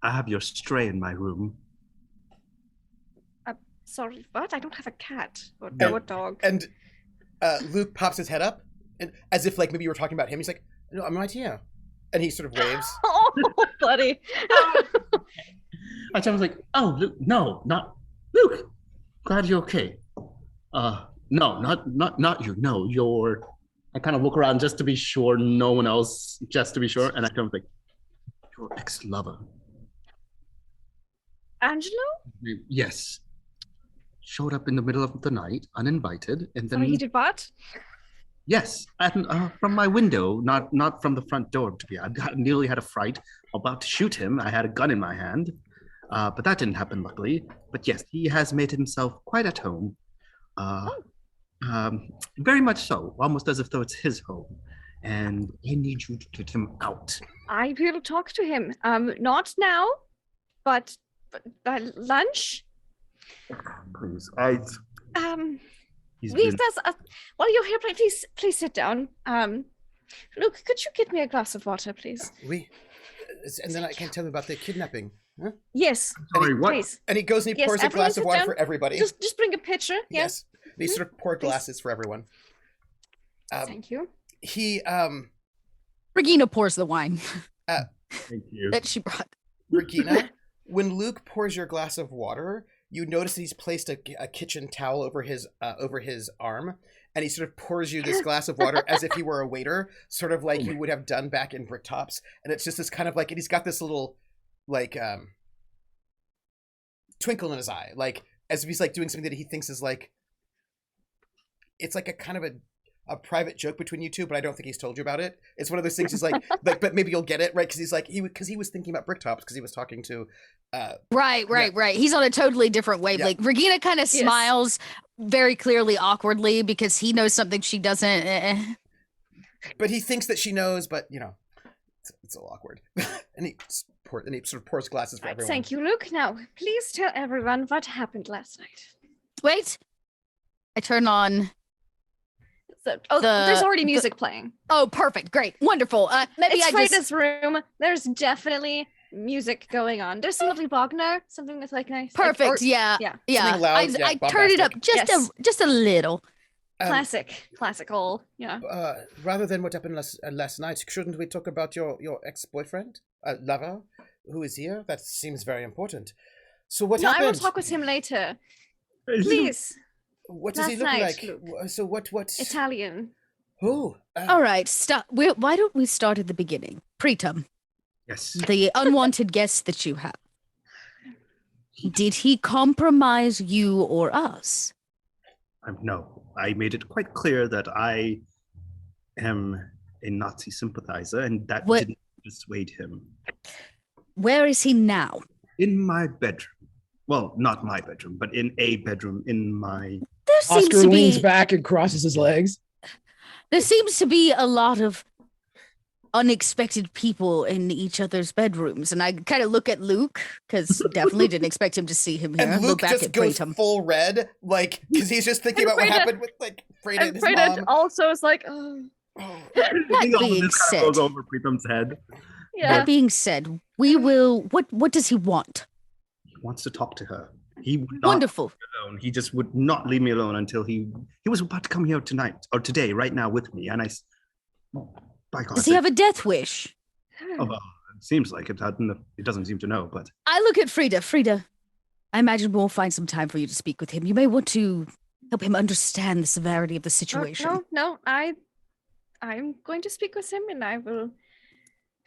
I have your stray in my room. Sorry, what? I don't have a cat or dog. And Luke pops his head up, and as if like maybe you were talking about him. He's like, "No, I'm right here," and he sort of waves. Oh, buddy. I was like, "Oh, Luke, no, not Luke. Glad you're okay. No, not you. No, you're." I kind of look around just to be sure, no one else, just to be sure, and I kind of think, "Your ex-lover." Angelo? Yes. Showed up in the middle of the night, uninvited, and then Sorry, he did what? yes, and from my window, not from the front door. To be, I nearly had a fright. About to shoot him. I had a gun in my hand. But that didn't happen, luckily. But yes, he has made himself quite at home. Uh, Very much so, almost as if though it's his home. And I need you to get him out. I will talk to him. Not now, but by lunch. Please, he's Please, been... while you're here, please sit down. Luke, could you get me a glass of water, please? Oui. And then I can tell him about the kidnapping. Huh? Yes. Sorry, what? Please. And he goes and he Yes, pours a everyone glass of sit water down. for everybody. Just bring a pitcher. Yes. And he sort of poured Please. glasses for everyone. Thank you. He Regina pours the wine Thank you. that she brought. Regina, when Luke pours your glass of water, you notice that he's placed a kitchen towel over his arm, and he sort of pours you this glass of water as if he were a waiter, sort of like you would have done back in Bricktops. And it's just this kind of like, and he's got this little like twinkle in his eye, like as if he's like doing something that he thinks is like, it's like a kind of a private joke between you two, but I don't think he's told you about it. It's one of those things. He's like, but maybe you'll get it, right? Because he's like, he was thinking about Bricktops because he was talking to. Right. He's on a totally different wavelength. Yeah. Regina kind of smiles very clearly, awkwardly, because he knows something she doesn't. But he thinks that she knows, but you know, it's a little awkward. and he sort of pours glasses for Right, everyone. thank you, Luke. Now, please tell everyone what happened last night. Wait. I turn on. There's already music playing. Oh, perfect. Great. Wonderful. Maybe It's I Freda's just. room. There's definitely music going on. There's some lovely Wagner, something that's like nice. like, Perfect. or- yeah. yeah. Something loud, I turned it up bombastic. just a little. Classical. Yeah. Rather than what happened last night, shouldn't we talk about your ex-boyfriend, lover, who is here? That seems very important. So what No, happened? I will talk with him later. Please. What does he Last look night, like? Luke. So what? Italian. Oh, All right. Stop. Why don't we start at the beginning? Pretum, Yes. the unwanted guest that you have. Did he compromise you or us? No, I made it quite clear that I am a Nazi sympathizer, and that What- didn't dissuade him. Where is he now? In my bedroom. Well, not my bedroom, but in a bedroom in my... There seems Oscar to leans be back and crosses his legs. a lot of unexpected people in each other's bedrooms, and I kind of look at Luke because definitely didn't expect him to see him here. and Look Luke back just at goes Pretum. full red, like because he's just thinking And about what Freda- happened with like Freda and his Freda mom. also is like, oh, Oh. I think all of being this kind said- of goes over Preetham's head. yeah. That being said, we will. What does he want? He wants to talk to her. He would not Wonderful. leave me alone. He just would not leave me alone until he was about to come here tonight or today, right now with me. And by God, Does he have a death wish? Oh, well, it seems like it. It doesn't seem to know, but I look at Frida. Frida, I imagine we'll find some time for you to speak with him. You may want to help him understand the severity of the situation. No, I'm going to speak with him and I will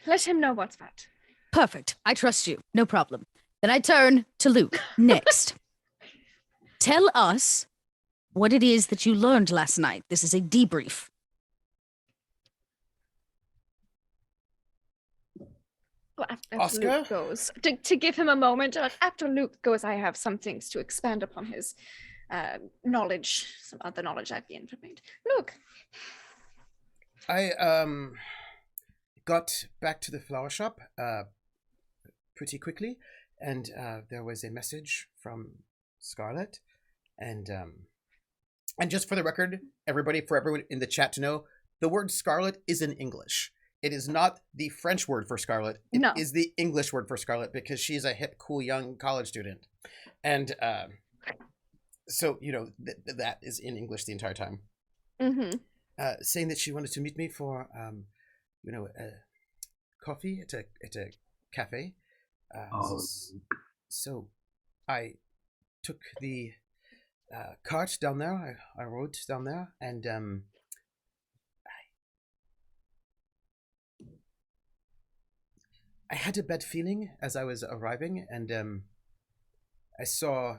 let him know what's what. Perfect. I trust you. No problem. Then I turn to Luke. Next. Tell us what it is that you learned last night. This is a debrief. Well, after Oscar? Luke goes, to give him a moment, after Luke goes, I have some things to expand upon his knowledge, some other knowledge I've gained from it. Luke, I got back to the flower shop pretty quickly, and there was a message from Scarlett, and just for the record, everyone in the chat to know, the word Scarlet is in English. It is not the French word for Scarlet. It No. is the English word for Scarlet because she's a hip, cool, young college student, and so you know that is in English the entire time. mm-hmm. Saying that she wanted to meet me for, coffee at a cafe. So I took the cart down there. I rode down there, and I had a bad feeling as I was arriving, and I saw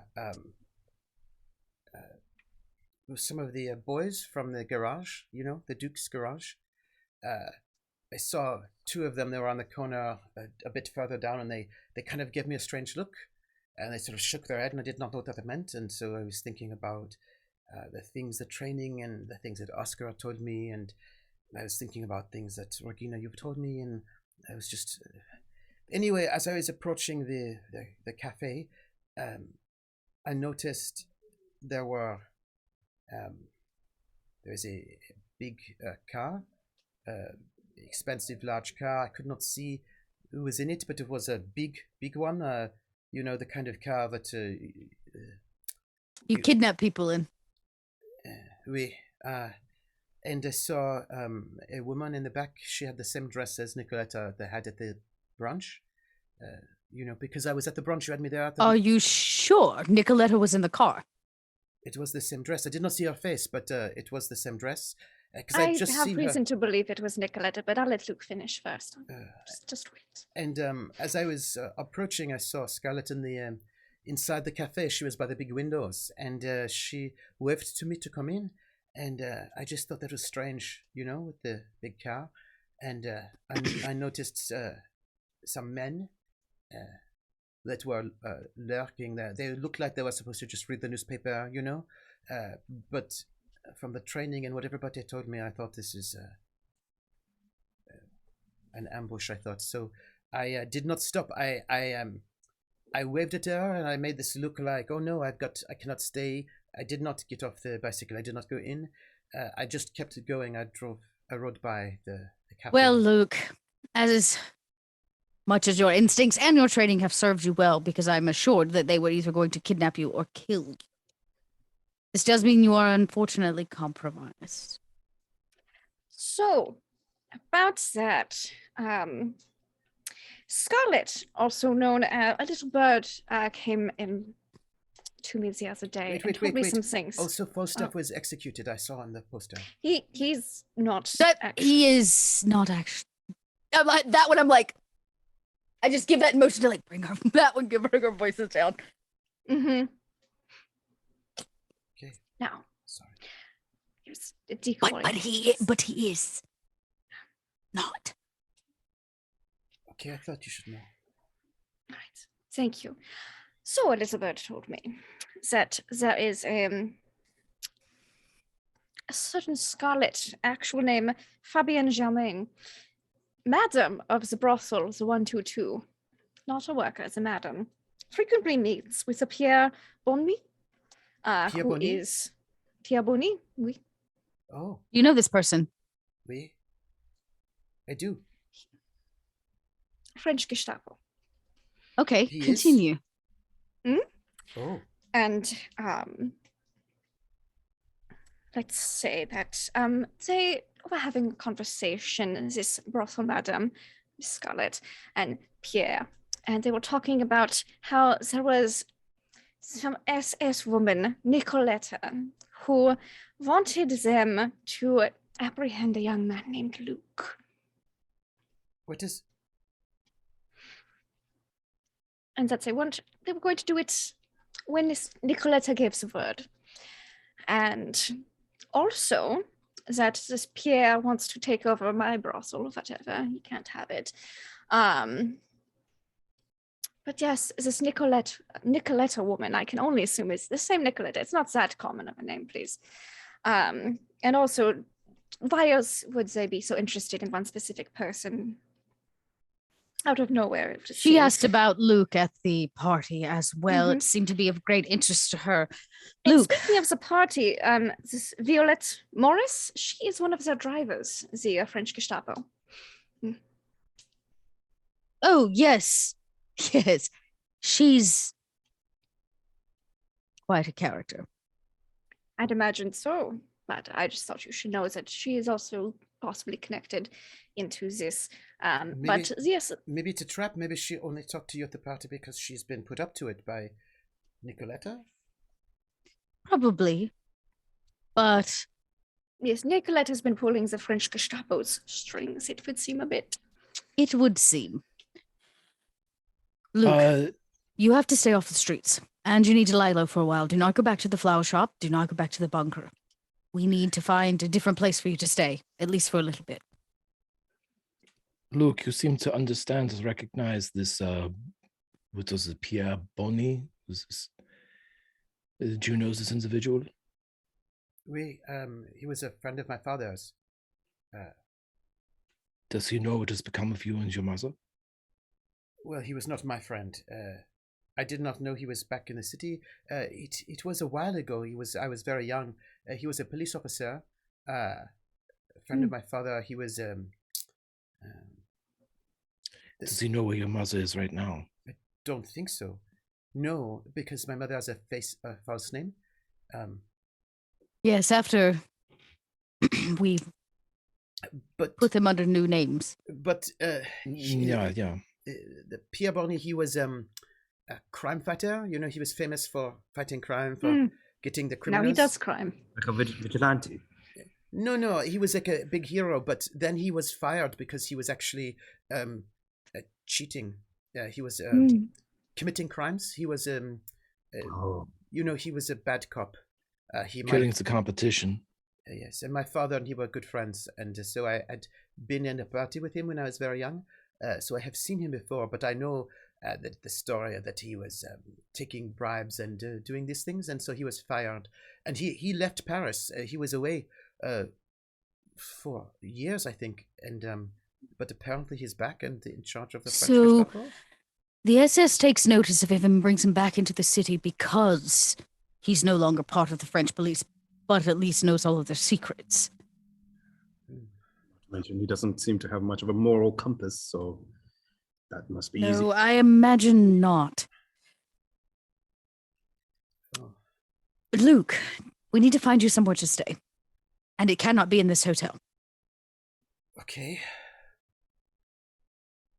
some of the boys from the garage, the Duke's garage. I saw two of them. They were on the corner a bit further down, and they kind of gave me a strange look. And they sort of shook their head, and I did not know what that meant. And so I was thinking about the training and the things that Oscar had told me, and I was thinking about things that Regina, you've told me, and I was just anyway. As I was approaching the cafe, I noticed there was a big car, expensive large car. I could not see who was in it, but it was a big one. You know, the kind of car that you kidnap people in. We and I saw a woman in the back. She had the same dress as Nikoletta they had at the brunch. You know, because I was at the brunch. You had me there at the... Are you sure Nikoletta was in the car? It was the same dress. I did not see her face, but it was the same dress. I have reason to believe it was Nikoletta, but I'll let Luke finish first. Just wait. And as I was approaching, I saw Scarlett in the inside the cafe. She was by the big windows, and she waved to me to come in. And I just thought that was strange, you know, with the big car. And I noticed some men that were lurking there. They looked like they were supposed to just read the newspaper, you know, but from the training and what everybody told me, I thought this is an ambush. I thought so. I did not stop. I waved at her and I made this look like, oh no, I cannot stay. I did not get off the bicycle. I did not go in. I just kept it going. I rode by the cafe. Well, Luke, as much as your instincts and your training have served you well, because I'm assured that they were either going to kidnap you or kill you. This does mean you are unfortunately compromised. So, about that, Scarlett, also known as a little bird, came in to me the other day and told me some things. Also, Falstaff was executed. I saw on the poster. He's not. He is not actually. That one, I'm like, I just give that motion to like bring her. That one, give her voices down. Mm-hmm. Okay. Now, sorry. Here's a decoy. But he is not. Okay, I thought you should know. Right. Thank you. So Elizabeth told me that there is a certain Scarlett, actual name Fabienne Germain, madam of the brothel, the 122, not a worker, the madam, frequently meets with a Pierre Bonny, who is Pierre Bonny. Oui. Oh. You know this person? Oui. I do. French Gestapo. Okay, He continue. Oh. And let's say that they were having a conversation, this brothel madam, Miss Scarlett, and Pierre, and they were talking about how there was some SS woman, Nikoletta, who wanted them to apprehend a young man named Luke. What is... And that they were going to do it when Nikoletta gave the word. And also that this Pierre wants to take over my brothel, whatever, he can't have it. But yes, this Nikoletta woman, I can only assume it's the same Nikoletta. It's not that common of a name, please. And also, why else would they be so interested in one specific person? Out of nowhere. She asked about Luke at the party as well. Mm-hmm. It seemed to be of great interest to her. And Luke. Speaking of the party, this Violette Morris, she is one of their drivers, the French Gestapo. Oh, yes. Yes. She's quite a character. I'd imagine so. But I just thought you should know that she is also possibly connected into this. But yes, maybe it's a trap. Maybe she only talked to you at the party because she's been put up to it by Nikoletta. Probably, but yes, Nikoletta has been pulling the French Gestapo's strings. It would seem a bit. It would seem. Luke, you have to stay off the streets, and you need to lie low for a while. Do not go back to the flower shop. Do not go back to the bunker. We need to find a different place for you to stay, at least for a little bit. Luke, you seem to understand and recognize this What was it, Pierre Bonny? Was this, do you know this individual? He was a friend of my father's. Does he know what has become of you and your mother? Well, he was not my friend. I did not know he was back in the city. It was a while ago. I was very young. He was a police officer. A friend of my father. He was. Does he know where your mother is right now? I don't think so. No, because my mother has a false name. Yes, after we But put them under new names. but Yeah. The Pierre Barney, he was a crime fighter. You know, he was famous for fighting crime, for getting the criminals. Now he does crime. Like a vigilante. No, he was like a big hero, but then he was fired because he was actually cheating. He was committing crimes. He was, you know, he was a bad cop. Killing the competition. Yes, and my father and he were good friends, and so I had been in a party with him when I was very young. So I have seen him before, but I know that the story that he was taking bribes and doing these things, and so he was fired. And he left Paris. He was away for years, I think, and but apparently he's back and in charge of the French Gestapo. The SS takes notice of him and brings him back into the city because he's no longer part of the French police, but at least knows all of their secrets. Mention he doesn't seem to have much of a moral compass, so that must be easy. No, I imagine not. Oh. Luke, we need to find you somewhere to stay. And it cannot be in this hotel. Okay.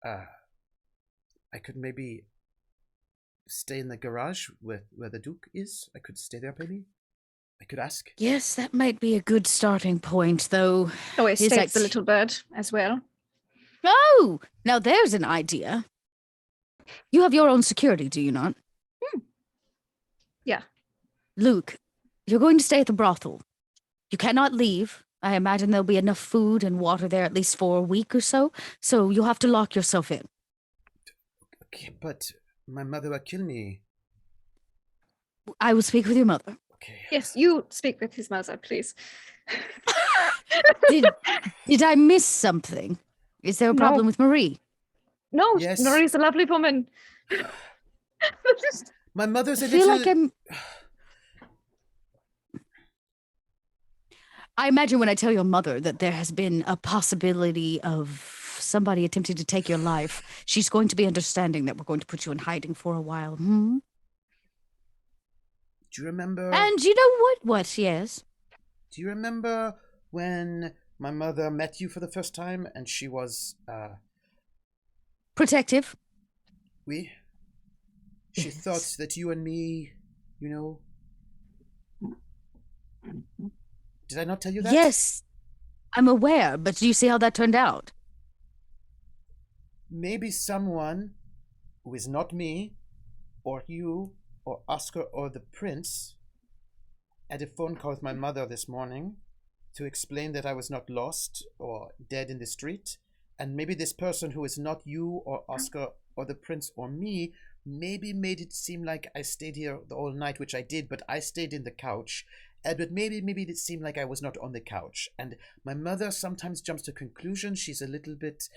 I could maybe stay in the garage where the Duke is. I could stay there, maybe. I could ask. Yes, that might be a good starting point, though. Oh, it stays the little bird as well. Oh, now there's an idea. You have your own security, do you not? Yeah. Luke, you're going to stay at the brothel. You cannot leave. I imagine there'll be enough food and water there at least for a week or so you'll have to lock yourself in. Okay, but my mother will kill me. I will speak with your mother. Okay. Yes, you speak with his mother, please. Did I miss something? Is there a problem with Marie? No, Yes. Marie's a lovely woman. My mother's a I feel little... like I imagine when I tell your mother that there has been a possibility of somebody attempting to take your life, she's going to be understanding that we're going to put you in hiding for a while. Hmm? Do you remember... And you know what? What, yes? Do you remember when my mother met you for the first time and she was... Protective? Oui? She Yes. thought that you and me, you know... Did I not tell you that? Yes, I'm aware, but do you see how that turned out? Maybe someone who is not me, or you, or Oscar, or the prince, had a phone call with my mother this morning to explain that I was not lost or dead in the street. And maybe this person who is not you, or Oscar, or the prince, or me, maybe made it seem like I stayed here the whole night, which I did, but I stayed in the couch. But maybe it seemed like I was not on the couch. And my mother sometimes jumps to conclusions. She's a little bit...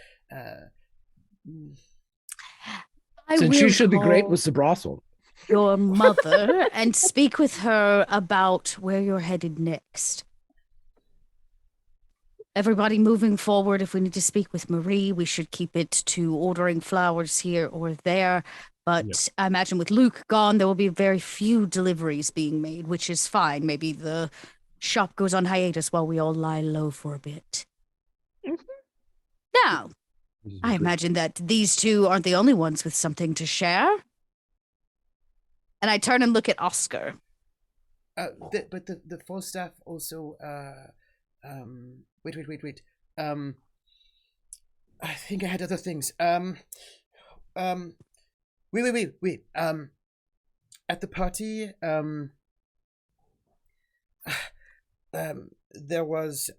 Since you should be great with the brothel. Your mother and speak with her about where you're headed next. Everybody moving forward, if we need to speak with Marie, we should keep it to ordering flowers here or there. But I imagine with Luke gone, there will be very few deliveries being made, which is fine. Maybe the shop goes on hiatus while we all lie low for a bit. Now, I imagine that these two aren't the only ones with something to share. And I turn and look at Oscar. But the false staff also... Wait. I think I had other things. Wait. At the party, there was,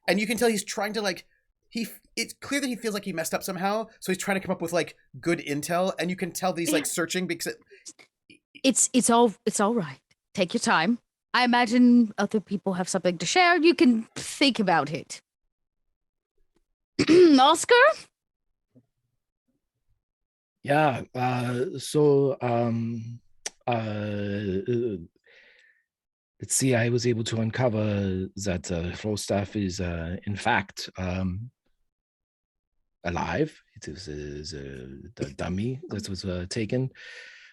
and you can tell he's trying to it's clear that he feels like he messed up somehow, so he's trying to come up with like good intel, and you can tell that he's like searching because It's all right. Take your time. I imagine other people have something to share. You can think about it. Oscar? Yeah. Let's see. I was able to uncover that Falstaff is, in fact, alive. It is the dummy that was taken.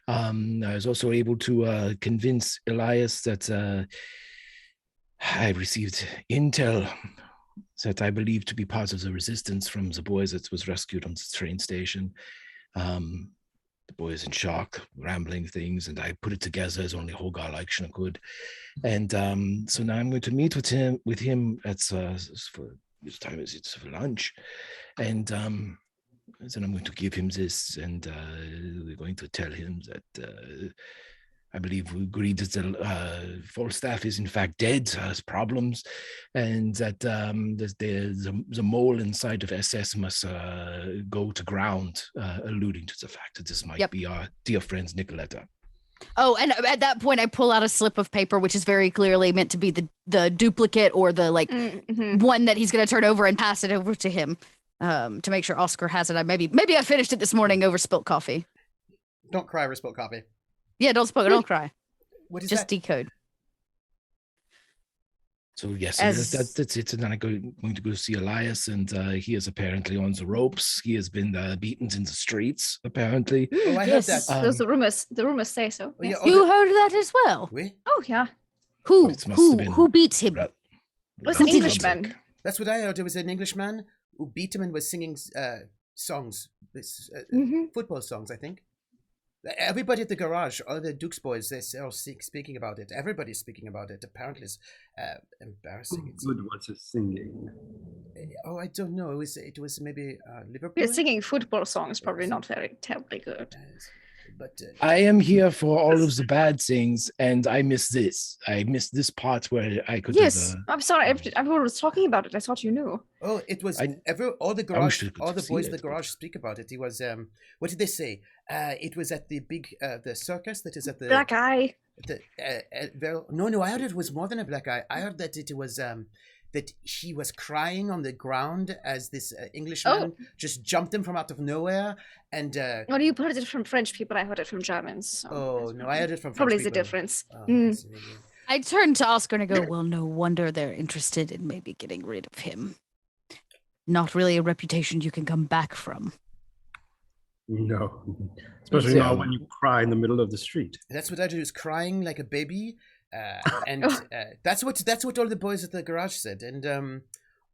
I was also able to convince Elias that I received intel that I believe to be part of the resistance from the boys that was rescued on the train station. The boys in shock, rambling things, and I put it together as only Hogar like could. And so now I'm going to meet with him at for this time is it's for lunch, and then I'm going to give him this, and we're going to tell him that I believe we agreed that Falstaff is in fact dead, has problems, and that the mole inside of SS must go to ground, alluding to the fact that this might be our dear friend's Nikoletta. Oh, and at that point, I pull out a slip of paper, which is very clearly meant to be the duplicate or the one that he's going to turn over and pass it over to him to make sure Oscar has it. Maybe I finished it this morning over spilt coffee. Don't cry over spilt coffee. Yeah, don't cry. What is Just that? decode. So yes, that's it. And then I'm going to go see Elias, and he is apparently on the ropes. He has been beaten in the streets, apparently. Oh, I heard that. Those the rumors say so. Oh, yeah, Yes. You heard that as well? Oui? Oh yeah. Who beats him? It was an Englishman. That's what I heard. It was an Englishman who beat him and was singing songs, football songs, I think. Everybody at the garage, all the Duke's boys, they're all speaking about it. Everybody's speaking about it. Apparently, it's embarrassing. Good was singing. Oh, I don't know. It was maybe Liverpool. Yeah, singing football songs probably not very terribly good. But I am here for all of the bad things, and I miss this. I miss this part where I could. Yes, I'm sorry. Everyone was talking about it. I thought you knew. Oh, it was all the garage, all the boys in the garage speak about it. It was what did they say? It was at the big the circus that is at the Black Eye. No, I heard it was more than a black eye. I heard that it was that he was crying on the ground as this Englishman just jumped him from out of nowhere. And well, you heard it from French people. I heard it from Germans. So I heard it from probably French the people. difference. I turn to Oscar and I go, well, no wonder they're interested in maybe getting rid of him. Not really a reputation you can come back from. No, especially not when you cry in the middle of the street. That's what I do, is crying like a baby. And that's what all the boys at the garage said. And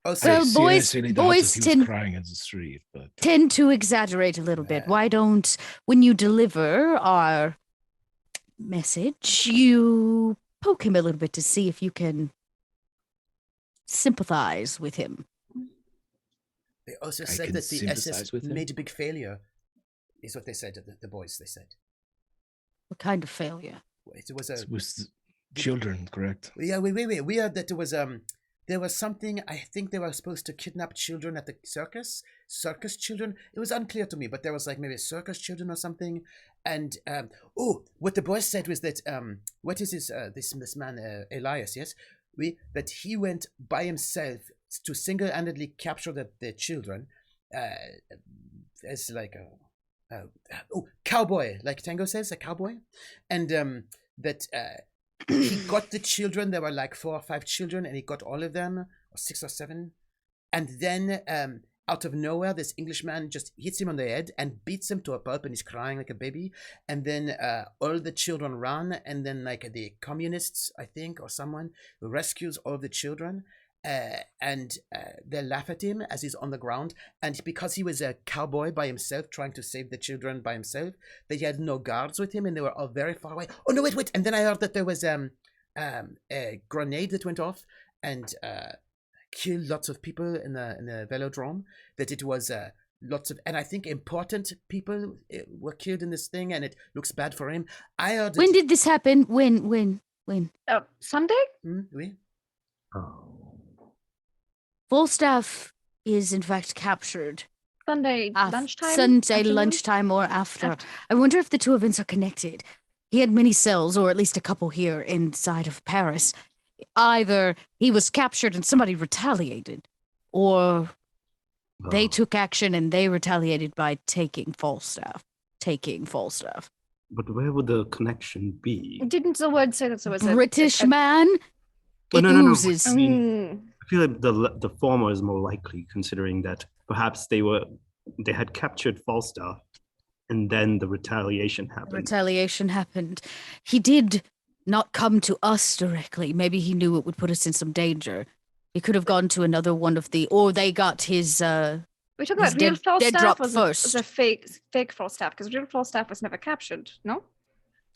also, boys crying in the street, but tend to exaggerate a little bit. Why don't, when you deliver our message, you poke him a little bit to see if you can sympathize with him? They also said that the SS made a big failure, is what they said. The boys, they said. What kind of failure? It was children, correct? Yeah, wait. We heard that there was something. I think they were supposed to kidnap children at the circus children. It was unclear to me, but there was like maybe circus children or something. And what the boys said was that what is this man Elias? Yes, that he went by himself to single-handedly capture the children as like a cowboy, like Tango says, a cowboy, and that he got the children. There were like 4 or 5 children, and he got all of them, or 6 or 7, and then out of nowhere, this Englishman just hits him on the head and beats him to a pulp, and he's crying like a baby. And then all the children run, and then like the communists, I think, or someone rescues all of the children. And they laugh at him as he's on the ground, and because he was a cowboy by himself trying to save the children by himself, they had no guards with him, and they were all very far away. Oh no, wait! And then I heard that there was a grenade that went off and killed lots of people in the velodrome. That it was lots of, and I think important people were killed in this thing, and it looks bad for him. I heard. When did this happen? When? Sunday? Oui. Oh. Falstaff is in fact captured. Sunday lunchtime? Sunday Afternoon? lunchtime or after. I wonder if the two events are connected. He had many cells, or at least a couple here inside of Paris. Either he was captured and somebody retaliated, or they took action and they retaliated by taking Falstaff. But where would the connection be? Didn't the word say that there was British man? Oh, It no. oozes. I mean, I feel like the former is more likely, considering that perhaps they had captured Falstaff, and then the retaliation happened. He did not come to us directly. Maybe he knew it would put us in some danger. He could have gone to another one of or they got his. We talk about his real Falstaff drop was a fake Falstaff, because real Falstaff was never captured. No.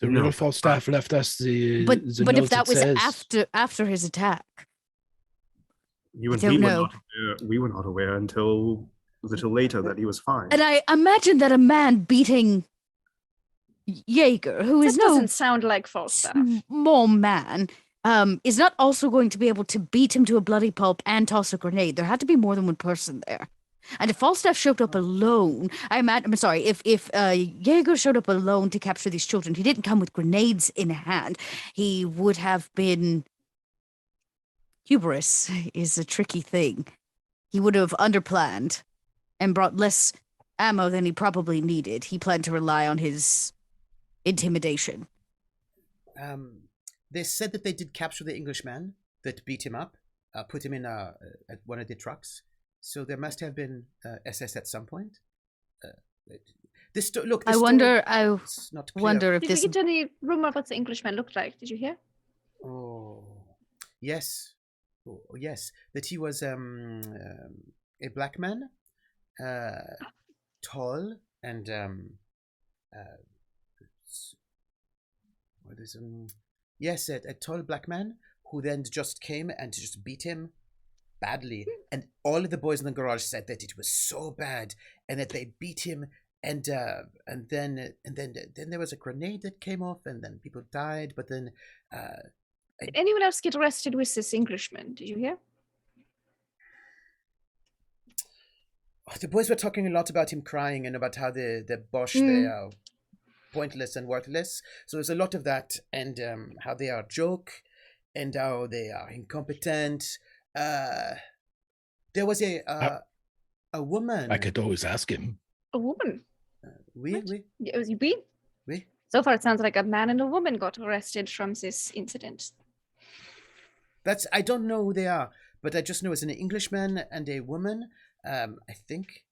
The real Falstaff left us the. But note if that was says. after his attack. You and I don't we know. we were not aware until a little later that he was fine. And I imagine that a man beating Jaeger, who is That doesn't sound like Falstaff. small man, is not also going to be able to beat him to a bloody pulp and toss a grenade. There had to be more than one person there. And if Falstaff showed up alone, if Jaeger showed up alone to capture these children, he didn't come with grenades in hand. He would have been. Hubris is a tricky thing. He would have underplanned and brought less ammo than he probably needed. He planned to rely on his intimidation. They said that they did capture the Englishman that beat him up, put him in at one of the trucks. So there must have been SS at some point. I wonder if Did this. you get any rumor of what the Englishman looked like? Did you hear? Oh, yes. Oh, yes, that he was a black man, tall and yes, a tall black man who then just came and just beat him badly, and all of the boys in the garage said that it was so bad and that they beat him, and then there was a grenade that came off, and then people died, but then. Did anyone else get arrested with this Englishman? Did you hear? The boys were talking a lot about him crying and about how the Bosch, they are pointless and worthless. So there's a lot of that, and how they are joke, and how they are incompetent. There was a woman. I could always ask him. A woman? Oui. It was we? Oui. So far, it sounds like a man and a woman got arrested from this incident. I don't know who they are, but I just know it's an Englishman and a woman. I think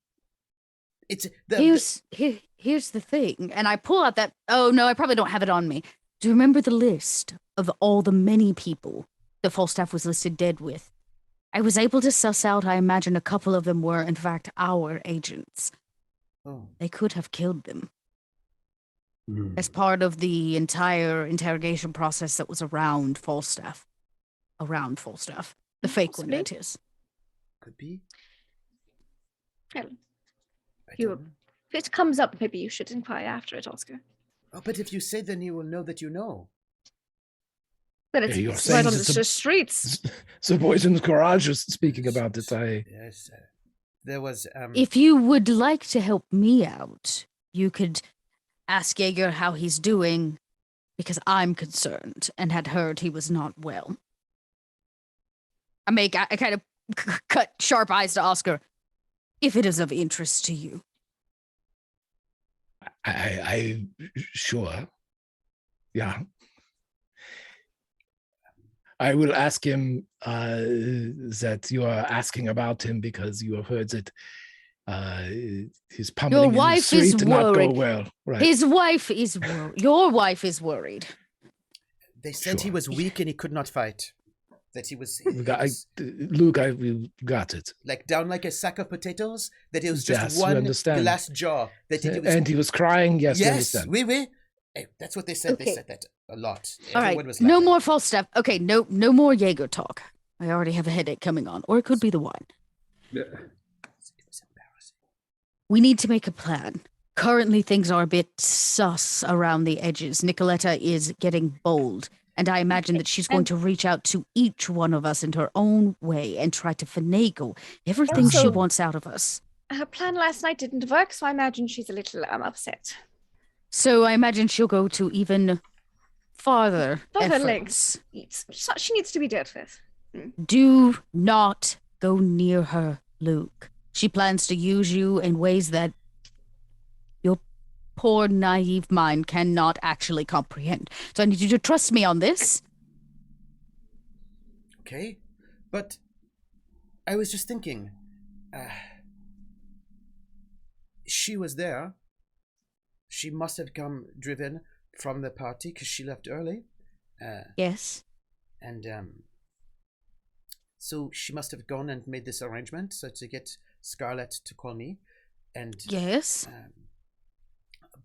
it's here's the thing, and I pull out that. Oh no, I probably don't have it on me. Do you remember the list of all the many people that Falstaff was listed dead with? I was able to suss out. I imagine a couple of them were, in fact, our agents. Oh. They could have killed them as part of the entire interrogation process that was around Falstaff. The fake one, that is. Could be. Well, if it comes up, maybe you should inquire after it, Oscar. Oh, but if you say, then he will know that you know. But it's right on the streets. So boys in the garage are speaking about it. Yes, there was. If you would like to help me out, you could ask Jaeger how he's doing, because I'm concerned and had heard he was not well. I kind of cut sharp eyes to Oscar, if it is of interest to you. I sure. Yeah. I will ask him that you are asking about him because you have heard that he's pummeling in the street and not go well. Right. His wife is worried. Your wife is worried. They said he was weak and he could not fight. That he was. Luke, we got it. Like down like a sack of potatoes. That it was just Yes, one understand. glass jar. That he was, and he was crying. Yes, we yes, understand. oui. Hey, that's what they said. Okay. They said that a lot. All Everyone right, was no laughing. more false stuff. Okay, no more Jaeger talk. I already have a headache coming on, or it could be the wine. Yeah. It was embarrassing. We need to make a plan. Currently, things are a bit sus around the edges. Nikoletta is getting bold. And I imagine that she's going to reach out to each one of us in her own way and try to finagle everything she wants out of us. Her plan last night didn't work, so I imagine she's a little upset. So I imagine she'll go to even farther efforts. She needs to be dealt with. Do not go near her, Luke. She plans to use you in ways that your poor, naive mind cannot actually comprehend. So I need you to trust me on this. Okay, but I was just thinking, she was there. She must have come driven from the party because she left early. Yes. And so she must have gone and made this arrangement so to get Scarlett to call me. And yes.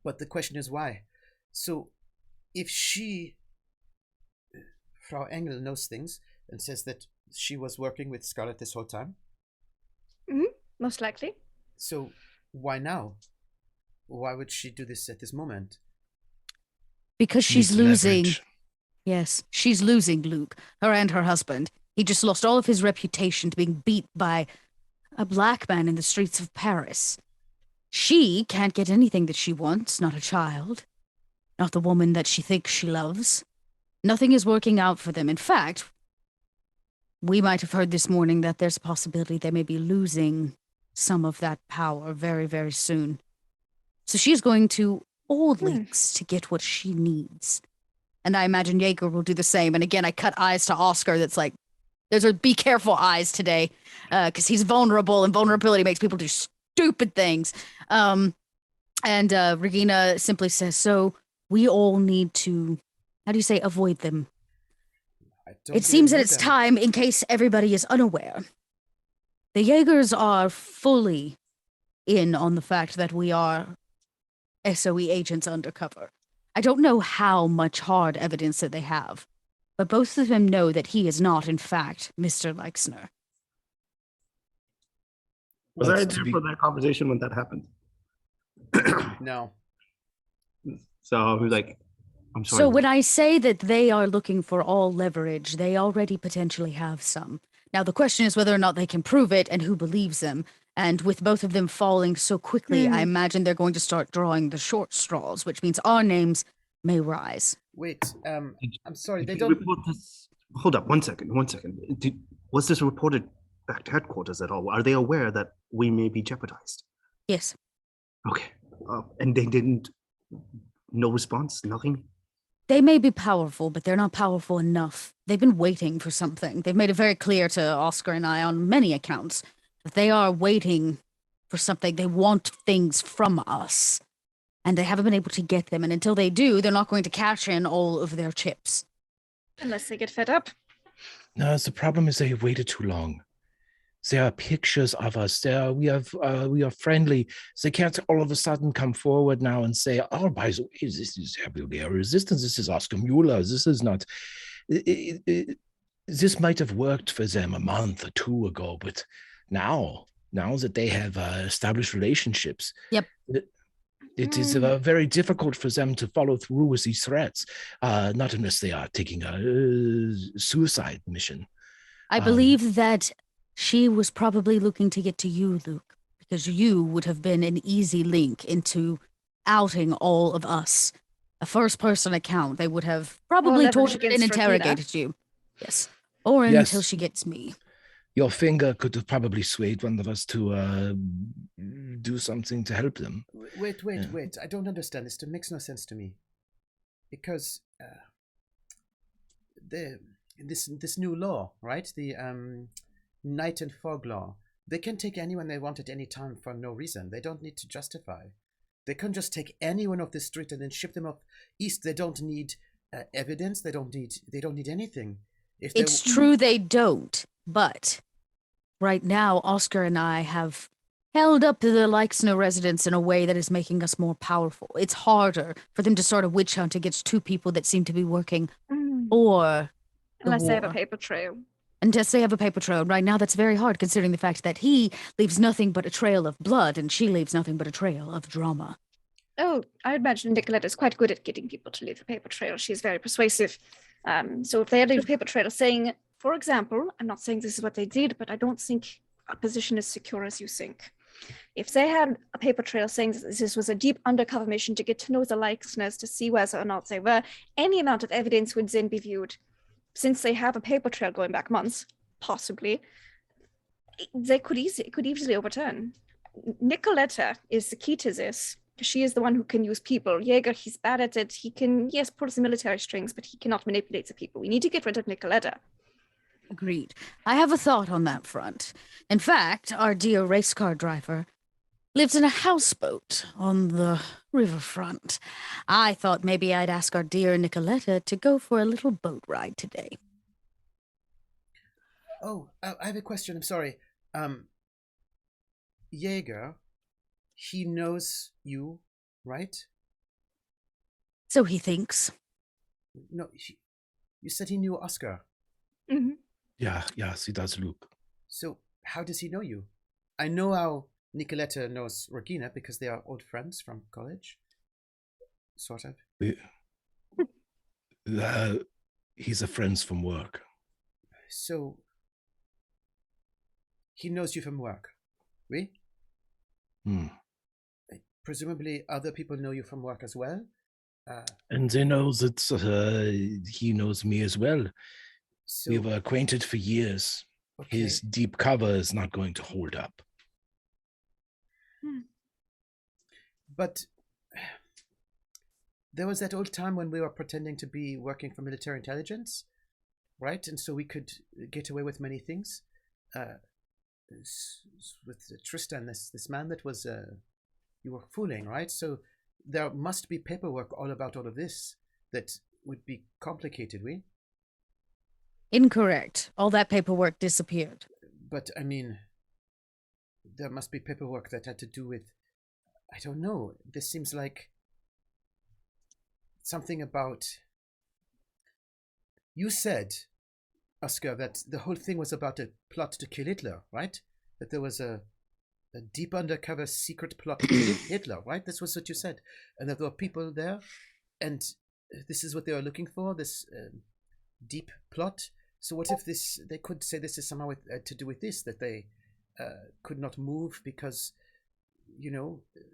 But the question is why. So if she, Frau Engel, knows things and says that she was working with Scarlett this whole time. Most likely. So why now? Why would she do this at this moment? Because she's losing. Yes, she's losing Luke, her and her husband. He just lost all of his reputation to being beat by a black man in the streets of Paris. She can't get anything that she wants, not a child, not the woman that she thinks she loves. Nothing is working out for them. In fact, we might have heard this morning that there's a possibility they may be losing some of that power very, very soon. So she's going to all lengths to get what she needs. And I imagine Jaeger will do the same. And again, I cut eyes to Oscar that's like, those are be careful eyes today, because he's vulnerable, and vulnerability makes people do stupid things. And Regina simply says, so we all need to, how do you say, avoid them? It seems that it's time, in case everybody is unaware. The Jaegers are fully in on the fact that we are SOE agents undercover. I don't know how much hard evidence that they have, but both of them know that he is not, in fact, Mr. Leixner. Was I there for that conversation when that happened? No. So he was like, I'm sorry. So when I say that they are looking for all leverage, they already potentially have some. Now the question is whether or not they can prove it and who believes them. And with both of them falling so quickly, I imagine they're going to start drawing the short straws, which means our names may rise. Wait, I'm sorry, Did they you don't... report this? Hold up, one second. Was this reported back to headquarters at all? Are they aware that we may be jeopardized? Yes. Okay. And they didn't... No response? Nothing? They may be powerful, but they're not powerful enough. They've been waiting for something. They've made it very clear to Oscar and I on many accounts that they are waiting for something. They want things from us, and they haven't been able to get them. And until they do, they're not going to cash in all of their chips. Unless they get fed up. No, the problem is they waited too long. There are pictures of us. We are friendly. They can't all of a sudden come forward now and say, "Oh, by the way, this is their resistance. This is Oscar Mueller. This is not." This might have worked for them a month or two ago, but now that they have established relationships, yep, it is very difficult for them to follow through with these threats. Not unless they are taking a suicide mission. I believe that she was probably looking to get to you, Luke, because you would have been an easy link into outing all of us. A first-person account. They would have probably tortured and interrogated you. Yes. Or until she gets me. Your finger could have probably swayed one of us to do something to help them. Wait. I don't understand this. It makes no sense to me. Because this new law, right? The night and fog law. They can take anyone they want at any time for no reason. They don't need to justify. They can just take anyone off the street and then ship them up east. They don't need evidence. They don't need anything. It's true they don't, but right now Oscar and I have held up the Leixner residence in a way that is making us more powerful. It's harder for them to start a witch hunt against two people that seem to be working for unless they have a paper trail. Unless they have a paper trail. Right now, that's very hard, considering the fact that he leaves nothing but a trail of blood, and she leaves nothing but a trail of drama. Oh, I imagine Nikoletta is quite good at getting people to leave a paper trail. She's very persuasive. So if they had a paper trail saying, for example, I'm not saying this is what they did, but I don't think a position is secure as you think. If they had a paper trail saying this was a deep undercover mission to get to know the likeness, to see whether or not they were, any amount of evidence would then be viewed. Since they have a paper trail going back months, possibly, it could easily overturn. Nikoletta is the key to this. She is the one who can use people. Jaeger, he's bad at it. He can, yes, pull the military strings, but he cannot manipulate the people. We need to get rid of Nikoletta. Agreed. I have a thought on that front. In fact, our dear race car driver lives in a houseboat on the riverfront. I thought maybe I'd ask our dear Nikoletta to go for a little boat ride today. Oh, I have a question. I'm sorry. Jaeger, he knows you, right? So he thinks. No, you said he knew Oscar. Mm-hmm. Yes, he does, Luke. So how does he know you? I know how Nikoletta knows Regina because they are old friends from college. Sort of. He's a friends from work. So he knows you from work, oui? Presumably other people know you from work as well? And they know that he knows me as well. So, We were acquainted for years. okay. His deep cover is not going to hold up. But there was that old time when we were pretending to be working for military intelligence, right? And so we could get away with many things. With Tristan, this man that was you were fooling, right? So there must be paperwork all about all of this that would be complicated, we? Incorrect. All that paperwork disappeared. But I mean, there must be paperwork that had to do with, I don't know. This seems like something about. You said, Oscar, that the whole thing was about a plot to kill Hitler, right? That there was a deep undercover secret plot to kill Hitler, right? This was what you said. And that there were people there, and this is what they were looking for, this deep plot. So what if they could say this is somehow to do with this, that they could not move because,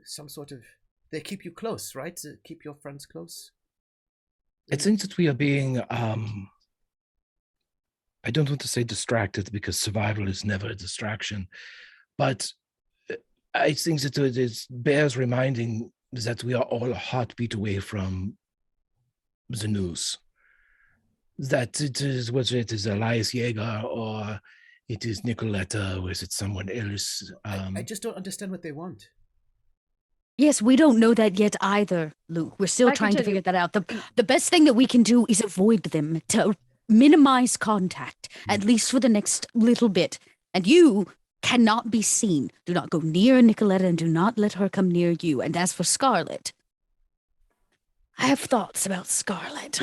some sort of, they keep you close, right? To keep your friends close. I think that we are being, I don't want to say distracted because survival is never a distraction, but I think that it bears reminding that we are all a heartbeat away from the news. That it is, whether it is Elias Jaeger or it is Nikoletta or is it someone else. I just don't understand what they want. Yes, we don't know that yet either, Luke. We're still trying to figure that out. The best thing that we can do is avoid them, to minimize contact, at least for the next little bit. And you cannot be seen. Do not go near Nikoletta and do not let her come near you. And as for Scarlet, I have thoughts about Scarlet.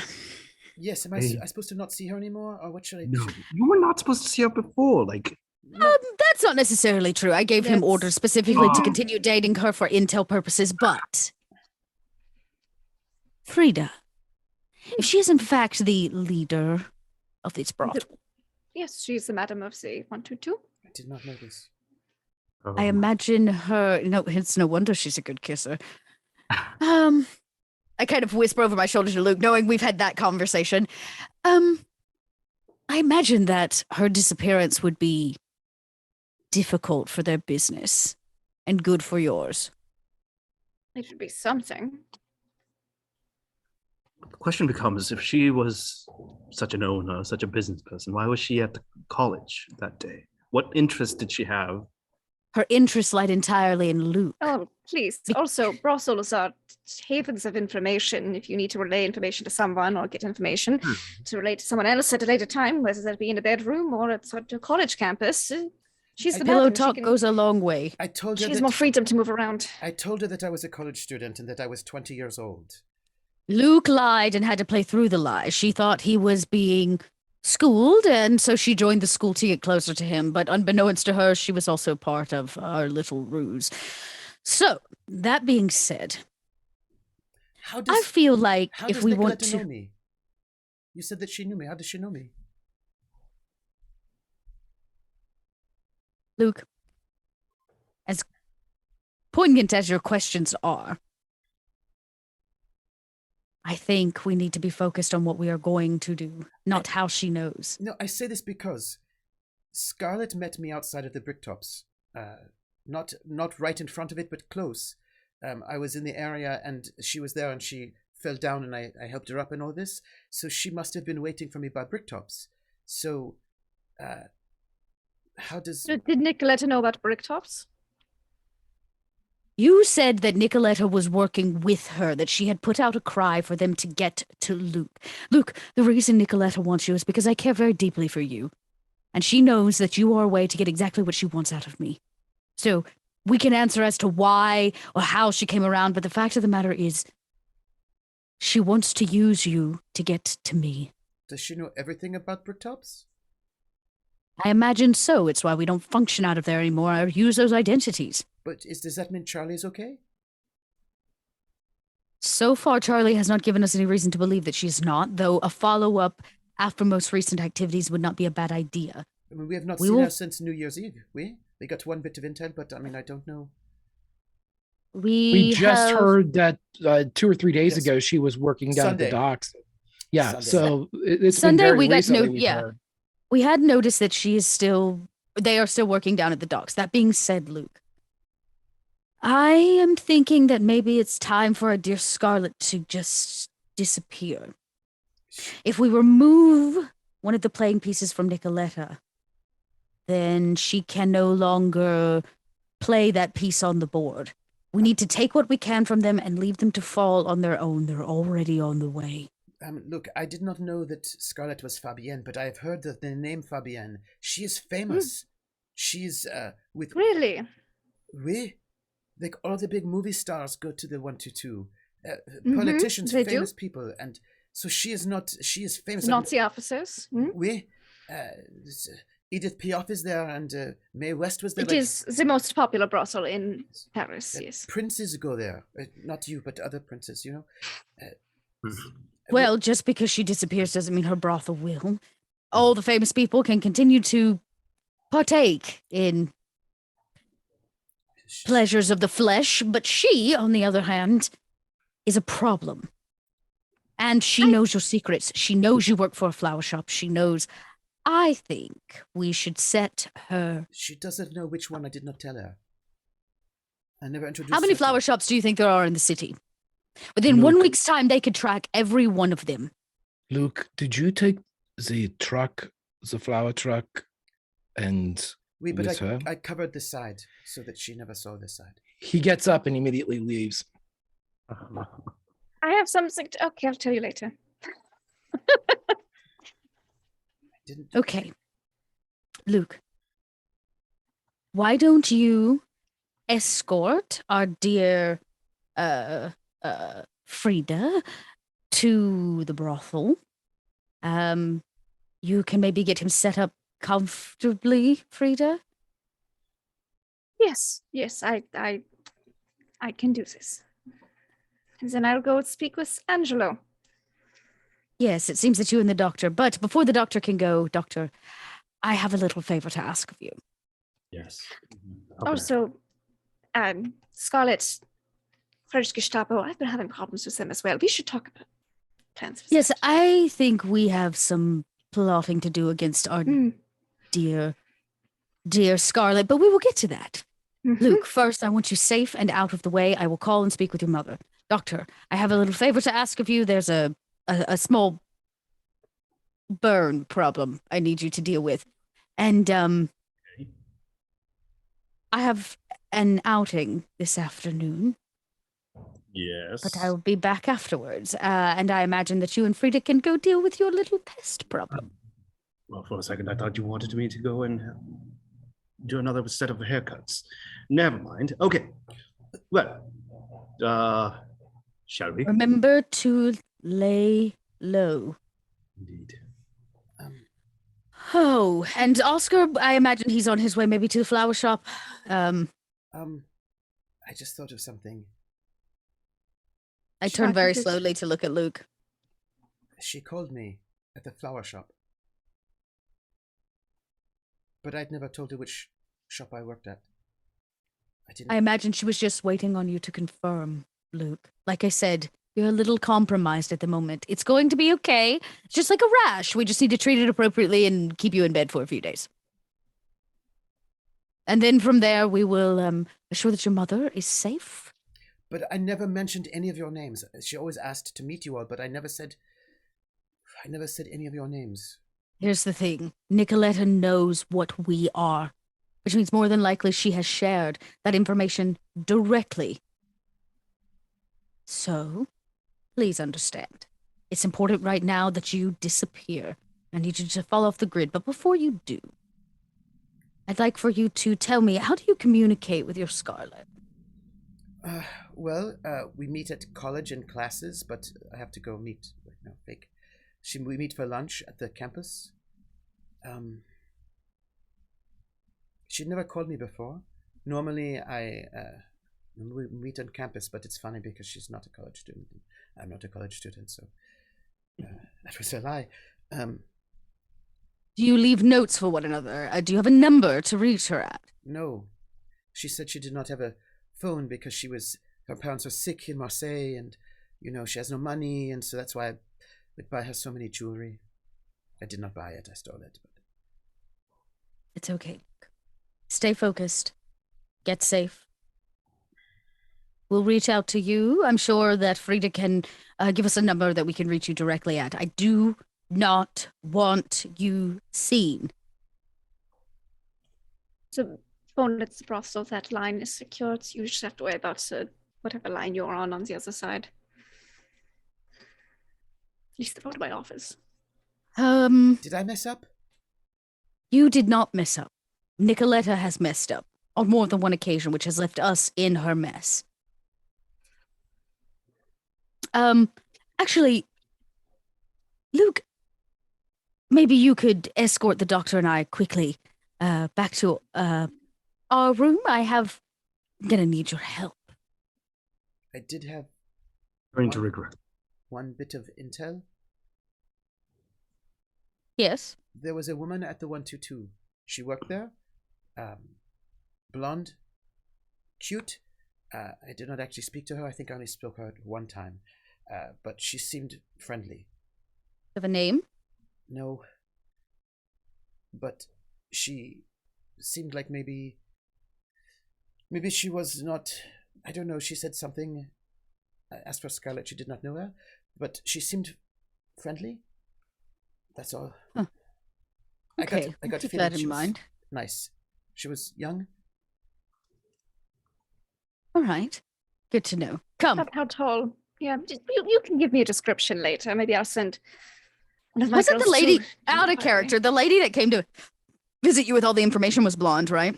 Yes, am I supposed to not see her anymore? Or what should I do? No, you were not supposed to see her before. That's not necessarily true. I gave him orders specifically to continue dating her for intel purposes, but Frida, if she is in fact the leader of this brothel. Yes, she's the madam of the 122. I did not know this. I imagine her, it's no wonder she's a good kisser. I kind of whisper over my shoulder to Luke, knowing we've had that conversation. I imagine that her disappearance would be difficult for their business and good for yours. It should be something. The question becomes, if she was such an owner, such a business person, why was she at the college that day? What interest did she have? Her interest lied entirely in Luke. Oh, please. Also, brothels are havens of information. If you need to relay information to someone or get information to relate to someone else at a later time, whether that be in a bedroom or at a college campus, she's the pillow madam. talk goes a long way. I told her she has more freedom to move around. I told her that I was a college student and that I was 20 years old. Luke lied and had to play through the lie. She thought he was being schooled, and so she joined the school to get closer to him. But unbeknownst to her, she was also part of our little ruse. So, that being said, How I does feel like how if does we Nikoletta want know to, me? You said that she knew me. How does she know me? Luke, as poignant as your questions are, I think we need to be focused on what we are going to do, not how she knows. No, I say this because Scarlet met me outside of the Bricktops. Not right in front of it, but close. I was in the area and she was there and she fell down and I helped her up and all this. So she must have been waiting for me by Bricktops. So, how does... Did Nikoletta know about Bricktops? You said that Nikoletta was working with her, that she had put out a cry for them to get to Luke. Luke, the reason Nikoletta wants you is because I care very deeply for you. And she knows that you are a way to get exactly what she wants out of me. So we can answer as to why or how she came around, but the fact of the matter is, she wants to use you to get to me. Does she know everything about Bricktops? I imagine so. It's why we don't function out of there anymore or use those identities. But does that mean Charlie's okay? So far, Charlie has not given us any reason to believe that she's not, though a follow-up after most recent activities would not be a bad idea. I mean, we have not seen her since New Year's Eve. We got one bit of intel, but I mean, I don't know. We just heard that 2 or 3 days ago she was working down at the docks. Yeah, Sunday. so it's Sunday been very we got recently heard. we had noticed that they are still working down at the docks. That being said, Luke, I am thinking that maybe it's time for our dear Scarlet to just disappear. If we remove one of the playing pieces from Nikoletta, then she can no longer play that piece on the board. We need to take what we can from them and leave them to fall on their own. They're already on the way. Look, I did not know that Scarlet was Fabienne, but I have heard that the name Fabienne. She is famous. She's with... Really? Oui. Like all the big movie stars go to the 122. Politicians, they famous do. people, and so she is not. She is famous. Nazi officers. Oui. Edith Piaf is there, and Mae West was there. It is the most popular brothel in Paris. Yes. Princes go there. Not you, but other princes. You know. Well, just because she disappears doesn't mean her brothel will. All the famous people can continue to partake in pleasures of the flesh, but she, on the other hand, is a problem. And she knows your secrets. She knows you work for a flower shop. She knows. I think we should set her. She doesn't know which one. I did not tell her. I never introduced How many her to flower her. shops do you think there are in the city? Within Luke. 1 week's time, they could track every one of them. Luke, did you take the flower truck, and Oui, but with her? I covered the side so that she never saw the side. He gets up and immediately leaves. I have something. Okay, I'll tell you later. Didn't. Okay. Luke, why don't you escort our dear Frida to the brothel? You can maybe get him set up comfortably, Frida? Yes, I can do this. And then I'll go speak with Angelo. Yes, it seems that you and the doctor, but before the doctor can go, Doctor, I have a little favor to ask of you. Yes. Also, Scarlet, French Gestapo, I've been having problems with them as well. We should talk about plans for Yes, that. I think we have some plotting to do against our dear Scarlet, but we will get to that. Luke, first, I want you safe and out of the way. I will call and speak with your mother. Doctor, I have a little favor to ask of you. There's a small burn problem I need you to deal with. And I have an outing this afternoon. Yes. But I will be back afterwards. And I imagine that you and Frida can go deal with your little pest problem. Well, for a second, I thought you wanted me to go and do another set of haircuts. Never mind. Okay. Well, shall we? Remember to lay low. Indeed. Oh, and Oscar, I imagine he's on his way maybe to the flower shop. I just thought of something. I turn very slowly to look at Luke. She called me at the flower shop. But I'd never told her which shop I worked at. I imagine she was just waiting on you to confirm, Luke. Like I said, you're a little compromised at the moment. It's going to be okay. It's just like a rash. We just need to treat it appropriately and keep you in bed for a few days. And then from there, we will assure that your mother is safe. But I never mentioned any of your names. She always asked to meet you all, but I never said any of your names. Here's the thing. Nikoletta knows what we are, which means more than likely she has shared that information directly. So, please understand. It's important right now that you disappear. I need you to fall off the grid, but before you do, I'd like for you to tell me, how do you communicate with your Scarlet? We meet at college in classes, but I have to go meet. No, fake. We meet for lunch at the campus. She'd never called me before. Normally, we meet on campus, but it's funny because she's not a college student. I'm not a college student, so that was a lie. Do you leave notes for one another? Do you have a number to reach her at? No. She said she did not have a phone because her parents were sick in Marseille, and, she has no money, and so that's why I would buy her so many jewelry. I did not buy it, I stole it. But... It's okay. Stay focused. Get safe. We'll reach out to you. I'm sure that Frida can give us a number that we can reach you directly at. I do not want you seen. So, Hornet's Brothel, that line is secured. So you just have to worry about whatever line you're on the other side. At least the part of my office. Did I mess up? You did not mess up. Nikoletta has messed up on more than one occasion, which has left us in her mess. Actually, Luke, maybe you could escort the doctor and I quickly back to our room. I'm gonna need your help. I did have Going to regret. one bit of intel. Yes. There was a woman at the 122. She worked there. Blonde. Cute. I did not actually speak to her. I think I only spoke to her one time. But she seemed friendly. Have a name? No. But she seemed like maybe she was not... I don't know. She said something. As for Scarlett, she did not know her. But she seemed friendly. That's all. Huh. Okay, I got keep feeling that in she was mind. nice. She was young. All right. Good to know. Come. How tall? Yeah, you can give me a description later. Maybe I'll send one of my Was it girls the lady, to- out of character, the lady that came to visit you with all the information was blonde, right?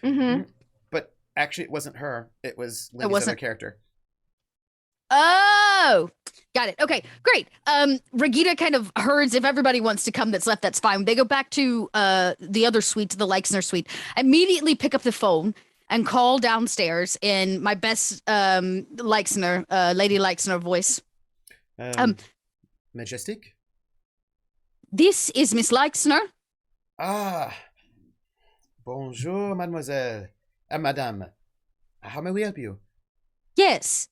Mm-hmm. But actually, it wasn't her. It was Lily's other wasn't? character. Oh, got it. Okay, great. Regina kind of herds, if everybody wants to come that's left, that's fine. They go back to the other suite, to the Leixner suite, immediately pick up the phone and call downstairs in my best Leixner, Lady Leixner voice. Majestic? This is Miss Leixner. Ah. Bonjour, mademoiselle. Madame. How may we help you? Yes.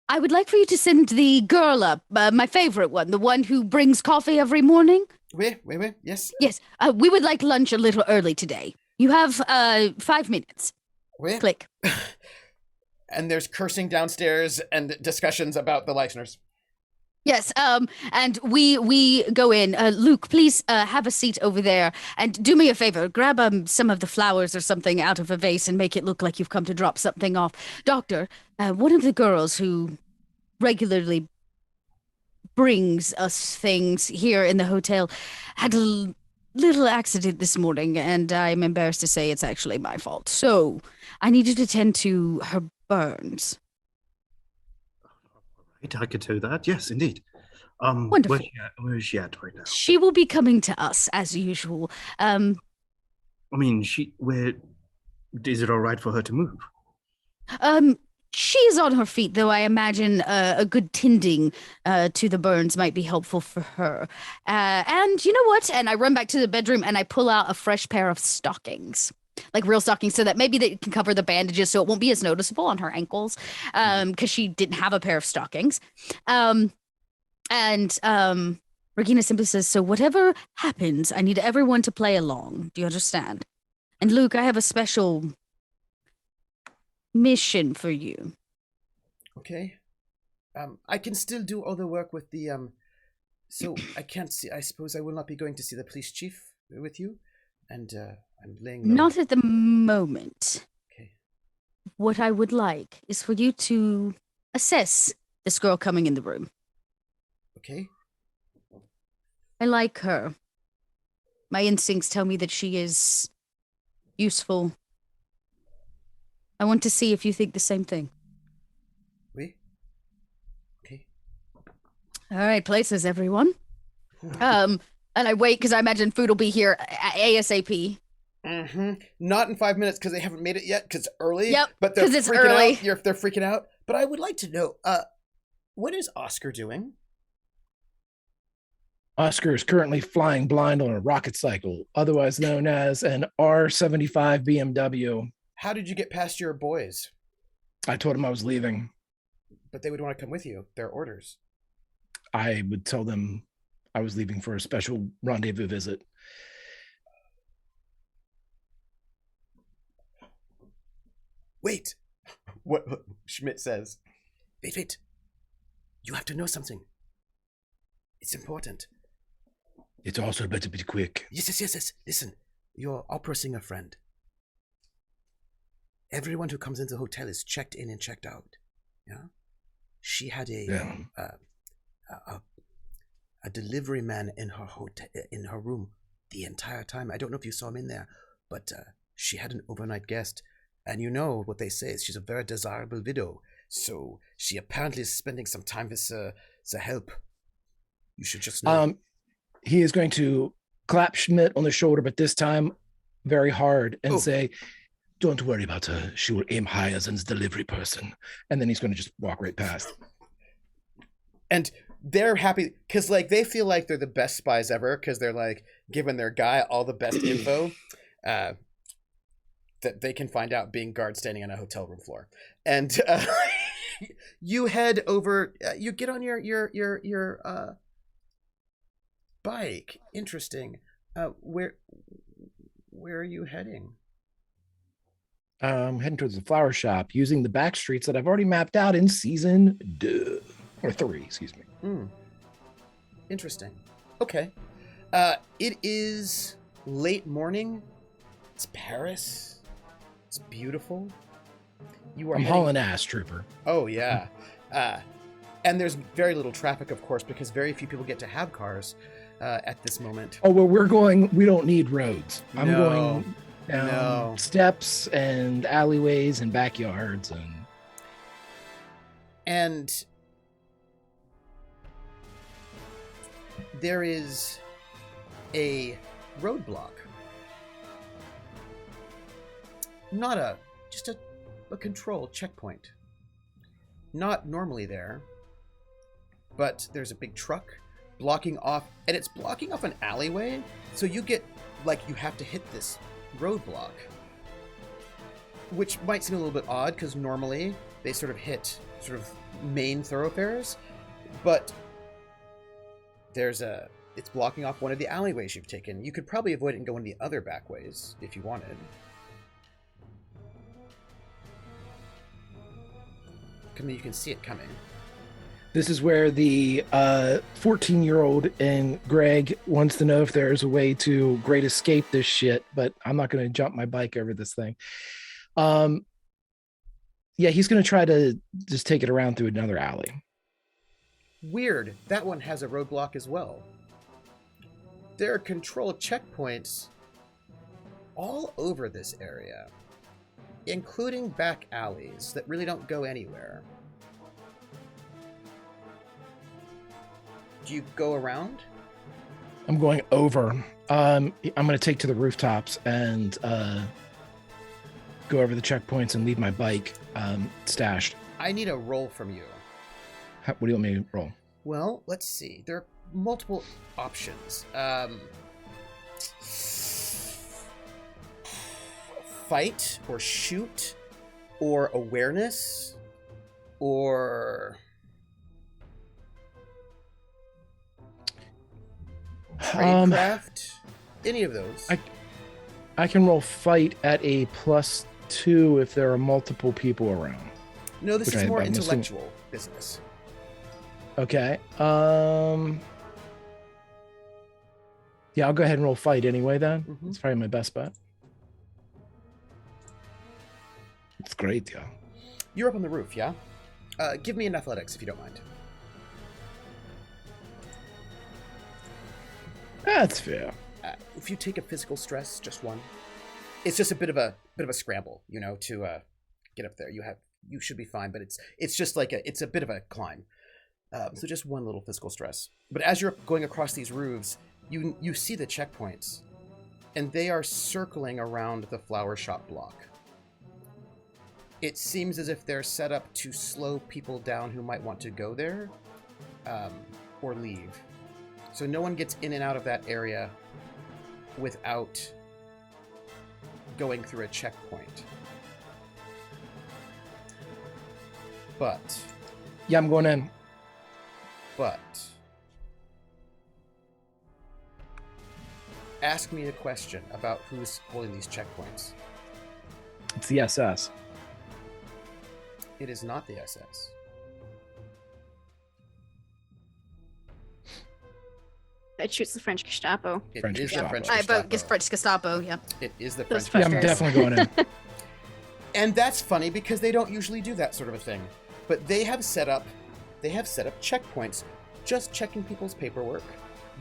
I would like for you to send the girl up, my favorite one, the one who brings coffee every morning. Oui, yes. Yes, we would like lunch a little early today. You have 5 minutes. Oui. Click. And there's cursing downstairs and discussions about the Leixners. Yes, and we go in. Luke, please have a seat over there. And do me a favor, grab some of the flowers or something out of a vase and make it look like you've come to drop something off. Doctor, one of the girls who regularly brings us things here in the hotel had a little accident this morning, and I'm embarrassed to say it's actually my fault. So I need you to tend to her burns. I could do that. Yes, indeed. Wonderful. Where is she at right now? She will be coming to us as usual. I mean, where is it all right for her to move? She's on her feet, though I imagine a good tending to the burns might be helpful for her. And you know what? And I run back to the bedroom and I pull out a fresh pair of stockings. Like real stockings, so that maybe they can cover the bandages so it won't be as noticeable on her ankles. Because she didn't have a pair of stockings. And Regina simply says, so whatever happens, I need everyone to play along. Do you understand? And Luke, I have a special mission for you. Okay. I can still do all the work with the so I can't see. I suppose I will not be going to see the police chief with you, and I'm laying low. Not at the moment. Okay. What I would like is for you to assess this girl coming in the room. Okay. I like her. My instincts tell me that she is useful. I want to see if you think the same thing. Oui. Okay. All right, places, everyone. And I wait because I imagine food will be here ASAP. Mm-hmm. Not in 5 minutes because they haven't made it yet because it's early. Yep, but they're 'cause it's freaking early. Out. They're freaking out. But I would like to know, what is Oscar doing? Oscar is currently flying blind on a rocket cycle, otherwise known as an R75 BMW. How did you get past your boys? I told him I was leaving. But they would want to come with you. Their orders. I would tell them I was leaving for a special rendezvous visit. Wait. What Schmidt says. Wait. You have to know something. It's important. It's also better be quick. Yes. Listen, your opera singer friend. Everyone who comes into the hotel is checked in and checked out. Yeah? She had a delivery man in her hotel, in her room the entire time. I don't know if you saw him in there, but she had an overnight guest. And you know what they say is she's a very desirable widow. So she apparently is spending some time with the help. You should just know. He is going to clap Schmidt on the shoulder, but this time very hard, and say, don't worry about her. She will aim higher than the delivery person. And then he's going to just walk right past. And they're happy because like they feel like they're the best spies ever because they're like giving their guy all the best info that they can find out being guards standing on a hotel room floor. And you head over. You get on your bike. Interesting. Where are you heading? Heading towards the flower shop using the back streets that I've already mapped out in season 3, excuse me. Interesting. Okay. It is late morning. It's Paris. It's beautiful. I'm hauling ass, trooper. Oh, yeah. And there's very little traffic, of course, because very few people get to have cars at this moment. Oh, well, we don't need roads. I'm No. going down steps and alleyways and backyards. And there is a roadblock. Not just a control checkpoint. Not normally there, but there's a big truck blocking off, and it's blocking off an alleyway, so you get, like, you have to hit this roadblock, which might seem a little bit odd, because normally they sort of hit sort of main thoroughfares, but it's blocking off one of the alleyways you've taken. You could probably avoid it and go in the other back ways if you wanted. I mean, you can see it coming. This is where the 14-year-old in Greg wants to know if there's a way to great escape this shit, but I'm not going to jump my bike over this thing. Yeah, he's going to try to just take it around through another alley. Weird. That one has a roadblock as well. There are control checkpoints all over this area, including back alleys that really don't go anywhere. Do you go around? I'm going over. I'm going to take to the rooftops and go over the checkpoints and leave my bike stashed. I need a roll from you. What do you want me to roll? Well, let's see. There are multiple options. Fight or shoot or awareness or tradecraft. Any of those. I can roll fight at a +2 if there are multiple people around. No, this is more intellectual business. Okay. Yeah, I'll go ahead and roll fight anyway then. Mhm. It's probably my best bet. It's great, yeah. You're up on the roof, yeah? Give me an athletics if you don't mind. That's fair. If you take a physical stress, just one. It's just a bit of a scramble, you know, to get up there. You should be fine, but it's just like it's a bit of a climb. So just one little physical stress. But as you're going across these roofs, you see the checkpoints, and they are circling around the flower shop block. It seems as if they're set up to slow people down who might want to go there or leave. So no one gets in and out of that area without going through a checkpoint. But... Yeah, I'm going in. But... ask me a question about who's holding these checkpoints. It's the SS. It is not the SS. That shoots the French Gestapo. It French is the Gestapo. French I Gestapo. vote French Gestapo. Yeah. It is the Those French Yeah, I'm Gestapo. definitely going in. And that's funny because they don't usually do that sort of a thing. But they have set up checkpoints, just checking people's paperwork.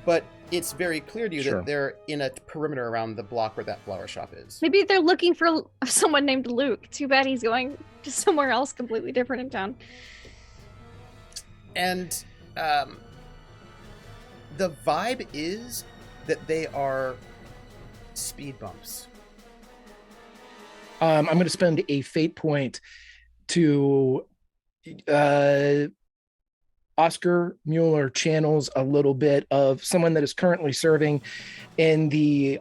But it's very clear to you Sure. that they're in a perimeter around the block where that flower shop is. Maybe they're looking for someone named Luke. Too bad he's going to somewhere else completely different in town. And the vibe is that they are speed bumps. I'm going to spend a fate point to Oscar Mueller channels a little bit of someone that is currently serving in the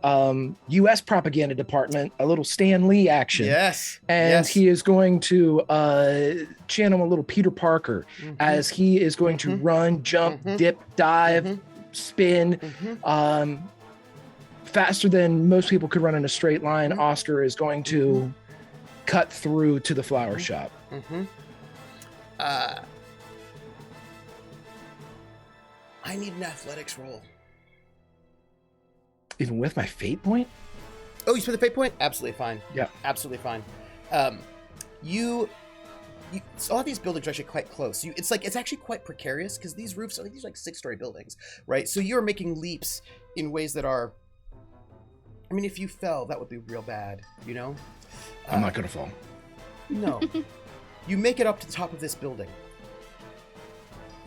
U.S. propaganda department, a little Stan Lee action. Yes. And yes. he is going to channel a little Peter Parker Mhm. as he is going to Mhm. run, jump, Mhm. dip, dive, Mhm. spin. Mhm. Faster than most people could run in a straight line. Mhm. Oscar is going to cut through to the flower Mhm. shop. Mm-hmm. I need an athletics roll. Even with my fate point? Oh, you spent the fate point? Absolutely fine. Yeah. Absolutely fine. You a lot of these buildings are actually quite close. It's actually quite precarious because these roofs are these 6-story buildings, right? So you're making leaps in ways that are. I mean, if you fell, that would be real bad, you know? I'm not going to fall. No. You make it up to the top of this building.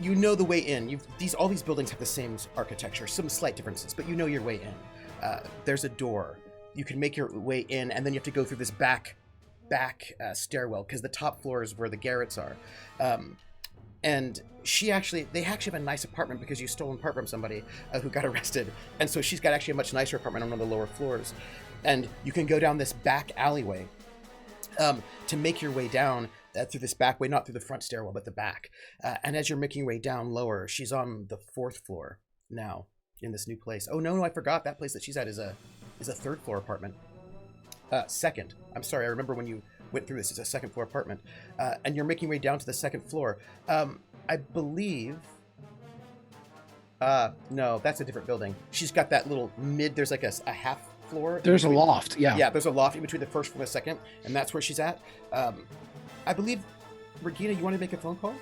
You know the way in. All these buildings have the same architecture, some slight differences, but you know your way in. There's a door. You can make your way in, and then you have to go through this back stairwell because the top floor is where the garrets are. And they actually have a nice apartment because you stole an apartment from somebody who got arrested, and so she's got actually a much nicer apartment on one of the lower floors. And you can go down this back alleyway to make your way down through this back way, not through the front stairwell, but the back. And as you're making your way down lower, she's on the 4th floor now in this new place. Oh no, I forgot that place that she's at is a 3rd floor apartment. 2nd. I'm sorry, I remember when you went through this. It's a 2nd floor apartment, and you're making your way down to the 2nd floor. I believe. No, that's a different building. She's got that little there's like a half floor. There's a loft, yeah. Yeah, there's a loft in between the 1st and the 2nd, and that's where she's at. I believe, Regina, you want to make a phone call?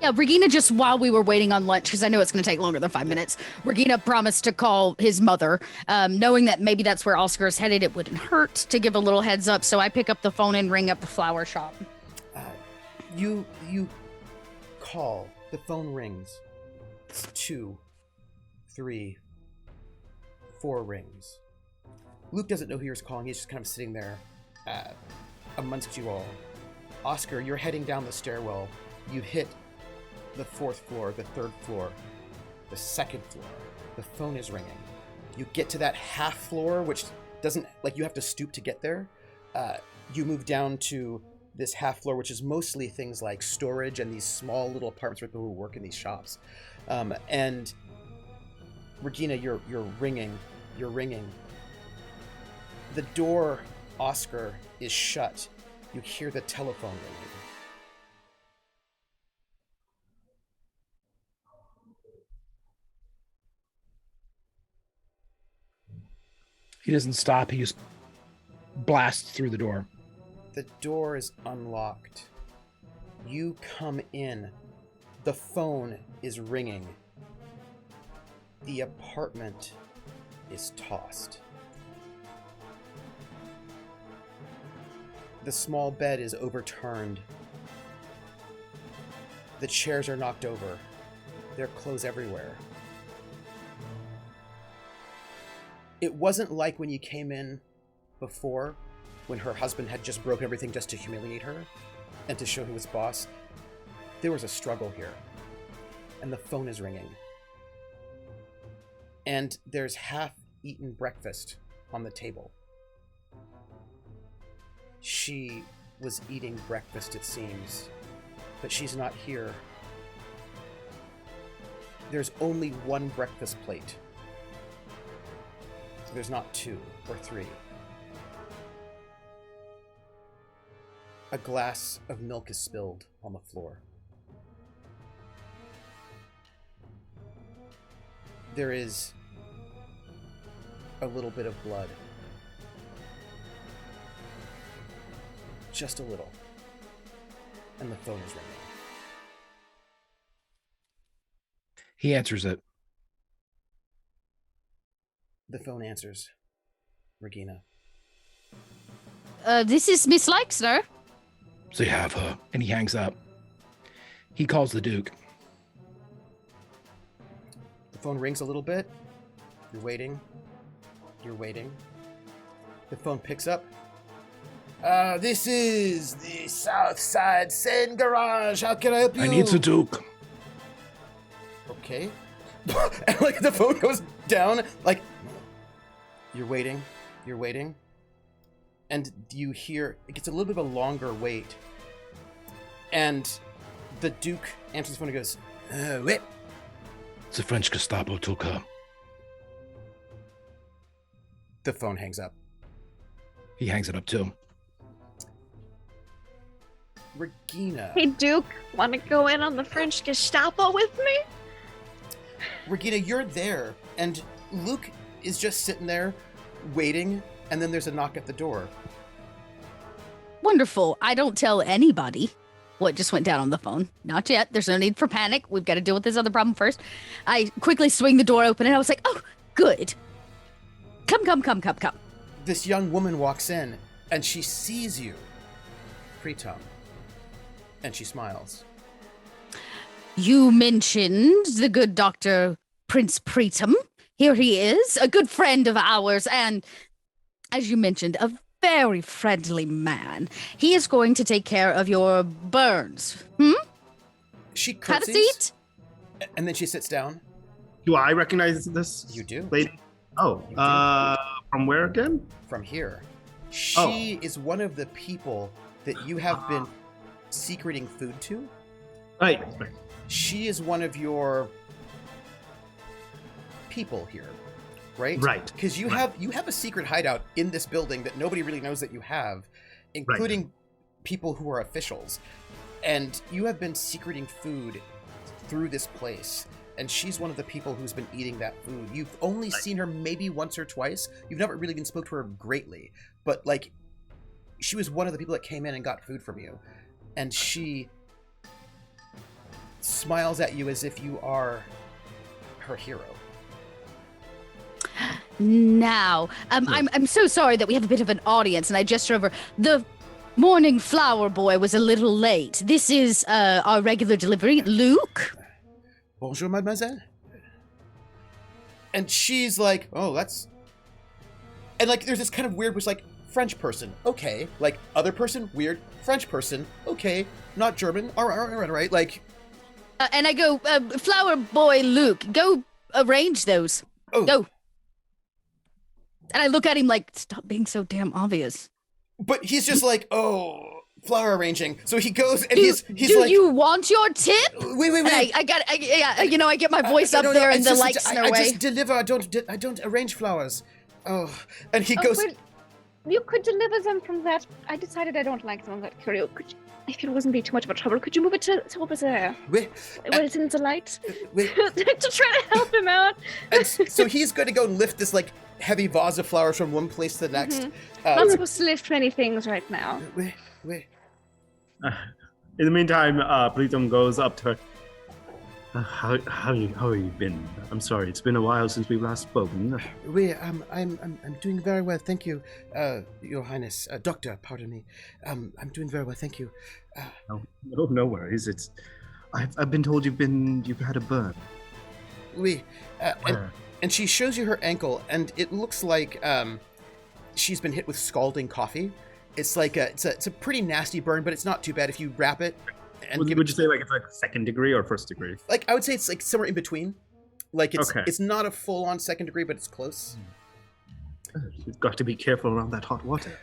Yeah, Regina, just while we were waiting on lunch, because I know it's going to take longer than 5 minutes, Regina promised to call his mother, knowing that maybe that's where Oscar is headed. It wouldn't hurt to give a little heads up. So I pick up the phone and ring up the flower shop. You call. The phone rings. It's 2, 3, 4 rings. Luke doesn't know who you're calling. He's just kind of sitting there amongst you all. Oscar, you're heading down the stairwell. You hit the 4th floor, the 3rd floor, the 2nd floor. The phone is ringing. You get to that half floor, which doesn't, like, you have to stoop to get there. You move down to this half floor, which is mostly things like storage and these small little apartments for people who work in these shops. And Regina, you're ringing. You're ringing. The door, Oscar, is shut. You hear the telephone ringing. He doesn't stop. He just blasts through the door. The door is unlocked. You come in. The phone is ringing. The apartment is tossed. The small bed is overturned. The chairs are knocked over. There are clothes everywhere. It wasn't like when you came in before, when her husband had just broken everything just to humiliate her and to show he was boss. There was a struggle here. And the phone is ringing. And there's half-eaten breakfast on the table. She was eating breakfast, it seems, but she's not here. There's only one breakfast plate. So there's not 2 or 3. A glass of milk is spilled on the floor. There is a little bit of blood. Just a little. And the phone is ringing. He answers it. The phone answers. Regina. This is Miss Leixner. They have her. And he hangs up. He calls the Duke. The phone rings a little bit. You're waiting. You're waiting. The phone picks up. This is the Southside Seine Garage. How can I help you? I need the Duke. Okay. And like the phone goes down, like you're waiting, and you hear it gets a little bit of a longer wait, and the Duke answers the phone and goes, "Wait." The French Gestapo took her. The phone hangs up. He hangs it up too. Regina. Hey, Duke, want to go in on the French Gestapo with me? Regina, you're there, and Luke is just sitting there waiting, and then there's a knock at the door. Wonderful. I don't tell anybody what just went down on the phone. Not yet. There's no need for panic. We've got to deal with this other problem first. I quickly swing the door open, and I was like, oh, good. Come. This young woman walks in, and she sees you, Pretum, and she smiles. You mentioned the good Dr. Prince Pretum. Here he is, a good friend of ours, and, as you mentioned, a very friendly man. He is going to take care of your burns. She curtsies. Have a seat. And then she sits down. Do I recognize this? You do. Lady? Oh, You do. From where again? From here. She is one of the people that you have been secreting food to. Right. She is one of your people here, right? Right. Because you have a secret hideout in this building that nobody really knows that you have, including people who are officials. And you have been secreting food through this place. And she's one of the people who's been eating that food. You've only seen her maybe once or twice. You've never really even spoke to her greatly. But, like, she was one of the people that came in and got food from you. And she smiles at you as if you are her hero. Now, I'm so sorry that we have a bit of an audience, and I gesture over. The morning flower boy was a little late. This is our regular delivery, Luke. Bonjour, mademoiselle. And she's like, oh, that's... And, like, there's this kind of weird, which, like, French person, okay. Like, other person, weird. French person, okay. Not German, all right. Like, and I go, Flower Boy Luke, go arrange those. oh, Go. And I look at him like, stop being so damn obvious. but he's just like, oh, flower arranging. So he goes and he's do like, you want your tip? wait. And I get my voice up No, there and it's the just- lights in I their way. just deliver. I don't arrange flowers. Oh, and he goes. Well, you could deliver them from that. I decided I don't like them on that curio. If it wasn't be too much of a trouble, could you move it to over there? Wait, Where it's in the light? wait. To try to help him out. And so he's going to go lift this like heavy vase of flowers from one place to the next. Not supposed to lift many things right now. Wait. In the meantime, Pritam goes up to her. How have you been? I'm sorry, it's been a while since we've last spoken. I'm doing very well, thank you, Your Highness, Doctor. Pardon me. I'm doing very well, thank you. No worries. I've been told you've had a burn. And she shows you her ankle, and it looks like she's been hit with scalding coffee. It's like it's a pretty nasty burn, but it's not too bad if you wrap it. And Would you say like it's like second degree or first degree? Like, I would say it's like somewhere in between. Like it's not a full-on second degree, but it's close. You've got to be careful around that hot water.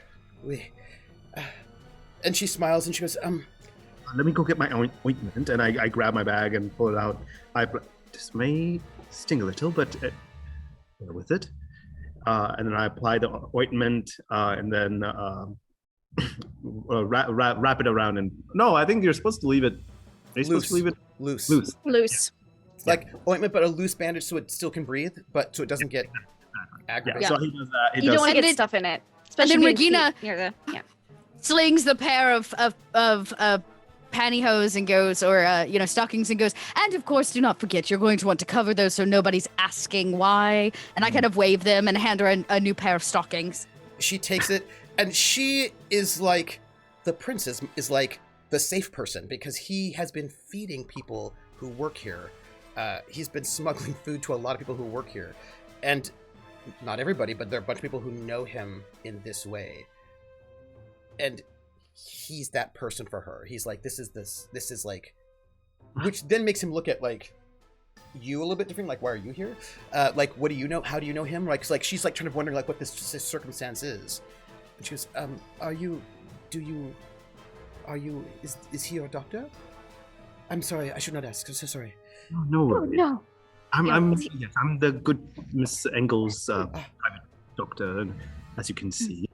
And she smiles and she goes, Let me go get my ointment, and I grab my bag and pull it out. This may sting a little, but bear with it. And then I apply the ointment, and then wrap it around. And no, I think you're supposed to leave it. Are you supposed to leave it loose? Loose. Like ointment, but a loose bandage so it still can breathe, but so it doesn't get aggravated. Yeah, so he does that. You don't want to And get then- stuff in it. And then Especially being Regina near the slings the pair of pantyhose and goes, or stockings and goes. And of course, do not forget, you're going to want to cover those so nobody's asking why. And I kind of wave them and hand her a new pair of stockings. She takes it, and she is like, the princess is like the safe person because he has been feeding people who work here. He's been smuggling food to a lot of people who work here. And not everybody, but there are a bunch of people who know him in this way. And he's that person for her. He's like, this is like, which then makes him look at like you a little bit different. Like, why are you here? Like, what do you know? How do you know him? Like, she's like trying to wonder like what this circumstance is. And she goes, is he your doctor? I'm sorry, I should not ask. I'm so sorry. No worries. no. I'm the good Miss Engel's private doctor, and as you can see,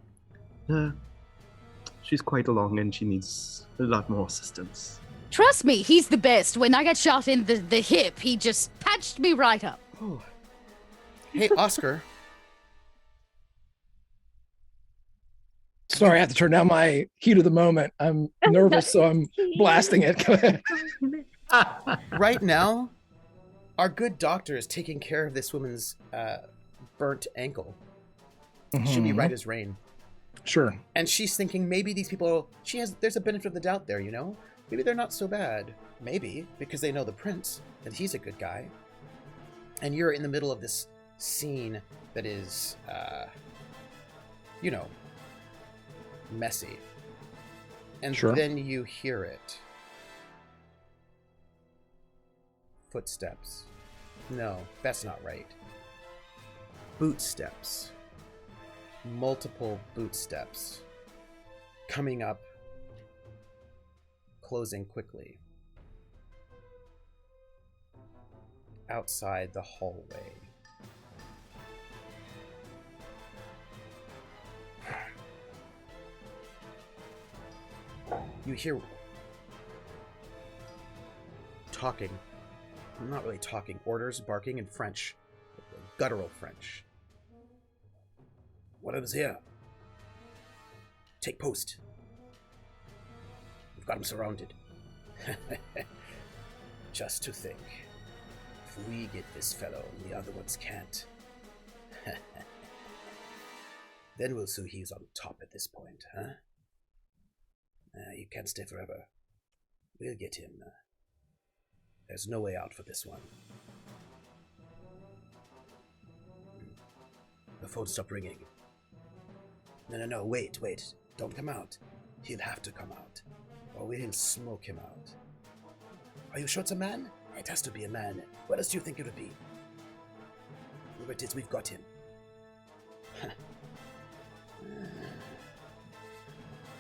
she's quite along and she needs a lot more assistance. Trust me, he's the best. When I got shot in the hip, he just patched me right up. Oh. Hey, Oscar. Sorry, I have to turn down my heat of the moment. I'm nervous, so I'm blasting it. Go ahead. Right now, our good doctor is taking care of this woman's burnt ankle. She'll be right as rain. Sure. And she's thinking maybe these people, there's a benefit of the doubt there, you know? Maybe they're not so bad. Maybe, because they know the prince, and he's a good guy. And you're in the middle of this scene that is, messy. And Sure. then you hear it. Footsteps. No, that's not right. Bootsteps. Multiple bootsteps. Coming up. Closing quickly. Outside the hallway. You hear talking. Not really talking. Orders barking in French. Guttural French. One of us here. Take post. We've got him surrounded. Just to think. If we get this fellow and the other ones can't. Then we'll see who's on top at this point, huh? You can't stay forever. We'll get him. There's no way out for this one. The phone stopped ringing. No, wait. Don't come out. He'll have to come out, or we'll smoke him out. Are you sure it's a man? It has to be a man. What else do you think it would be? Whoever it is, we've got him.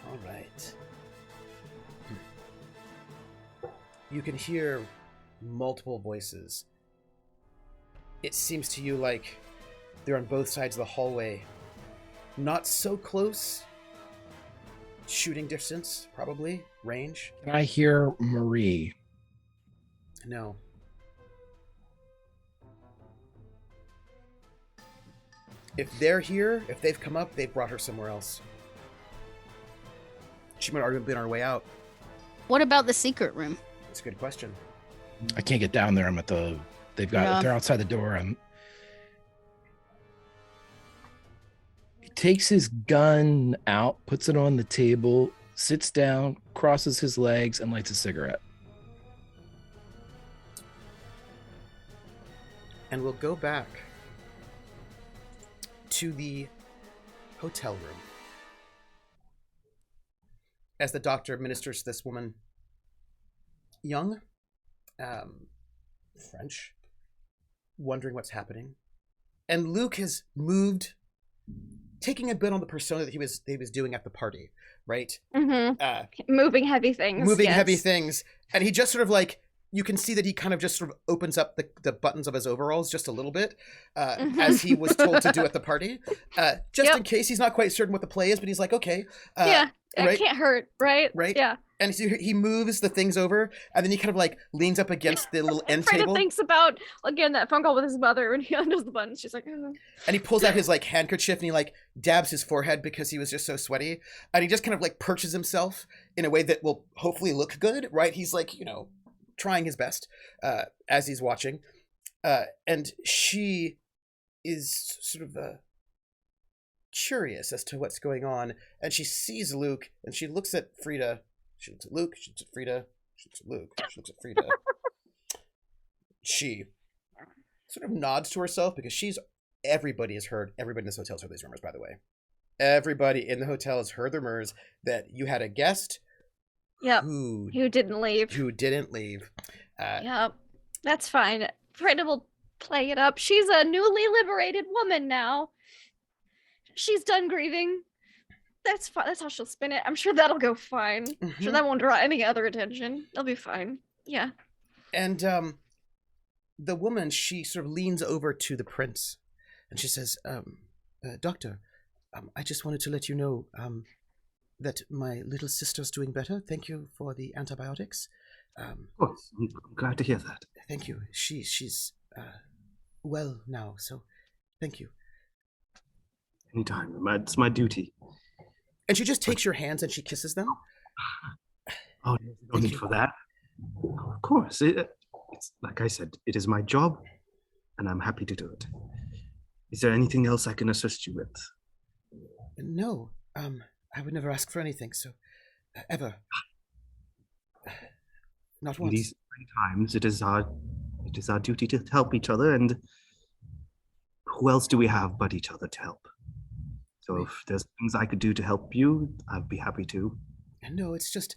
All right. You can hear multiple voices. It seems to you like they're on both sides of the hallway. Not so close. Shooting distance, probably. Range. Can I hear Marie? No. If they're here, if they've come up, they've brought her somewhere else. She might have already been on her way out. What about the secret room? That's a good question. I can't get down there. I'm at the. They're outside the door. He takes his gun out, puts it on the table, sits down, crosses his legs, and lights a cigarette. And we'll go back to the hotel room as the doctor administers to this woman, young, French, wondering what's happening. And Luke has moved, taking a bit on the persona that he was doing at the party, right? Mm-hmm. Moving heavy things. And he just sort of like, you can see that he kind of just sort of opens up the buttons of his overalls just a little bit, as he was told to do at the party, in case he's not quite certain what the play is, but he's like, okay. It can't hurt, right? Right? Yeah. And so he moves the things over, and then he kind of like leans up against the little end table. Freda thinks about, again, that phone call with his mother when he undoes the buttons. She's like, oh. And he pulls out his like handkerchief and he like dabs his forehead because he was just so sweaty. And he just kind of like perches himself in a way that will hopefully look good, right? He's like, trying his best as he's watching. And she is sort of curious as to what's going on. And she sees Luke and she looks at Frida. She looks at Luke. She looks at Frida. She looks at Luke. She looks at Frida. She sort of nods to herself because everybody has heard, everybody in this hotel has heard these rumors, by the way. Everybody in the hotel has heard the rumors that you had a guest who didn't leave. Yep. That's fine. Freda will play it up. She's a newly liberated woman now. She's done grieving. That's fine. That's how she'll spin it. I'm sure that'll go fine. I'm sure that won't draw any other attention. It'll be fine. Yeah. And the woman, she sort of leans over to the prince and she says, Doctor, I just wanted to let you know that my little sister's doing better. Thank you for the antibiotics. Of course, I'm glad to hear that. Thank you. She's well now, so thank you. Anytime. It's my duty. And she just takes your hands and she kisses them. Oh, no need for that. Of course. It's like I said, it is my job, and I'm happy to do it. Is there anything else I can assist you with? No. I would never ask for anything, so ever. Not once. In these times, it is our duty to help each other, and who else do we have but each other to help? So if there's things I could do to help you, I'd be happy to. No, it's just...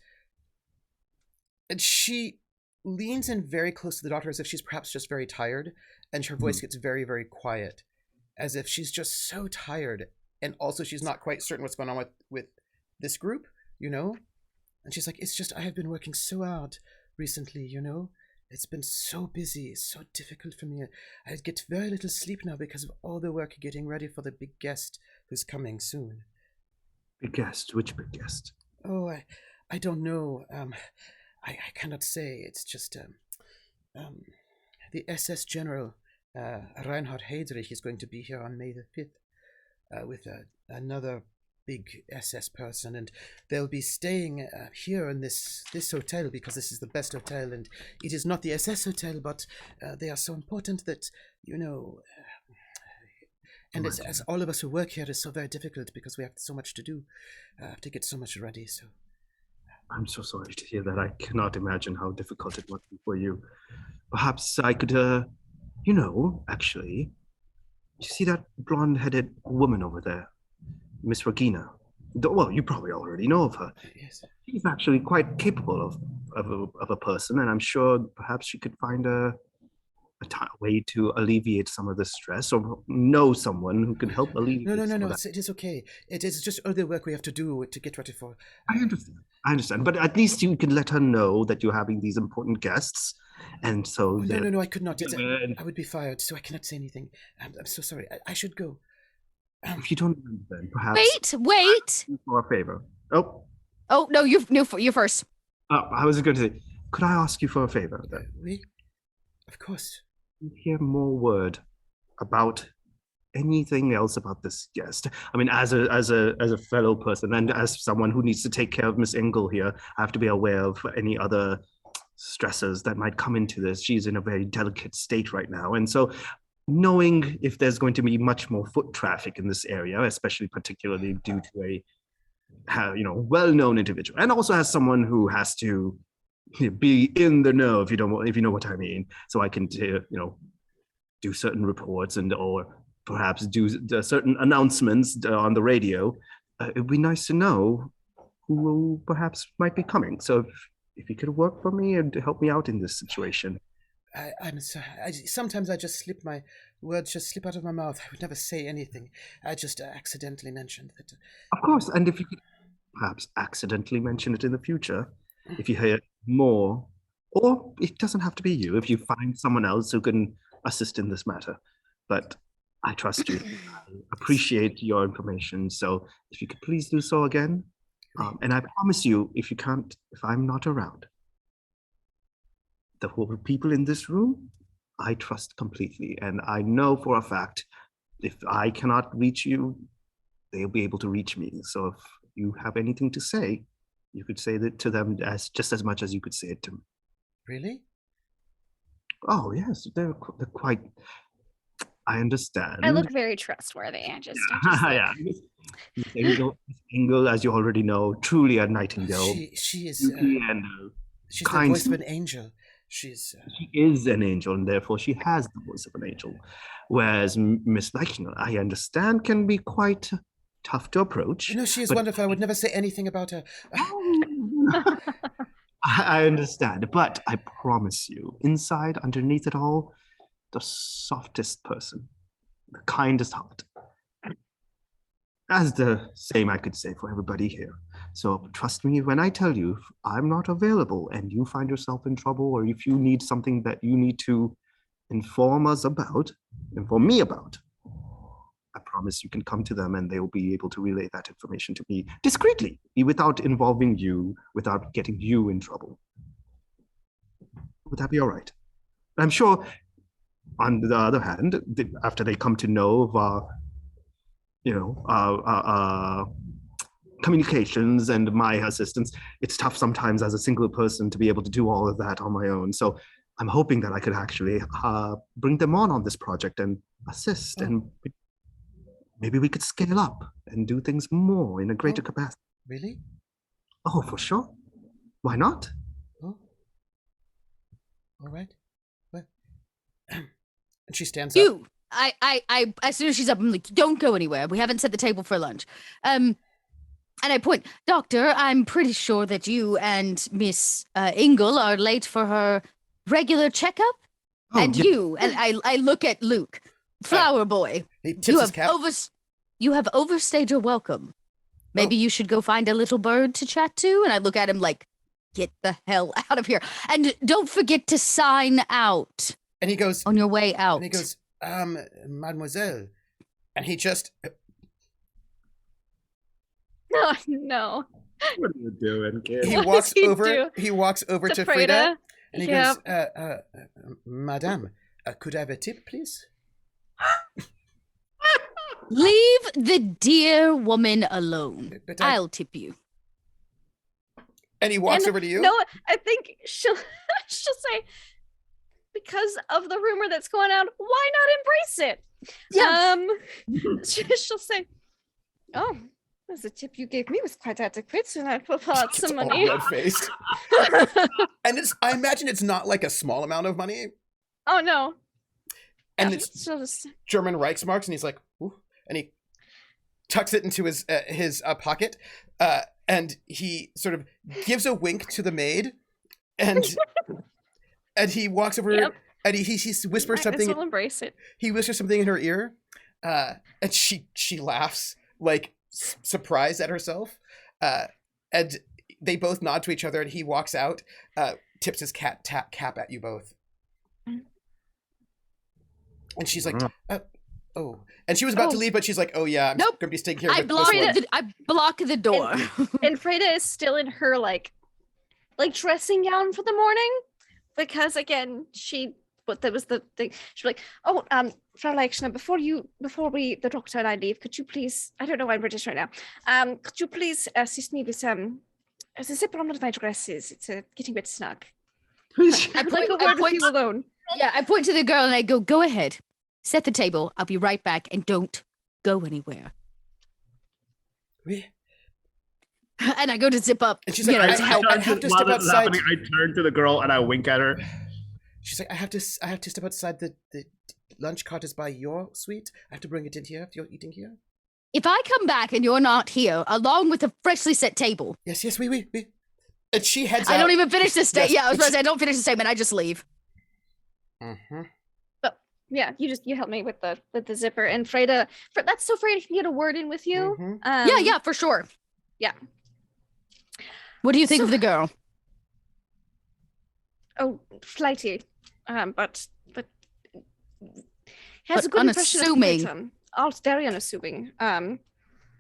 And she leans in very close to the doctor as if she's perhaps just very tired, and her voice gets very, very quiet, as if she's just so tired, and also she's not quite certain what's going on with this group, And she's like, it's just, I have been working so hard recently, It's been so busy, so difficult for me. I get very little sleep now because of all the work getting ready for the big guest who's coming soon. Big guest? Which big guest? Oh, I don't know. I cannot say. It's just the SS General Reinhard Heydrich is going to be here on May the 5th with another big SS person, and they'll be staying here in this hotel because this is the best hotel, and it is not the SS hotel, but they are so important that and it's, as all of us who work here, it's so very difficult because we have so much to do, have to get so much ready. So I'm so sorry to hear that. I cannot imagine how difficult it must be for you. Perhaps I could actually, you see that blonde-headed woman over there? Miss Regina. Well, you probably already know of her. Yes. She's actually quite capable of a person, and I'm sure perhaps she could find a way to alleviate some of the stress, or know someone who can help alleviate No. some of that. It is okay. It is just other work we have to do to get ready for. I understand. But at least you can let her know that you're having these important guests, and so No. I could not. And I would be fired, so I cannot say anything. I'm so sorry. I should go. if you don't mind, then perhaps Wait. for a favor. Oh no, you first. I was going to say, could I ask you for a favor? Then? We, of course. You hear more word about anything else about this guest? I mean, as a fellow person, and as someone who needs to take care of Miss Engel here, I have to be aware of any other stresses that might come into this. She's in a very delicate state right now, and so knowing if there's going to be much more foot traffic in this area, especially particularly due to a well-known individual, and also as someone who has to be in the know, if you know what I mean, so I can do certain reports or perhaps do certain announcements on the radio. It'd be nice to know who perhaps might be coming. So if you could work for me and help me out in this situation. I'm sorry. Sometimes I just slip my words slip out of my mouth. I would never say anything. I just accidentally mentioned that. Of course, and if you could perhaps accidentally mention it in the future, if you hear more, or it doesn't have to be you, if you find someone else who can assist in this matter. But I trust you. I appreciate your information. So if you could please do so again. And I promise you, if I'm not around, the whole people in this room, I trust completely. And I know for a fact, if I cannot reach you, they'll be able to reach me. So if you have anything to say, you could say that to them just as much as you could say it to me. Really? Oh, yes. They're quite... I understand. I look very trustworthy. I just yeah. Engel, as you already know, truly a nightingale. She is... she's the voice of an angel. She is an angel, and therefore she has the voice of an angel. Whereas Miss Leichner, I understand, can be quite tough to approach. No, she is wonderful. I would never say anything about her. I understand, but I promise you, inside, underneath it all, the softest person, the kindest heart. That's the same I could say for everybody here. So trust me when I tell you, if I'm not available and you find yourself in trouble, or if you need something that you need to inform me about, I promise you can come to them and they will be able to relay that information to me discreetly, without involving you, without getting you in trouble. Would that be all right? I'm sure, on the other hand, after they come to know of our communications and my assistance, it's tough sometimes as a single person to be able to do all of that on my own. So I'm hoping that I could actually bring them on this project and assist, and maybe we could scale up and do things more in a greater capacity. Really? Oh, for sure. Why not? Oh. All right. Well, and she stands up. I as soon as she's up, I'm like, don't go anywhere. We haven't set the table for lunch. And I point, Doctor, I'm pretty sure that you and Miss Engel are late for her regular checkup. And I look at Luke, flower boy. He tips his cap. You have overstayed your welcome. Maybe you should go find a little bird to chat to. And I look at him like, get the hell out of here. And don't forget to sign out. And he goes, on your way out. And he goes, mademoiselle. And he just... Oh, no. What are you doing, kid? He walks over to Frida, and he goes, Madame, could I have a tip, please? Leave the dear woman alone. I'll tip you. And he walks over to you? No, I think she'll say, because of the rumor that's going out, why not embrace it? Yeah. She'll say, oh, the tip you gave me was quite adequate, and I put out some money. Red-faced. And I imagine it's not like a small amount of money. Oh, no. And it's German Reichsmarks, and he's like, ooh, and he tucks it into his pocket, and he sort of gives a wink to the maid, and he walks over and he whispers something. Will embrace it. He whispers something in her ear, and she laughs like surprised at herself, and they both nod to each other, and he walks out, tips his cap at you both, and she's like, oh, and she was about to leave, but she's like, oh yeah, I'm gonna be staying here. I block the door. And Freda is still in her like dressing gown for the morning, because again there was the thing. She's like, oh, Frau Leichner, before the doctor and I leave, could you please? I don't know why I'm British right now. Could you please assist me with the zipper on one of my dresses? It's getting a bit snug. I point alone. Yeah, I point to the girl and I go ahead, set the table. I'll be right back, and don't go anywhere. And I go to zip up. And she's like, I have to step outside. I turn to the girl and I wink at her. She's like, I have to step outside. The lunch cart is by your suite. I have to bring it in here if you're eating here. If I come back and you're not here, along with a freshly set table. Yes, we. And she heads out. I don't even finish the statement. Yes. Yeah, I was about to say, I don't finish the statement. I just leave. Mm-hmm. But yeah, you help me with the zipper, and Freda can get a word in with you. Mm-hmm. Yeah, for sure. Yeah. What do you think of the girl? Oh, flighty, but has a good impression of Britain. All very unassuming.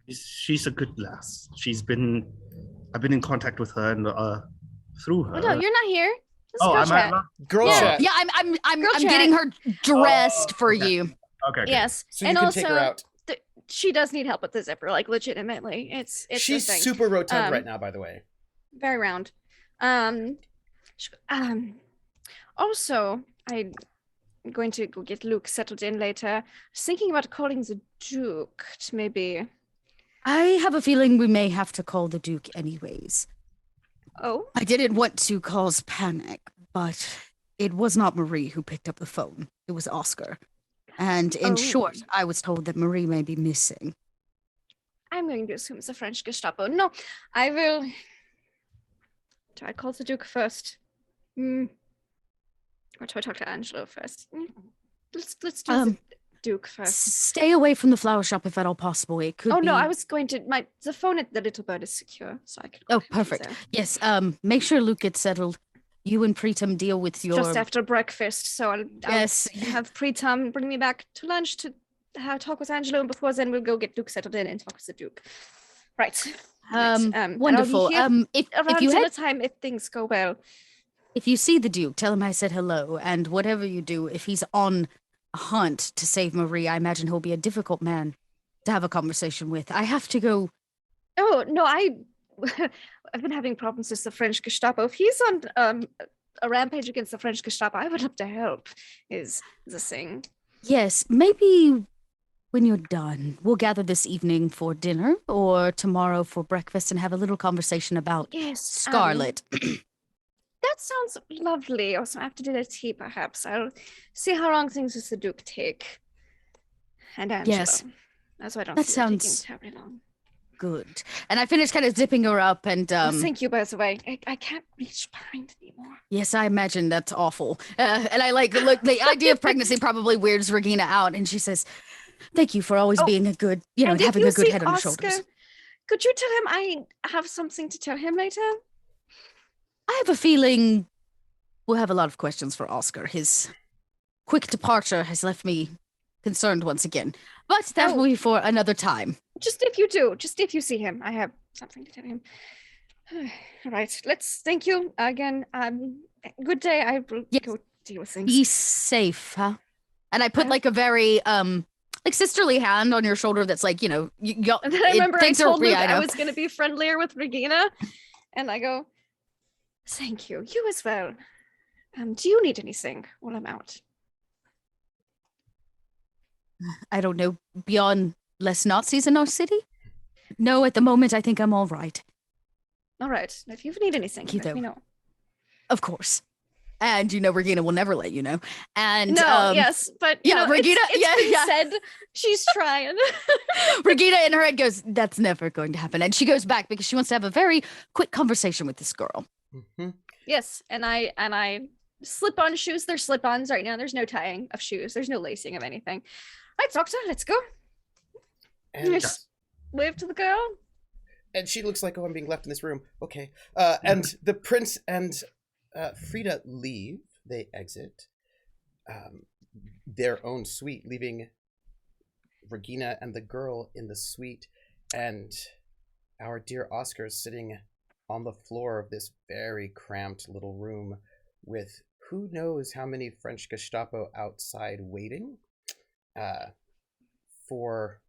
She's a good lass. I've been in contact with her and through her. Oh, no, you're not here. Girl chat. Yeah, I'm getting her dressed for you. Okay. Yes, so you can take her out. She does need help with the zipper, like legitimately. It's she's super rotund right now, by the way. Very round. Also, I'm going to go get Luke settled in later. I was thinking about calling the Duke to maybe. I have a feeling we may have to call the Duke anyways. Oh? I didn't want to cause panic, but it was not Marie who picked up the phone. It was Oscar. And in short, I was told that Marie may be missing. I'm going to assume it's the French Gestapo. No, I will. Do I call the Duke first? Or do I talk to Angelo first? Let's do the Duke first. Stay away from the flower shop if at all possible. It could. No, I was going to. The phone at the Little Bird is secure, so I could. Oh, perfect. Yes. Make sure Luke gets settled. You and Preetam deal with your. Just after breakfast, so I'll yes. have Preetam bring me back to lunch to talk with Angelo, and before then we'll go get Duke settled in and talk with the Duke. Right. Wonderful. If you had time, if things go well. If you see the Duke, tell him I said hello, and whatever you do, if he's on a hunt to save Marie, I imagine he'll be a difficult man to have a conversation with. I have to go. Oh no, I've been having problems with the French Gestapo. If he's on a rampage against the French Gestapo, I would love to help. Is the thing? Yes, maybe when you're done, we'll gather this evening for dinner or tomorrow for breakfast and have a little conversation about Scarlet. That sounds lovely. Also, after dinner tea, perhaps I'll see how long things with the Duke take. And Angelo. Yes, that's why I don't. That see sounds it taking terribly long. Good. And I finished kind of zipping her up and thank you, by the way. I can't reach behind anymore. Yes, I imagine that's awful. And I look, the idea of pregnancy probably weirds Regina out, and she says, thank you for always being a good, having a good head on your shoulders. Could you tell him I have something to tell him later? I have a feeling we'll have a lot of questions for Oscar. His quick departure has left me concerned once again. But that will be for another time. Just if you see him, I have something to tell him. All right, thank you again. Good day. I will go deal with things. Be safe, huh? And I put like a very like sisterly hand on your shoulder that's like, And then I remember I told Luke I was going to be friendlier with Regina, and I go, thank you. You as well. Do you need anything while I'm out? I don't know. Beyond less Nazis in our city? No, at the moment, I think I'm all right. All right. If you need anything, let me know. Of course. And Regina will never let you know. And yes, but Regina, it's been said she's trying. Regina in her head goes, "That's never going to happen," and she goes back because she wants to have a very quick conversation with this girl. Mm-hmm. Yes, and I slip on shoes. They're slip-ons right now. There's no tying of shoes. There's no lacing of anything. All right, Doctor, let's go. And, Just wave to the girl. and she looks like, oh, I'm being left in this room. Okay. And the prince and Frida leave. They exit their own suite, leaving Regina and the girl in the suite, and our dear Oscar sitting on the floor of this very cramped little room with who knows how many French Gestapo outside waiting for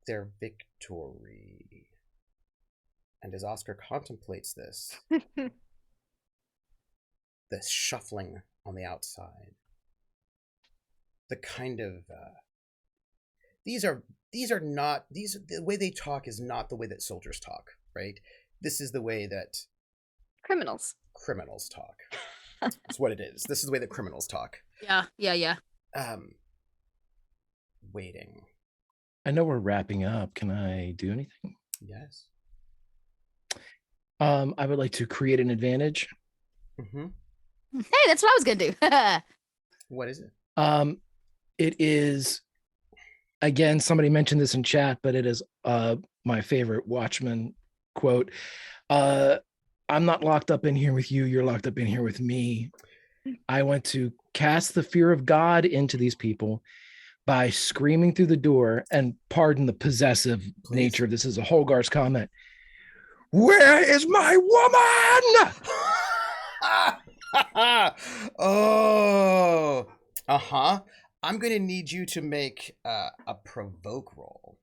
their victory. And as Oscar contemplates this, the shuffling on the outside, the kind of the way they talk is not the way that soldiers talk, right? This is the way that Criminals talk. That's what it is. This is the way that criminals talk. Yeah. Waiting. I know we're wrapping up. Can I do anything? Yes. I would like to create an advantage. Mm-hmm. Hey, that's what I was gonna do. What is it? It is, again, somebody mentioned this in chat, but it is my favorite Watchmen quote. I'm not locked up in here with you. You're locked up in here with me. I want to cast the fear of God into these people by screaming through the door, and pardon the possessive nature. This is a Holgar's comment. Where is my woman? Oh. Uh-huh. I'm going to need you to make a provoke roll.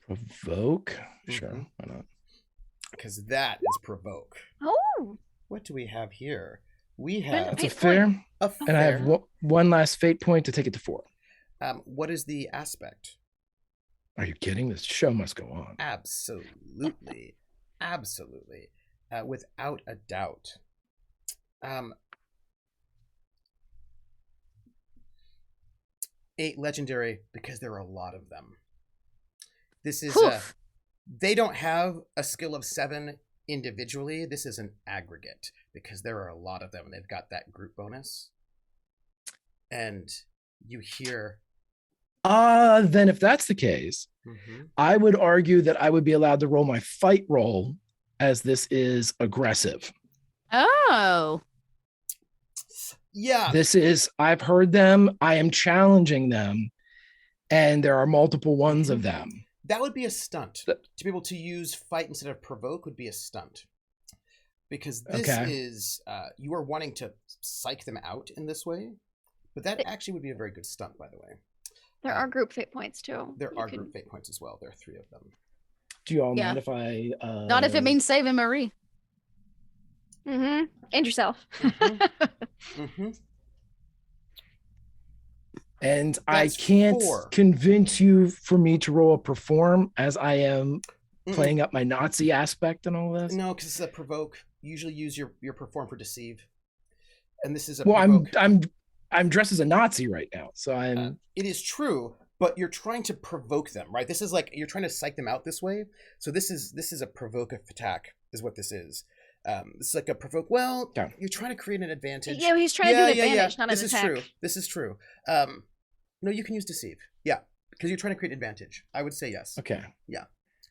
Provoke? Sure, Mhm. why not? Because that is provoke. Oh, What do we have here? We Spend a have That's a fate fair. point. a And I have fair. one last fate point to take it to 4. What is the aspect? Are you kidding? This show must go on. Absolutely. Absolutely. Without a doubt. 8 legendary, because there are a lot of them. This is they don't have a skill of 7 individually. This is an aggregate because there are a lot of them and they've got that group bonus. And you hear Then if that's the case, I would argue that I would be allowed to roll my fight roll, as this is aggressive. Oh. yeah. This is, I've heard them, I am challenging them, and there are multiple ones of them. That would be a stunt. Th- To be able to use fight instead of provoke would be a stunt. Because this Okay. is, you are wanting to psych them out in this way. But that actually would be a very good stunt, by the way. there are group fate points too. There You are can- group fate points as well. There are 3 of them. Do you all Yeah. mind if I... Not if it means saving Marie. And yourself. Mm-hmm. And I That's can't 4. convince you for me to roll a perform, as I am Mm-mm. playing up my Nazi aspect and all this. No, because it's a provoke. Usually use your perform for deceive. And this is a Well, provoke. I'm dressed as a Nazi right now, so I'm... It is true, but you're trying to provoke them, right? This is like you're trying to psych them out this way. So this is a provocative attack, is what this is. This is like a provoke. Well, Okay. you're trying to create an advantage. Yeah, he's trying to do an advantage, not this an is attack. true. This is true. No, you can use deceive. Yeah, because you're trying to create advantage. I would say yes. Okay.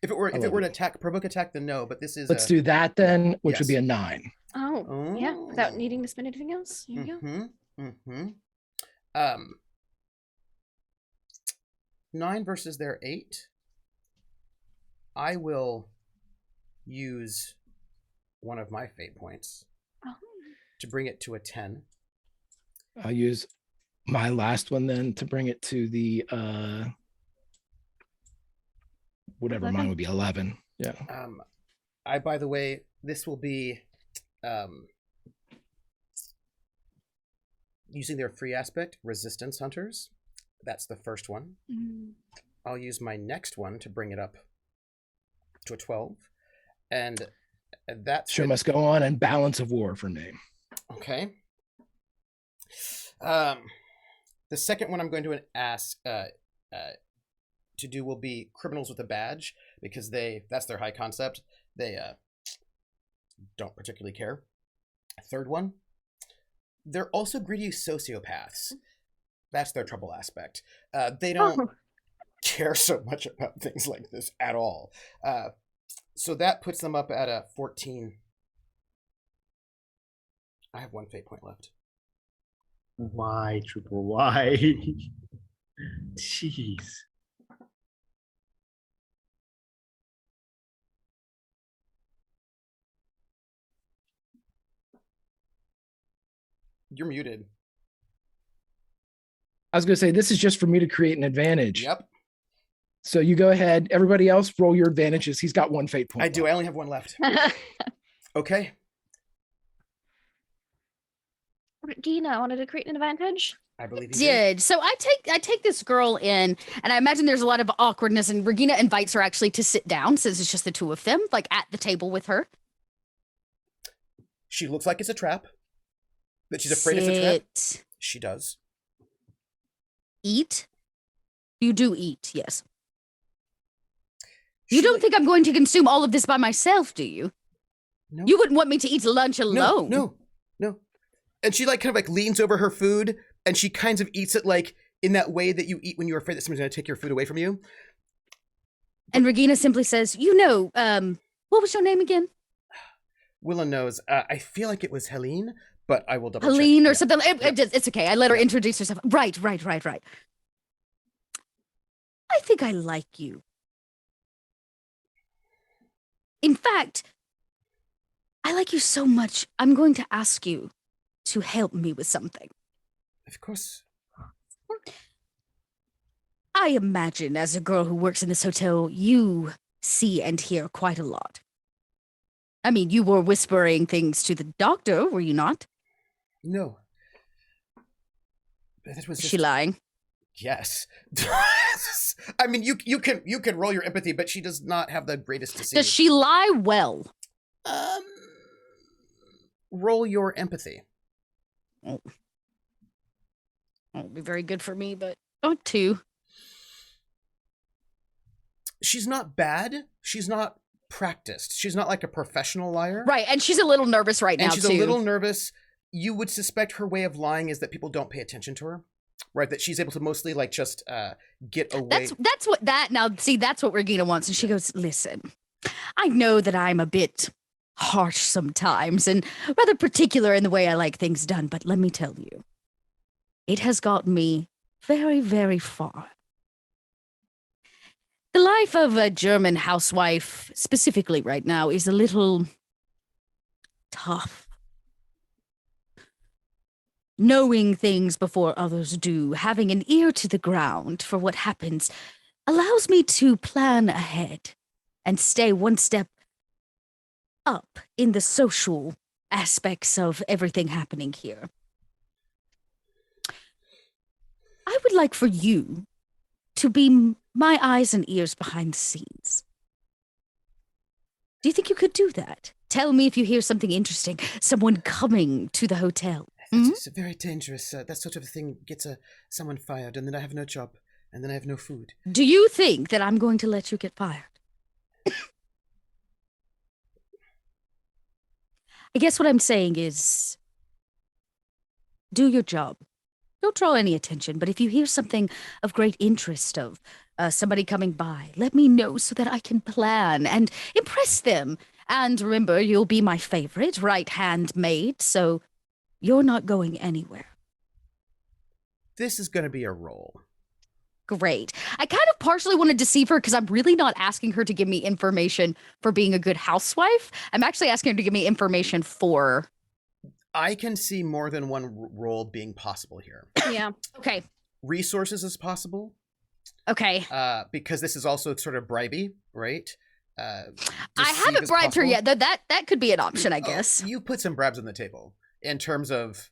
If it were love an it. attack, provoke attack, then no. But this is Let's do that then, which Yes. would be a 9. Oh, yeah, without needing to spend anything else. Here you go. Mm-hmm. 9 versus their 8. I will use one of my fate points Oh. to bring it to a 10. I'll use my last one then to bring it to the whatever 11? mine would be, 11. Yeah. By the way, this will be using their free aspect, resistance hunters. That's the first one. I'll use my next one to bring it up to a 12. And That's Show good. must go on, and balance of war for name. Okay. The second one I'm going to ask to do will be criminals with a badge, because that's their high concept. They don't particularly care. Third one, they're also greedy sociopaths. That's their trouble aspect. They don't care so much about things like this at all. So that puts them up at a 14. I have 1 fate point left. Why, Trooper? Why? Jeez. You're muted. I was going to say, this is just for me to create an advantage. Yep. So you go ahead. Everybody else, roll your advantages. He's got 1 fate point. I do. I only have 1 left. Okay. Regina wanted to create an advantage. I believe you did. Did. So I take this girl in, and I imagine there's a lot of awkwardness, and Regina invites her actually to sit down, since it's just the two of them, like at the table with her. She looks like it's a trap. That she's afraid it's a trap. Sit. She does. Eat. You do eat, yes. You don't think I'm going to consume all of this by myself, do you? No. You wouldn't want me to eat lunch alone. No. And she kind of leans over her food, and she kind of eats it like in that way that you eat when you're afraid that someone's going to take your food away from you. And Regina simply says, what was your name again? Willa knows. I feel like it was Helene, but I will double check. Helene or Yeah. something. It's okay. I let her introduce herself. Right. I think I like you. In fact, I like you so much, I'm going to ask you to help me with something. Of course. I imagine, as a girl who works in this hotel, you see and hear quite a lot. I mean, you were whispering things to the doctor, were you not? No. That was Is just... she lying? Yes. I mean, you can roll your empathy, but she does not have the greatest deceit. Does she lie well? Roll your empathy. Oh. Won't be very good for me, but 2. She's not bad. She's not practiced. She's not like a professional liar. Right, and she's a little nervous right now, And she's too. a little nervous. You would suspect her way of lying is that people don't pay attention to her. Right, that she's able to mostly just get away. That's what Regina wants. And she goes, listen, I know that I'm a bit harsh sometimes and rather particular in the way I like things done, but let me tell you, it has gotten me very, very far. The life of a German housewife, specifically right now, is a little tough. Knowing things before others do, having an ear to the ground for what happens, allows me to plan ahead and stay one step up in the social aspects of everything happening here. I would like for you to be my eyes and ears behind the scenes. Do you think you could do that? Tell me if you hear something interesting, someone coming to the hotel. It's very dangerous. That sort of thing gets someone fired, and then I have no job, and then I have no food. Do you think that I'm going to let you get fired? I guess what I'm saying is, do your job. Don't draw any attention, but if you hear something of great interest of somebody coming by, let me know so that I can plan and impress them. And remember, you'll be my favorite right-hand maid, so you're not going anywhere. This is going to be a roll. Great. I kind of partially want to deceive her because I'm really not asking her to give me information for being a good housewife. I'm actually asking her to give me information for... I can see more than one role being possible here. Yeah. Okay. Resources is possible. Okay. Because this is also sort of bribey, right? I haven't bribed her yet. That could be an option, I guess. You put some bribes on the table in terms of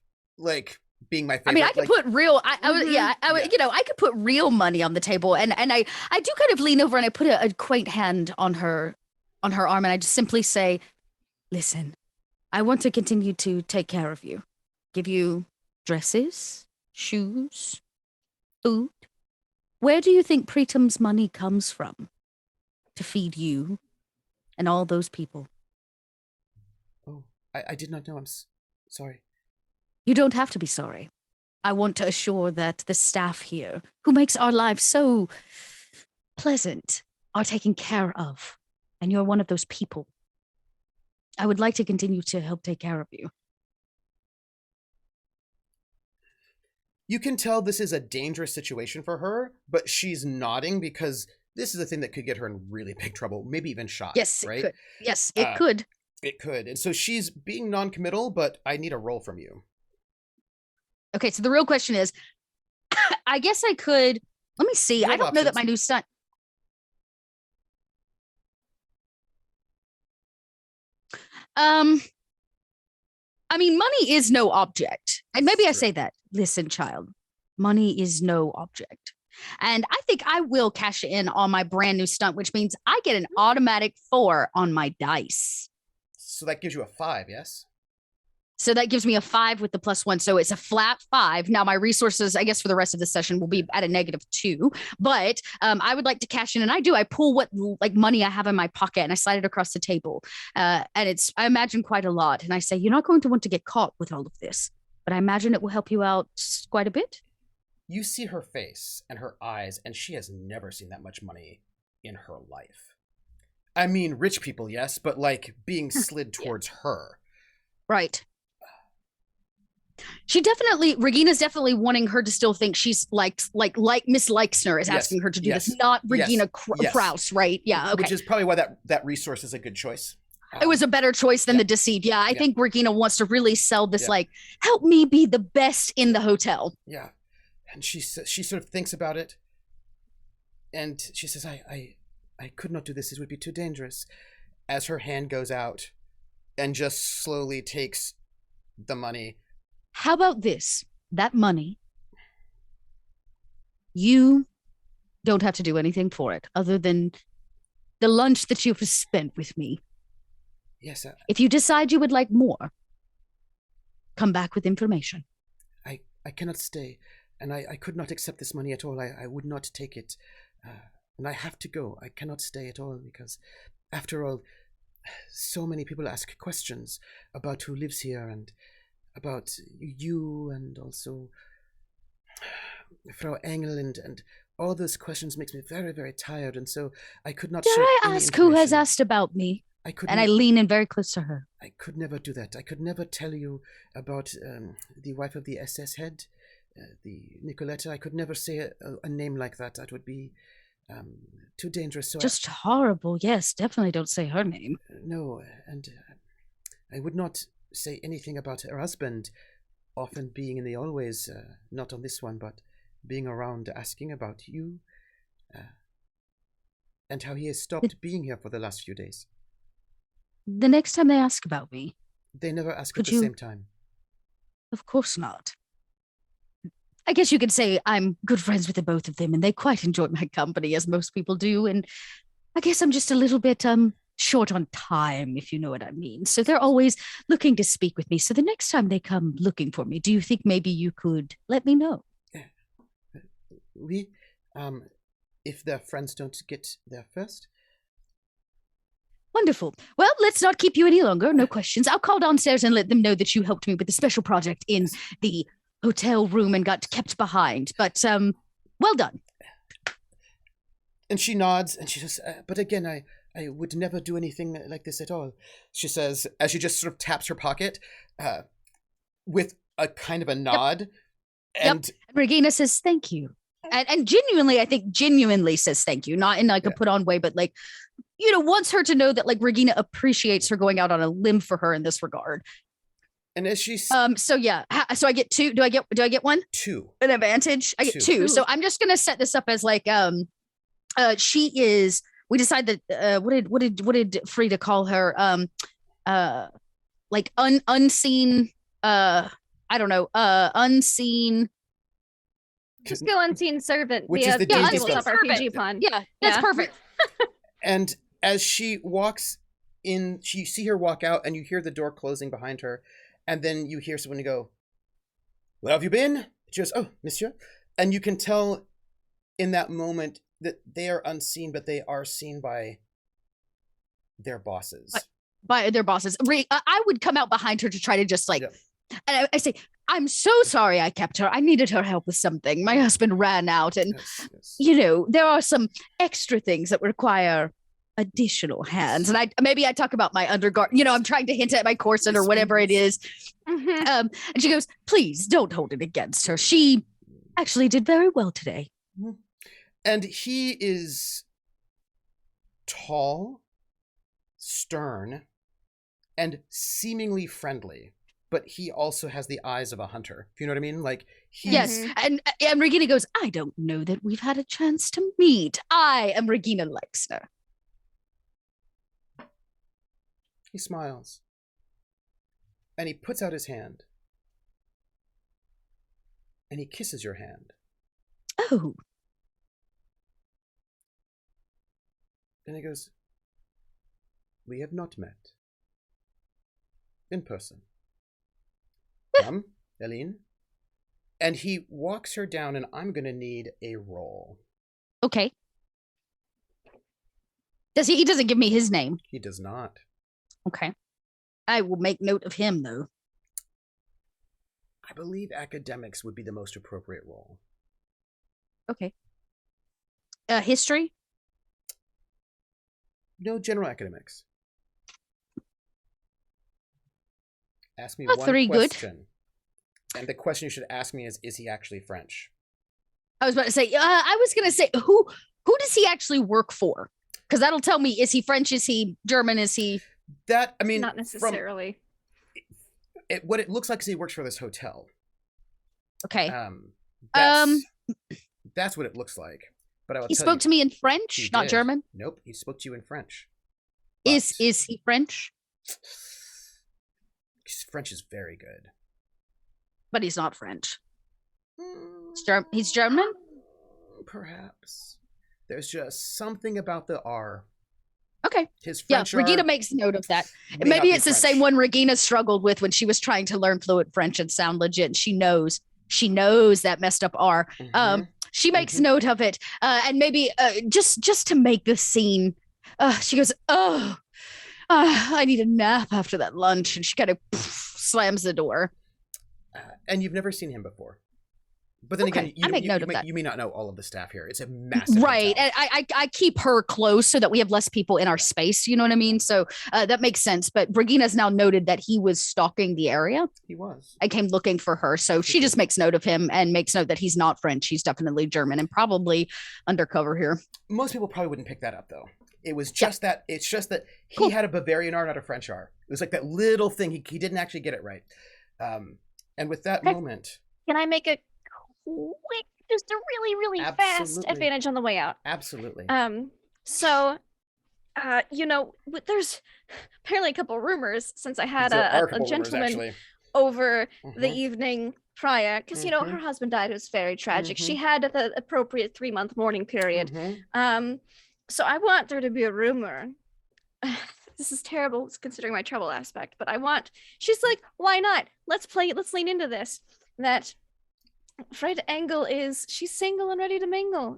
being my favorite. I mean, I could put real. I could put real money on the table, and I do kind of lean over and I put a quaint hand on her arm, and I just simply say, Listen, I want to continue to take care of you. Give you dresses, shoes, food. Where do you think Pritam's money comes from to feed you and all those people? Oh, I did not know. Sorry. You don't have to be sorry. I want to assure that the staff here, who makes our lives so pleasant, are taken care of. And you're one of those people. I would like to continue to help take care of you. You can tell this is a dangerous situation for her, but she's nodding because this is a thing that could get her in really big trouble, maybe even shot. Yes, right? it could. Yes, it could. It could. And so she's being non-committal, but I need a roll from you. Okay, so the real question is, I guess I could, let me see. You I have don't know that my options. new stunt. I mean, money is no object. And maybe I say that. Listen, child, money is no object. And I think I will cash in on my brand new stunt, which means I get an automatic 4 on my dice. So that gives you a 5, yes? So that gives me a 5 with the +1. So it's a flat 5. Now my resources, I guess, for the rest of the session will be at a -2. But I would like to cash in, and I do. I pull what money I have in my pocket, and I slide it across the table. And it's, I imagine, quite a lot. And I say, you're not going to want to get caught with all of this, but I imagine it will help you out quite a bit. You see her face and her eyes, and she has never seen that much money in her life. I mean, rich people, yes, but being slid towards her. Right. Regina's definitely wanting her to still think she's like Miss Leixner is asking her to do this, not Regina Kraus, right? Yeah, okay. Which is probably why that resource is a good choice. It was a better choice than the deceived. Yeah, I think Regina wants to really sell this, help me be the best in the hotel. Yeah. And she sort of thinks about it, and she says, I could not do this. It would be too dangerous. As her hand goes out and just slowly takes the money. How about this? That money, you don't have to do anything for it other than the lunch that you've spent with me. Yes. If you decide you would like more, come back with information. I cannot stay, and I could not accept this money at all. I would not take it. And I have to go. I cannot stay at all because, after all, so many people ask questions about who lives here and about you, and also Frau Engel, and all those questions makes me very, very tired, and so I could not share I any ask who has information. asked about me? And I lean in very close to her. I could never do that. I could never tell you about the wife of the SS head, the Nikoletta. I could never say a name like that. That would be too dangerous. So just horrible. Yes, definitely don't say her name. No, and I would not say anything about her husband often being in the always, not on this one, but being around asking about you, and how he has stopped being here for the last few days. The next time they ask about me, they never ask at the same time. Of course not. I guess you could say I'm good friends with the both of them, and they quite enjoy my company, as most people do, and I guess I'm just a little bit short on time, if you know what I mean. So they're always looking to speak with me. So the next time they come looking for me, do you think maybe you could let me know? We, if their friends don't get there first. Wonderful. Well, let's not keep you any longer. No questions. I'll call downstairs and let them know that you helped me with the special project in the hotel room and got kept behind. But well done. And she nods and she says, but again, I would never do anything like this at all. She says, as she just sort of taps her pocket with a kind of a nod. Yep. And Regina says, thank you. And genuinely, I think genuinely says thank you, not in a put on way, but wants her to know that Regina appreciates her going out on a limb for her in this regard. And as she's so I get 2. Do I get 1? 2. An advantage? I get 2. So I'm just gonna set this up as she is. We decide that what did Frida call her? Unseen. I don't know. Unseen. Just go unseen servant. Which is the RPG pun. Yeah, that's perfect. And as she walks you see her walk out, and you hear the door closing behind her, and then you hear someone go, "Where have you been?" She goes, "Oh, monsieur," and you can tell in that moment that they are unseen, but they are seen by their bosses. By their bosses. I would come out behind her to try to just like, and I say, "I'm so sorry I kept her. I needed her help with something. My husband ran out, and there are some extra things that require additional hands." And I talk about my undergarment. I'm trying to hint at my corset or whatever it is. And she goes, "Please don't hold it against her. She actually did very well today." And he is tall, stern, and seemingly friendly, but he also has the eyes of a hunter. You know what I mean? Like yes. And Regina goes, "I don't know that we've had a chance to meet. I am Regina Lexner." He smiles. And he puts out his hand. And he kisses your hand. Oh. And he goes, "We have not met. In person. Come, Eileen." And he walks her down, and I'm going to need a roll. Okay. He doesn't give me his name. He does not. Okay. I will make note of him, though. I believe academics would be the most appropriate role. Okay. History? No, general academics. Ask me one three question. Good. And the question you should ask me is he actually French? I was about to say, I was going to say, who does he actually work for? Because that'll tell me, is he French? Is he German? Is he... That, I mean... Not necessarily. What it looks like is he works for this hotel. Okay. That's what it looks like. But I will he spoke to me in French, not German? Nope, he spoke to you in French. Is he French? French is very good. But he's not French. He's German? Perhaps. There's just something about the R. Okay. His French Regina makes note of that. Maybe it's the same one Regina struggled with when she was trying to learn fluent French and sound legit. And she knows that messed up R. She makes note of it. And maybe just to make the scene, she goes, I need a nap after that lunch. And she kind of slams the door. And you've never seen him before. But then again, I make note of that. You may not know all of the staff here. It's a massive right. hotel. And I keep her close so that we have less people in our space. You know what I mean? So that makes sense. But Regina's now noted that he was stalking the area. He was. I came looking for her. So she just makes note of him and makes note that he's not French. He's definitely German and probably undercover here. Most people probably wouldn't pick that up, though. It was just that. It's just that he had a Bavarian R, not a French R. It was like that little thing. He didn't actually get it right. And with that moment. Can I make a quick, just a really, really fast advantage on the way out? Absolutely. So, there's apparently a couple rumors since I had a gentleman over the evening prior, because her husband died. It was very tragic. She had the appropriate 3-month mourning period. So I want there to be a rumor. This is terrible considering my trouble aspect, but she's like, why not? Let's lean into this. That Fred Engel she's single and ready to mingle,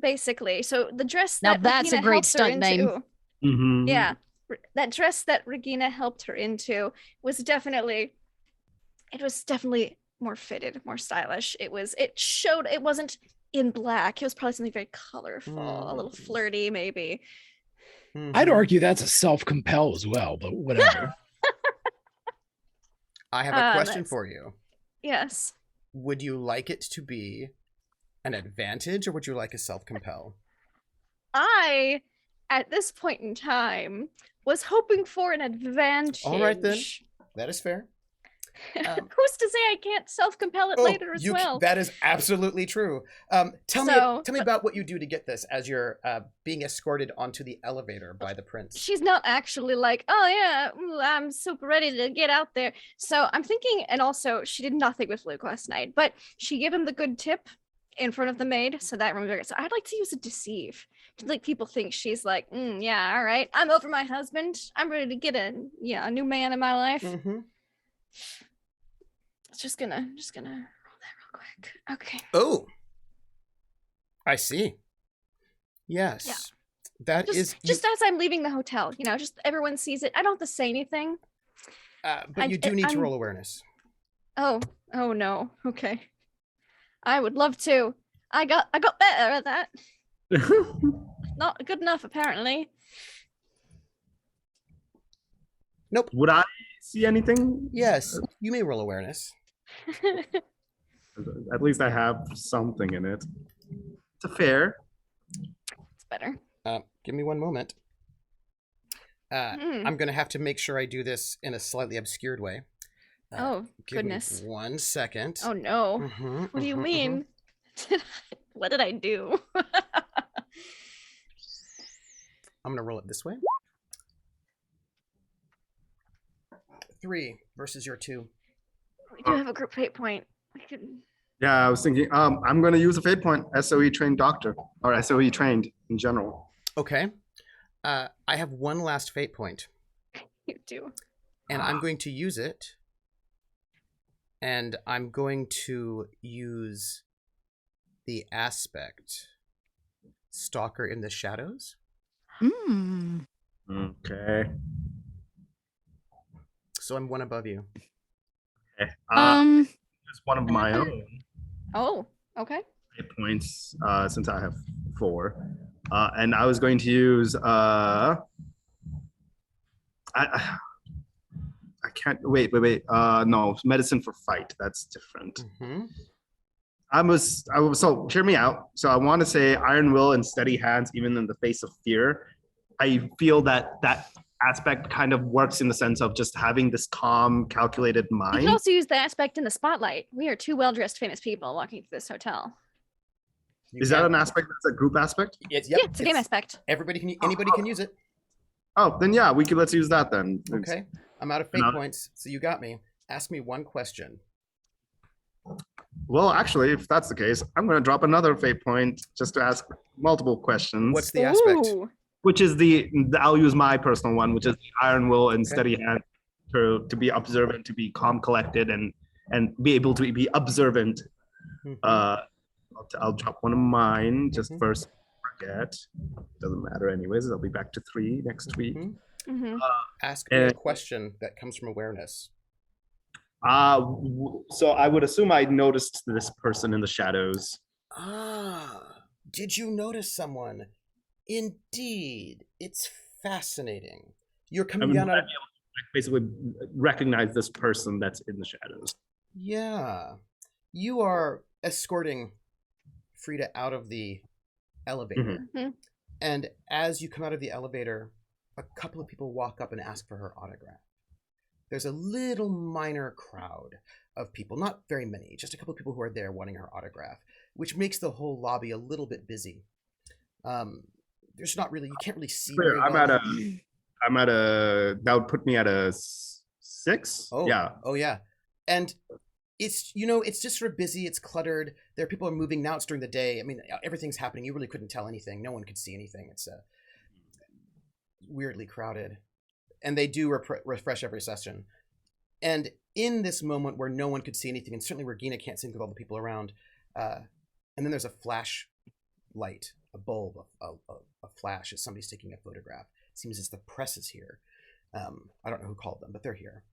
basically. So the dress now that that's Regina a great helped stunt her name. Into, yeah, that dress that Regina helped her into was definitely more fitted, more stylish. It wasn't in black. It was probably something very colorful, a little flirty, maybe. I'd argue that's a self-compel as well, but whatever. I have a question for you. Yes. Would you like it to be an advantage, or would you like a self-compel? I, at this point in time, was hoping for an advantage. All right, then. That is fair. Who's to say I can't self-compel it later as well? That is absolutely true. Tell me about what you do to get this as you're being escorted onto the elevator by the prince. She's not actually like, oh yeah, I'm super ready to get out there. So I'm thinking, and also she did nothing with Luke last night, but she gave him the good tip in front of the maid, so that room. So I'd like to use a deceive. To like people think she's like, yeah, all right, I'm over my husband. I'm ready to get a new man in my life. Mm-hmm. Just gonna roll that real quick. Okay. Oh, I see. Yes. Yeah. That is just as I'm leaving the hotel, just everyone sees it. I don't have to say anything. but you do need to roll awareness. Oh no. Okay. I would love to. I got better at that. Not good enough, apparently. Nope. Would I see anything? Yes, you may roll awareness. At least I have something in it. It's a fair. It's better. Give me one moment. I'm going to have to make sure I do this in a slightly obscured way. Oh, Give goodness. me 1 second. Oh, no. What do you mean? What did I do? I'm going to roll it this way. 3 versus your 2. We do have a group fate point. We could... Yeah, I was thinking, I'm going to use a fate point, SOE trained doctor, or SOE trained in general. Okay. I have one last fate point. You do. And I'm going to use it. And I'm going to use the aspect Stalker in the Shadows. Okay. So I'm one above you. Okay. Just one of my own Oh, okay. fate points, since I have 4. And I was going to use I can't wait. No, medicine for fight. That's different. So hear me out. So I want to say iron will and steady hands, even in the face of fear. I feel that aspect kind of works in the sense of just having this calm, calculated You mind. can also use the aspect in the spotlight. We are 2 well-dressed famous people walking through this hotel. Is that an aspect that's a group aspect? Yep, Yeah, it's a game aspect. Anybody can use it. Oh, then yeah, let's use that then. Okay. I'm out of fate points, so you got me. Ask me one question. Well, actually, if that's the case, I'm going to drop another fate point just to ask multiple questions. What's the aspect? Ooh. Which is I'll use my personal one, which is the iron will and steady hand to be observant, to be calm, collected, and be able to be observant. I'll drop one of mine just first. Forget. Doesn't matter anyways. I'll be back to 3 next week. Ask me a question that comes from awareness. So I would assume I noticed this person in the shadows. Did you notice someone? Indeed, it's fascinating. You're coming down out of... basically recognize this person that's in the shadows. Yeah. You are escorting Frida out of the elevator. And as you come out of the elevator, a couple of people walk up and ask for her autograph. There's a little minor crowd of people, not very many, just a couple of people who are there wanting her autograph, which makes the whole lobby a little bit busy. There's not really, you can't really see. That would put me at a 6. Oh yeah. Oh yeah. And it's, it's just sort of busy. It's cluttered. There are people are moving. Now it's during the day. I mean, everything's happening. You really couldn't tell anything. No one could see anything. It's weirdly crowded. And they do refresh every session. And in this moment where no one could see anything, and certainly Regina can't see with all the people around, and then there's a flash light, a bulb, a flash as somebody's taking a photograph. It seems as the press is here. I don't know who called them, but they're here.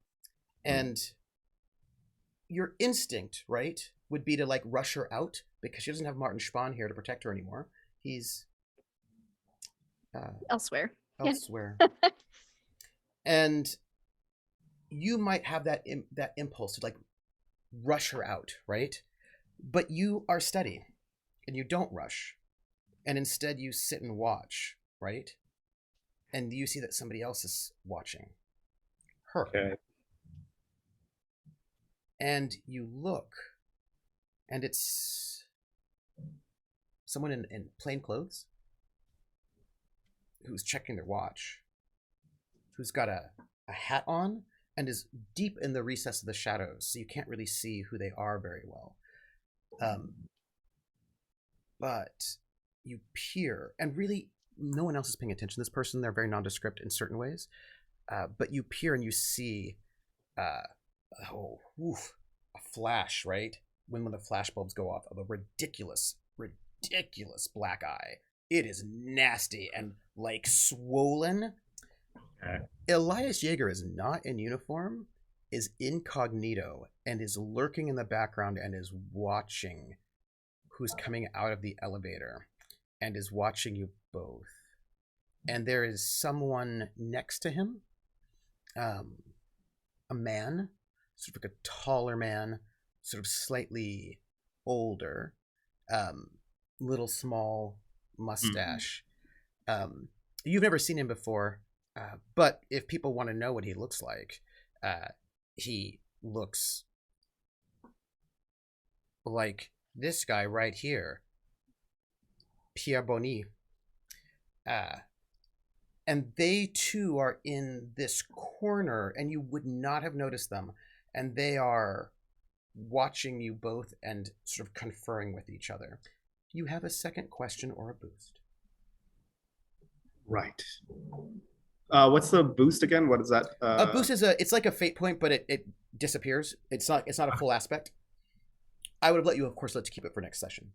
And your instinct, right, would be to like rush her out because she doesn't have Martin Spahn here to protect her anymore. He's elsewhere. And you might have that impulse to like rush her out, right? But you are steady and you don't rush. And instead you sit and watch, right? And you see that somebody else is watching her. Okay. And you look, and it's someone in plain clothes who's checking their watch, who's got a hat on and is deep in the recess of the shadows, so you can't really see who they are very well. but you peer, and really no one else is paying attention to this person. They're very nondescript in certain ways, but you peer and you see a flash, right? When the flash bulbs go off, of a ridiculous black eye. It is nasty and like swollen. Okay. Elias Yeager is not in uniform, is incognito, and is lurking in the background and is watching who's coming out of the elevator and is watching you both. And there is someone next to him, a man, sort of like a taller man, sort of slightly older, little small mustache. You've never seen him before, but if people want to know what he looks like, he looks like this guy right here, Pierre Bonny. And they too are in this corner, and you would not have noticed them. And they are watching you both and sort of conferring with each other. You have a second question or a boost. Right. What's the boost again? What is that? A boost is it's like a fate point, but it disappears. It's not a full aspect. I would have let you, of course, let's keep it for next session.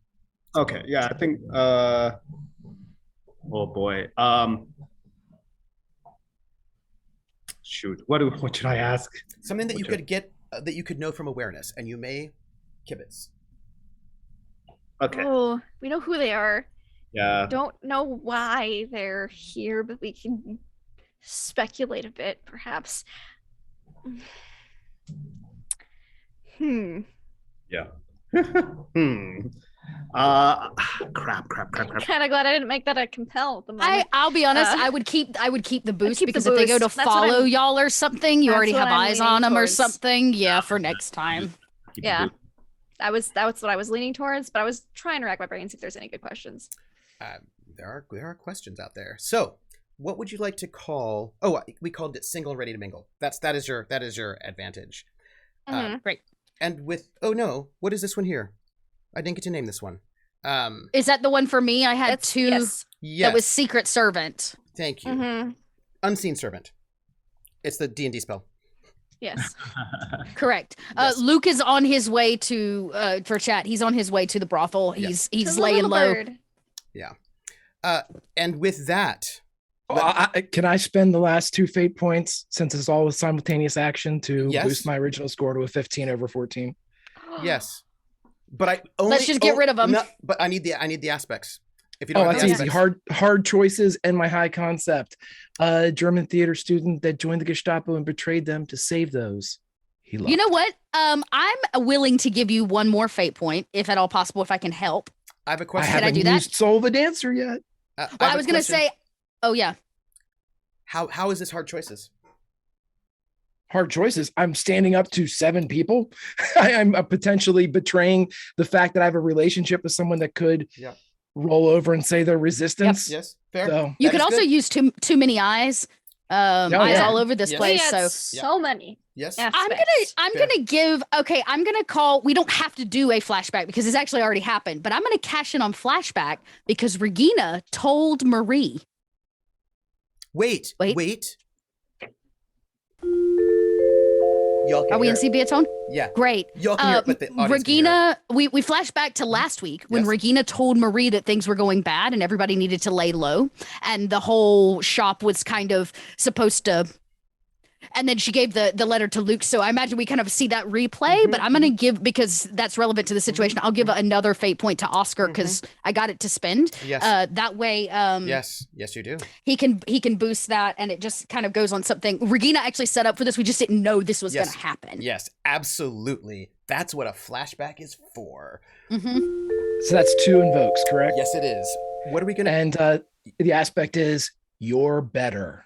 Okay. Yeah, I think. Oh boy. Shoot. What should I ask? Something that you could get that you could know from awareness, and you may kibitz. Okay. Oh, we know who they are. Yeah. Don't know why they're here, but we can speculate a bit, perhaps. Yeah. Crap. Kind of glad I didn't make that a compel at the moment. I'll be honest. I would keep the boost keep the because if they go to boost. That's what follow I'm- y'all or something, you that's already what have I'm eyes leaning on them or towards. something. Yeah, for next time. Keep the Yeah. boost. That's what I was leaning towards, but I was trying to rack my brain and see if there's any good questions. There are questions out there. So, what would you like to call? Oh, we called it single and ready to mingle. That is your advantage. Great. And with what is this one here? I didn't get to name this one. Is that the one for me? I had two. Yes. Yes. That was Secret Servant. Thank you. Mm-hmm. Unseen Servant. It's the D&D spell. Yes. Correct. Yes. Luke is on his way to for chat. He's on his way to the brothel. Yeah. He's To the laying little low. bird. And with that, Can I spend the last 2 fate points since it's all with simultaneous action to Yes. boost my original score to a 15 over 14? yes. But I only Let's just get rid of 'em. No, but I need the aspects. If you Oh, don't have that's the easy. aspects, Hard choices and my high concept. German theater student that joined the Gestapo and betrayed them to save those he loved. You know what? I'm willing to give you one more fate point, if at all possible, if I can help. I have a I question. Can I haven't do that? used Soul the Dancer yet. Well, I was gonna say, oh yeah. how is this hard choices? Hard choices. I'm standing up to 7 people. I'm potentially betraying the fact that I have a relationship with someone that could Yeah. roll over and say they're resistance. Yes, fair. So You That could is also good. use too many eyes. Eyes yeah. all over this Yes. place. We had So so many. Yes. Yeah. I'm Fair. gonna give I'm gonna call, we don't have to do a flashback because it's actually already happened, but I'm gonna cash in on flashback because Regina told Marie. Wait. Wait. Y'all can Are we hear in it. sepia tone? Yeah. Great. Y'all can hear it, but the audience Regina, we flash back to last week when Yes. Regina told Marie that things were going bad and everybody needed to lay low, and the whole shop was kind of supposed to. And then she gave the letter to Luke. So I imagine we kind of see that replay, but I'm going to give, because that's relevant to the situation, I'll give another fate point to Oscar because I got it to spend. Yes. That way, Yes, you do. he can boost that, and it just kind of goes on something. Regina actually set up for this. We just didn't know this was Yes. going to happen. Yes, absolutely. That's what a flashback is for. Mm-hmm. So that's 2 invokes, correct? Yes, it is. What are we gonna? And the aspect is you're better,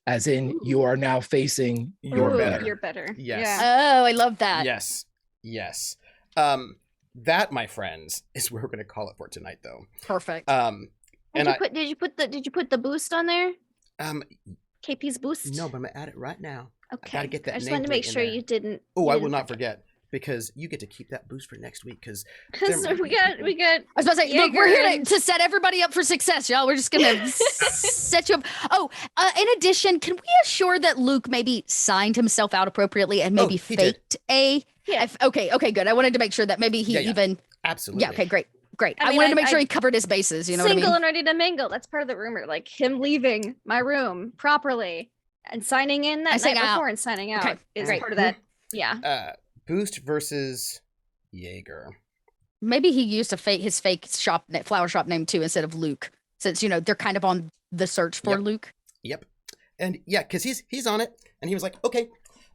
as in you are now facing You're Ooh, better. You're better. Yes. Yeah. Oh, I love that. Yes. That, my friends, is where we're gonna call it for tonight, though. Perfect. And Did you put the boost on there? um, KP's boost? no, but I'm gonna add it right now. Okay. gotta get that I just wanted to make nameplate in sure there. you didn't. Oh, you I didn't will not forget. because you get to keep that boost for next week. Because we got. I was about to say, look, we're here to set everybody up for success, y'all. We're just gonna set you up. Oh, in addition, can we assure that Luke maybe signed himself out appropriately and maybe faked a? Yeah. Okay, good. I wanted to make sure that maybe he even. Absolutely. Yeah. Okay. Great. I I mean, wanted to make sure he covered his bases. You know what I mean? Single and ready to mingle. That's part of the rumor. Like him leaving my room properly and signing in that night before and signing out is part of that. Yeah. Boost versus Jaeger. Maybe he used his fake flower shop name too instead of Luke, since they're kind of on the search for Luke. Yep. And yeah, because he's on it, and he was like, okay,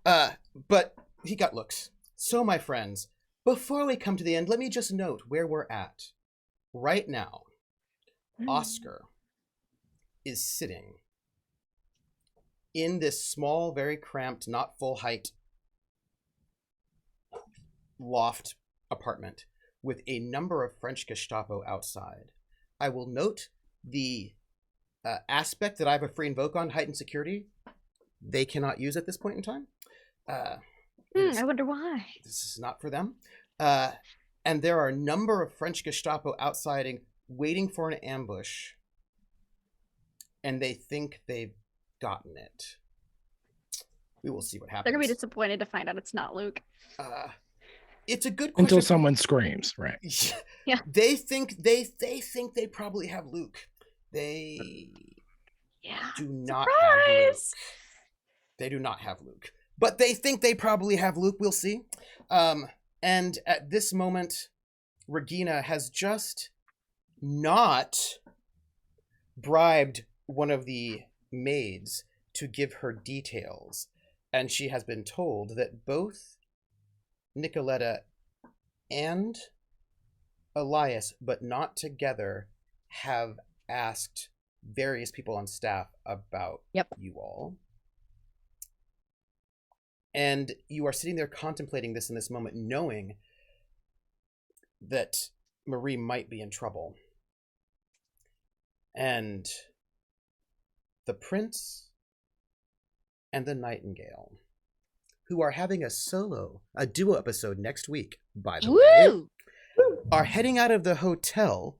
but he got looks. So my friends, before we come to the end, let me just note where we're at. Right now, Oscar is sitting in this small, very cramped, not full height loft apartment with a number of French Gestapo outside. I will note the aspect that I have a free invoke on, heightened security, they cannot use at this point in time. I wonder why. This is not for them. And there are a number of French Gestapo outside waiting for an ambush. And they think they've gotten it. We will see what happens. They're going to be disappointed to find out it's not Luke. It's a good question. Until someone screams, right? Yeah. They think they probably have Luke. They do not have Luke. They do not have Luke. But they think they probably have Luke. We'll see. And at this moment, Regina has just not bribed one of the maids to give her details. And she has been told that both Nikoletta and Elias, but not together, have asked various people on staff about you all. And you are sitting there contemplating this in this moment, knowing that Marie might be in trouble. And the prince and the nightingale, who are having a duo episode next week, by the way, are heading out of the hotel,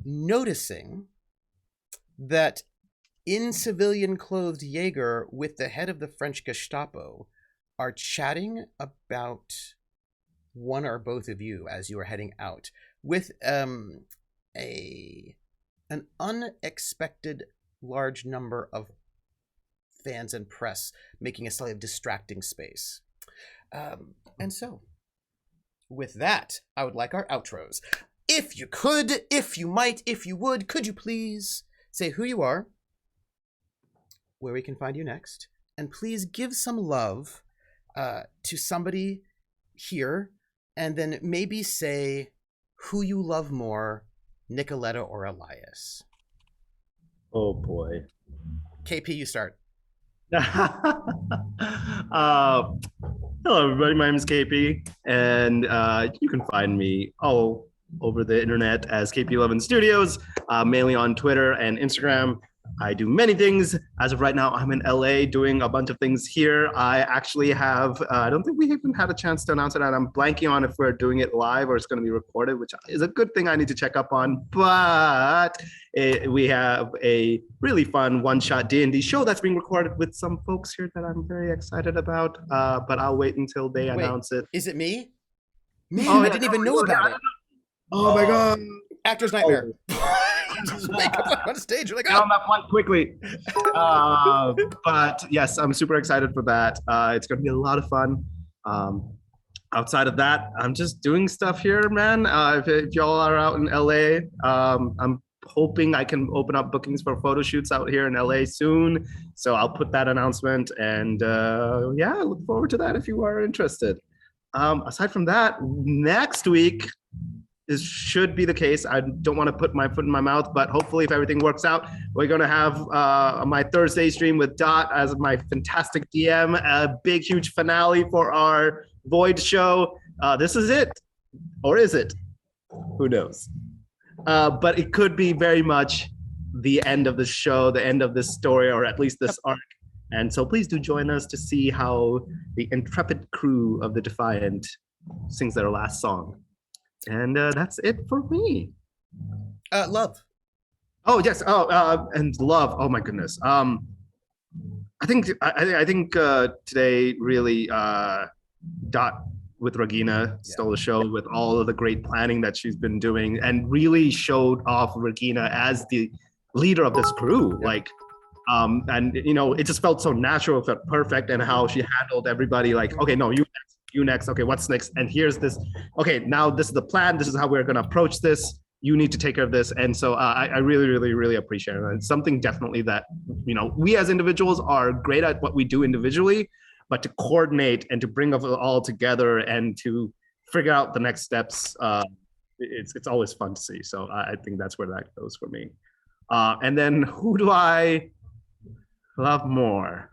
noticing that in civilian clothed Jaeger with the head of the French Gestapo are chatting about one or both of you as you are heading out with an unexpected large number of fans and press making a slightly distracting space. And so, with that, I would like our outros. If you could, if you might, if you would, could you please say who you are, where we can find you next, and please give some love to somebody here, and then maybe say who you love more, Nikoletta or Elias. Oh boy. KP, you start. Hello everybody, my name is KP, and you can find me all over the internet as KP11 Studios, mainly on Twitter and Instagram. I do many things. As of right now, I'm in LA doing a bunch of things here. I actually have, I don't think we even had a chance to announce it, and I'm blanking on if we're doing it live or it's going to be recorded, which is a good thing I need to check up on. But we have a really fun one-shot D&D show that's being recorded with some folks here that I'm very excited about. But I'll wait until they announce it. Is it me? Man, I didn't even know about it. Oh my God. Actor's nightmare. Just wake up on stage. You're like, Down that flight quickly. But yes, I'm super excited for that. It's going to be a lot of fun. Outside of that, I'm just doing stuff here, man. If y'all are out in LA, I'm hoping I can open up bookings for photo shoots out here in LA soon. So I'll put that announcement, and yeah, I look forward to that if you are interested. Aside from that, next week, this should be the case. I don't want to put my foot in my mouth, but hopefully if everything works out, we're going to have my Thursday stream with Dot as my fantastic DM, a big, huge finale for our Void show. This is it. Or is it? Who knows? But it could be very much the end of the show, the end of this story, or at least this arc. And so please do join us to see how the intrepid crew of the Defiant sings their last song. And that's it for me. Love. Oh yes. And love. Oh my goodness. I think today really Dot with Regina stole the show with all of the great planning that she's been doing, and really showed off Regina as the leader of this crew. Like, and it just felt so natural, it felt perfect, and how she handled everybody. Like, okay, no, you next. Okay, what's next? And here's this. Okay, now this is the plan. This is how we're gonna approach this. You need to take care of this. And so I really, really, really appreciate it. It's something definitely that, we as individuals are great at what we do individually, but to coordinate and to bring it all together and to figure out the next steps, it's always fun to see. So I think that's where that goes for me. And then who do I love more?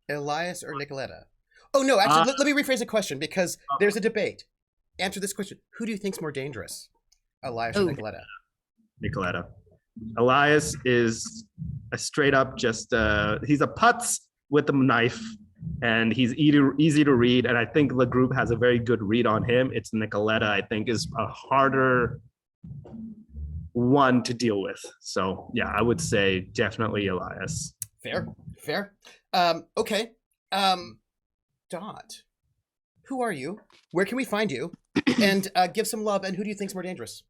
Elias or Nikoletta? Oh, no, actually, let me rephrase the question, because there's a debate. Answer this question. Who do you think's more dangerous? Elias or Nikoletta? Nikoletta. Elias is a straight up he's a putz with a knife, and he's easy to read. And I think the group has a very good read on him. It's Nikoletta, I think, is a harder one to deal with. So yeah, I would say definitely Elias. Fair. Okay. Dot. Who are you? Where can we find you? And give some love. And who do you think's more dangerous?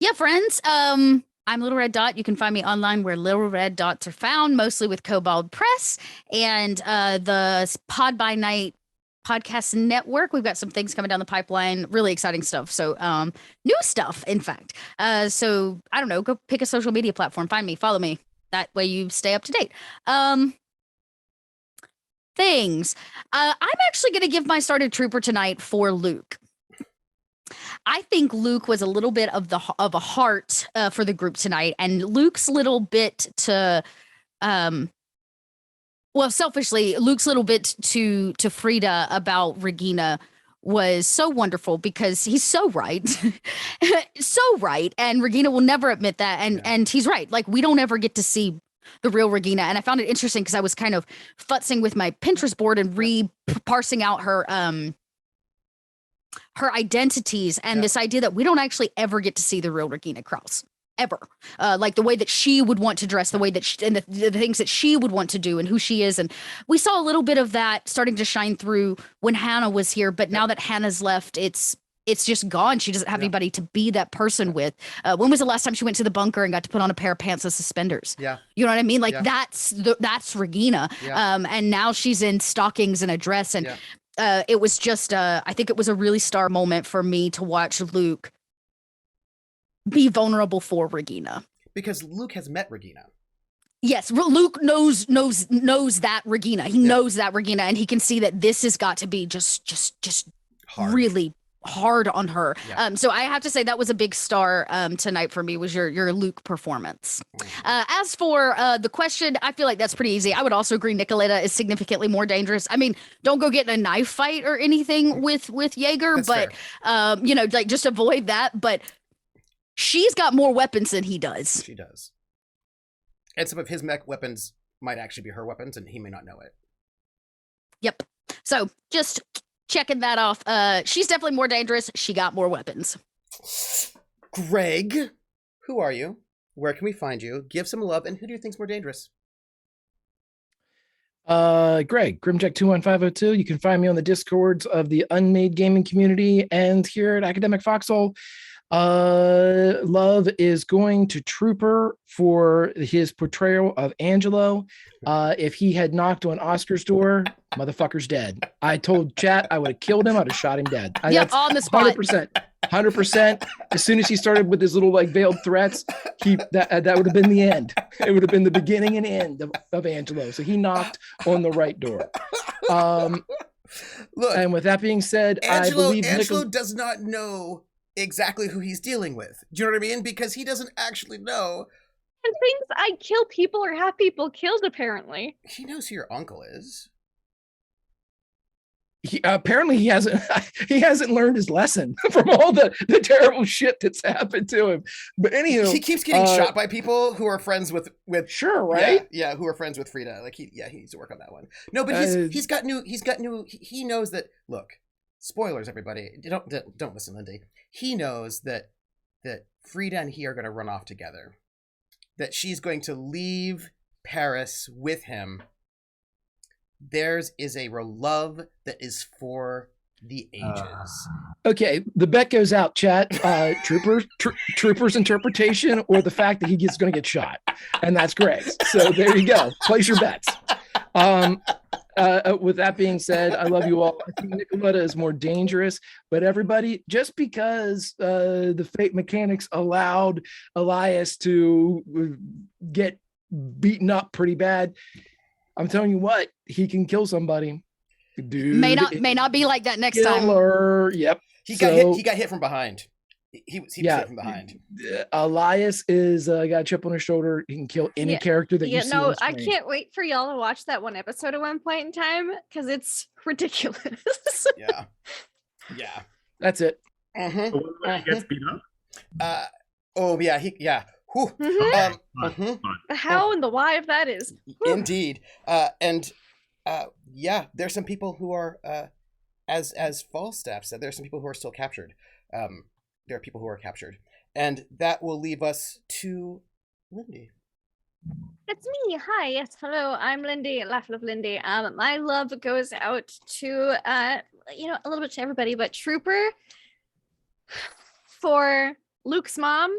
Yeah, friends. I'm Little Red Dot. You can find me online where Little Red Dots are found, mostly with Cobalt Press and the Pod by Night podcast network. We've got some things coming down the pipeline, really exciting stuff. So new stuff, in fact. So I don't know, go pick a social media platform, find me, follow me. That way you stay up to date. Things. I'm actually going to give my started trooper tonight for Luke. I think Luke was a little bit of a heart for the group tonight, and Luke's little bit to, selfishly, Luke's little bit to Frida about Regina was so wonderful, because he's so right, and Regina will never admit that, and he's right. Like, we don't ever get to see the real Regina, and I found it interesting because I was kind of futzing with my Pinterest board and parsing out her identities, and this idea that we don't actually ever get to see the real Regina Krause, ever. Like the way that she would want to dress, the way that and the things that she would want to do, and who she is. And we saw a little bit of that starting to shine through when Hannah was here, but now that Hannah's left, it's just gone. She doesn't have anybody to be that person with. When was the last time she went to the bunker and got to put on a pair of pants and suspenders? Yeah. You know what I mean? Like that's Regina. And now she's in stockings and a dress, and it was just, I think it was a really star moment for me to watch Luke be vulnerable for Regina. Because Luke has met Regina. Yes, Luke knows that Regina. He knows that Regina, and he can see that this has got to be just hard. Really hard on her. So I have to say that was a big star tonight for me, was your Luke performance. As for the question, I feel like that's pretty easy. I would also agree Nikoletta is significantly more dangerous. I mean, don't go get in a knife fight or anything with Jaeger, that's but like just avoid that. But she's got more weapons than he does. She does. And some of his mech weapons might actually be her weapons, and he may not know it. Yep. So just checking that off. She's definitely more dangerous. She got more weapons. Greg, who are you? Where can we find you? Give some love, and who do you think's more dangerous? Greg, Grimjack21502. You can find me on the Discords of the Unmade Gaming community and here at Academic Foxhole. Love is going to Trooper for his portrayal of Angelo. If he had knocked on Oscar's door, motherfucker's dead. I told chat I would have killed him. I'd have shot him dead. Yep, on the spot. 100%. As soon as he started with his little like veiled threats, that would have been the end. It would have been the beginning and end of Angelo. So he knocked on the right door. Look, and with that being said, I believe Angelo does not know exactly who he's dealing with. Do you know what I mean? Because he doesn't actually know. And things I kill people or have people killed, apparently. He knows who your uncle is. Apparently he hasn't he hasn't learned his lesson from all the terrible shit that's happened to him. But anywho, he keeps getting shot by people who are friends with sure, right? Yeah, who are friends with Frida. Like he needs to work on that one. No, but he's got new. He knows that. Look, spoilers, everybody. Don't listen, Lindy. He knows that Frida and he are going to run off together. That she's going to leave Paris with him. Theirs is a love that is for the ages. Okay, the bet goes out, chat. Trooper's interpretation, or the fact that he's going to get shot, and that's great. So there you go. Place your bets. With that being said, I love you all. I think Nikoletta is more dangerous, but everybody, just because the fate mechanics allowed Elias to get beaten up pretty bad, I'm telling you what, he can kill somebody. Dude, may not be like that next time. Yep. He got hit from behind. He was hit from behind. Elias is got a chip on his shoulder. He can kill any character that you see. No, I can't wait for y'all to watch that one episode at one point in time because it's ridiculous. Yeah. That's it. When he gets beat up. Whew. The how and the why of that is indeed. There's some people who are as Falstaff said, there's some people who are still captured. There are people who are captured, and that will leave us to Lindy. It's me. Hi. Yes. Hello. I'm Lindy. Laugh Love Lindy. My love goes out to a little bit to everybody, but Trooper for Luke's mom.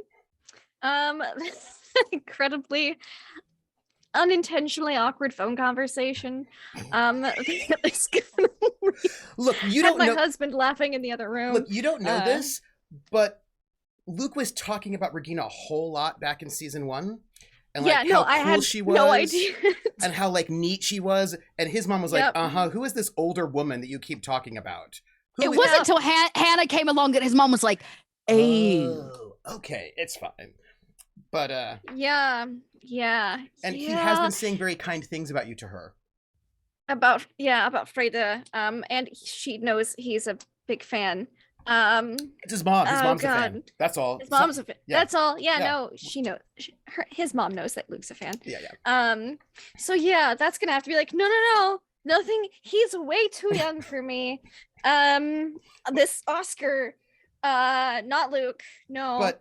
Incredibly unintentionally awkward phone conversation. Look, you don't know my know. husband laughing in the other room. Look, you don't know this, but Luke was talking about Regina a whole lot back in season 1. And how cool I had she was, no idea. And how neat she was. And his mom was like, who is this older woman that you keep talking about? It wasn't until Hannah came along that his mom was like, hey. Oh, okay, it's fine. But yeah. And he has been saying very kind things about you to her. About Frida. And she knows he's a big fan. It's his mom. His mom's a fan. That's all. His mom's a fan. Yeah. That's all. Yeah, no, she knows. His mom knows that Luke's a fan. Yeah. So yeah, that's gonna have to be like, no, nothing. He's way too young for me. This Oscar, not Luke. No. But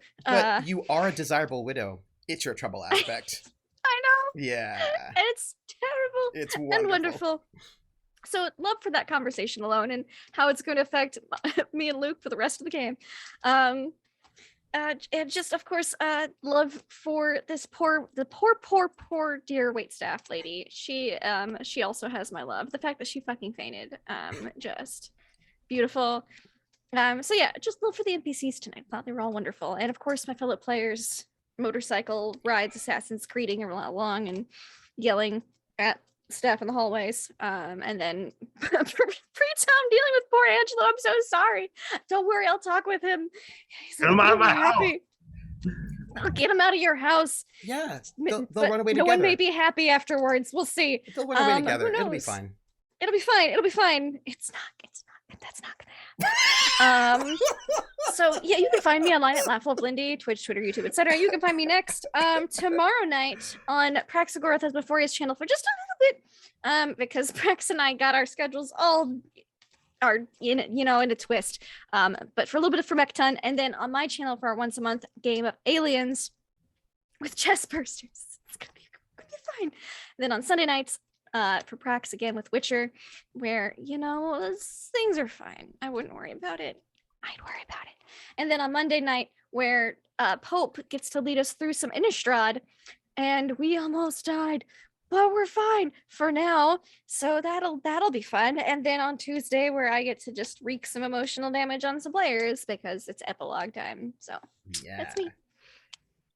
you are a desirable widow. It's your trouble aspect. I know. Yeah. And it's terrible. It's wonderful. And wonderful. So love for that conversation alone and how it's going to affect me and Luke for the rest of the game. And just, of course, love for this poor dear waitstaff lady. She also has my love. The fact that she fucking fainted, just beautiful. So yeah, just love for the NPCs tonight. Thought they were all wonderful. And of course, my fellow players, motorcycle rides, Assassin's Creeding along and yelling at staff in the hallways, and then pre-Tom dealing with poor Angelo. I'm so sorry. Don't worry, I'll talk with him. Get him out of my house. Get him out of your house. Yeah, they'll run away together. No one may be happy afterwards. We'll see. They'll run away together. It'll be fine. It'll be fine. It's not. That's not gonna happen. So yeah, you can find me online at Laugh Love Lindy, Twitch, Twitter, YouTube, etc. You can find me next tomorrow night on Praxagorath as Bephoria's channel for just a little bit, because Prax and I got our schedules all in a twist. But for a little bit of Fermecton, and then on my channel for our once a month game of Aliens with chest bursters. It's gonna be fine. And then on Sunday nights, for Prax again with Witcher, where things are fine. I wouldn't worry about it. I'd worry about it. And then on Monday night, where Pope gets to lead us through some Innistrad, and we almost died, but we're fine for now. So that'll be fun. And then on Tuesday, where I get to just wreak some emotional damage on some players because it's epilogue time. So that's me.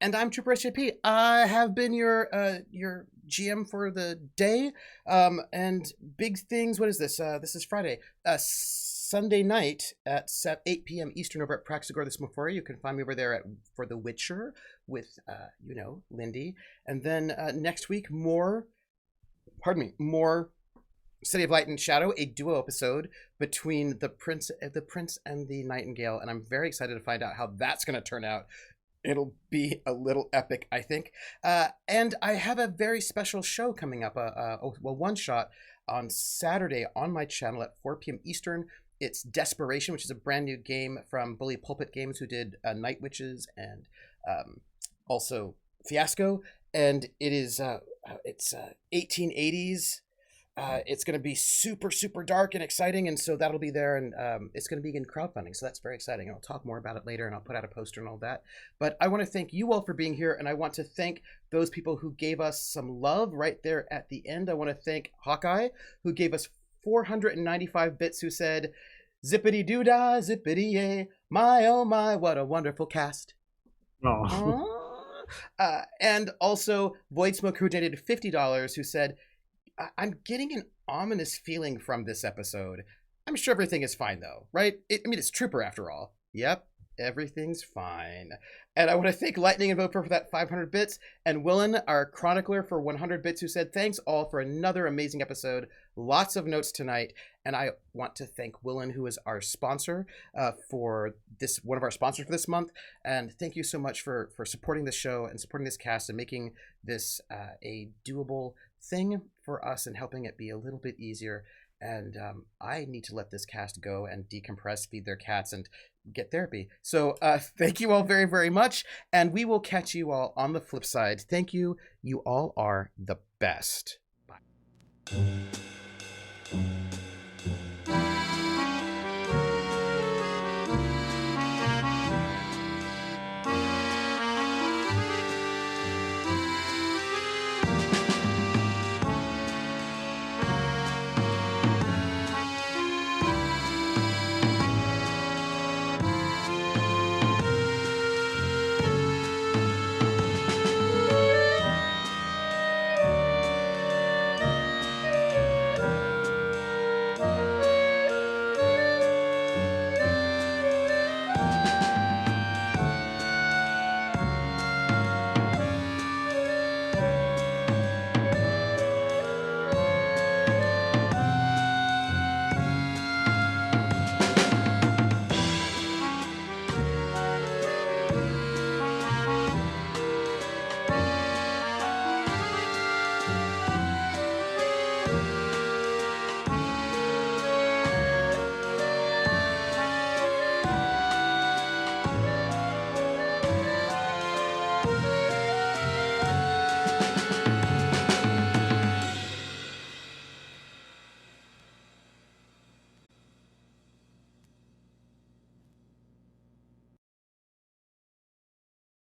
And I'm troopersjp. I have been your GM for the day. And big things. What is this? This is Friday. Sunday night at 8 p.m. Eastern over at Praxagora the Smophora. You can find me over there for The Witcher with Lindy. And then next week more City of Light and Shadow, a duo episode between the prince and the nightingale, and I'm very excited to find out how that's going to turn out. It'll be a little epic, I think. And I have a very special show coming up, one shot on Saturday on my channel at 4 p.m. Eastern. It's Desperation, which is a brand new game from Bully Pulpit Games, who did Night Witches and also Fiasco. And it is it's 1880s. It's going to be super, super dark and exciting, and so that'll be there, and it's going to be in crowdfunding, so that's very exciting. I'll talk more about it later, and I'll put out a poster and all that. But I want to thank you all for being here, and I want to thank those people who gave us some love right there at the end. I want to thank Hawkeye, who gave us 495 bits, who said, "Zippity-doo-dah, zippity-yay, my oh my, what a wonderful cast." And also Void Smoke, who donated $50, who said, "I'm getting an ominous feeling from this episode. I'm sure everything is fine, though, right? It's Trooper after all." Yep, everything's fine. And I want to thank Lightning and Vopher for that 500 bits, and Willen, our chronicler, for 100 bits, who said, "Thanks all for another amazing episode. Lots of notes tonight." And I want to thank Willen, who is our sponsor for this, one of our sponsors for this month. And thank you so much for supporting the show and supporting this cast and making this a doable thing for us and helping it be a little bit easier. And I need to let this cast go and decompress, feed their cats, and get therapy. So thank you all very, very much. And we will catch you all on the flip side. Thank you. You all are the best. Bye.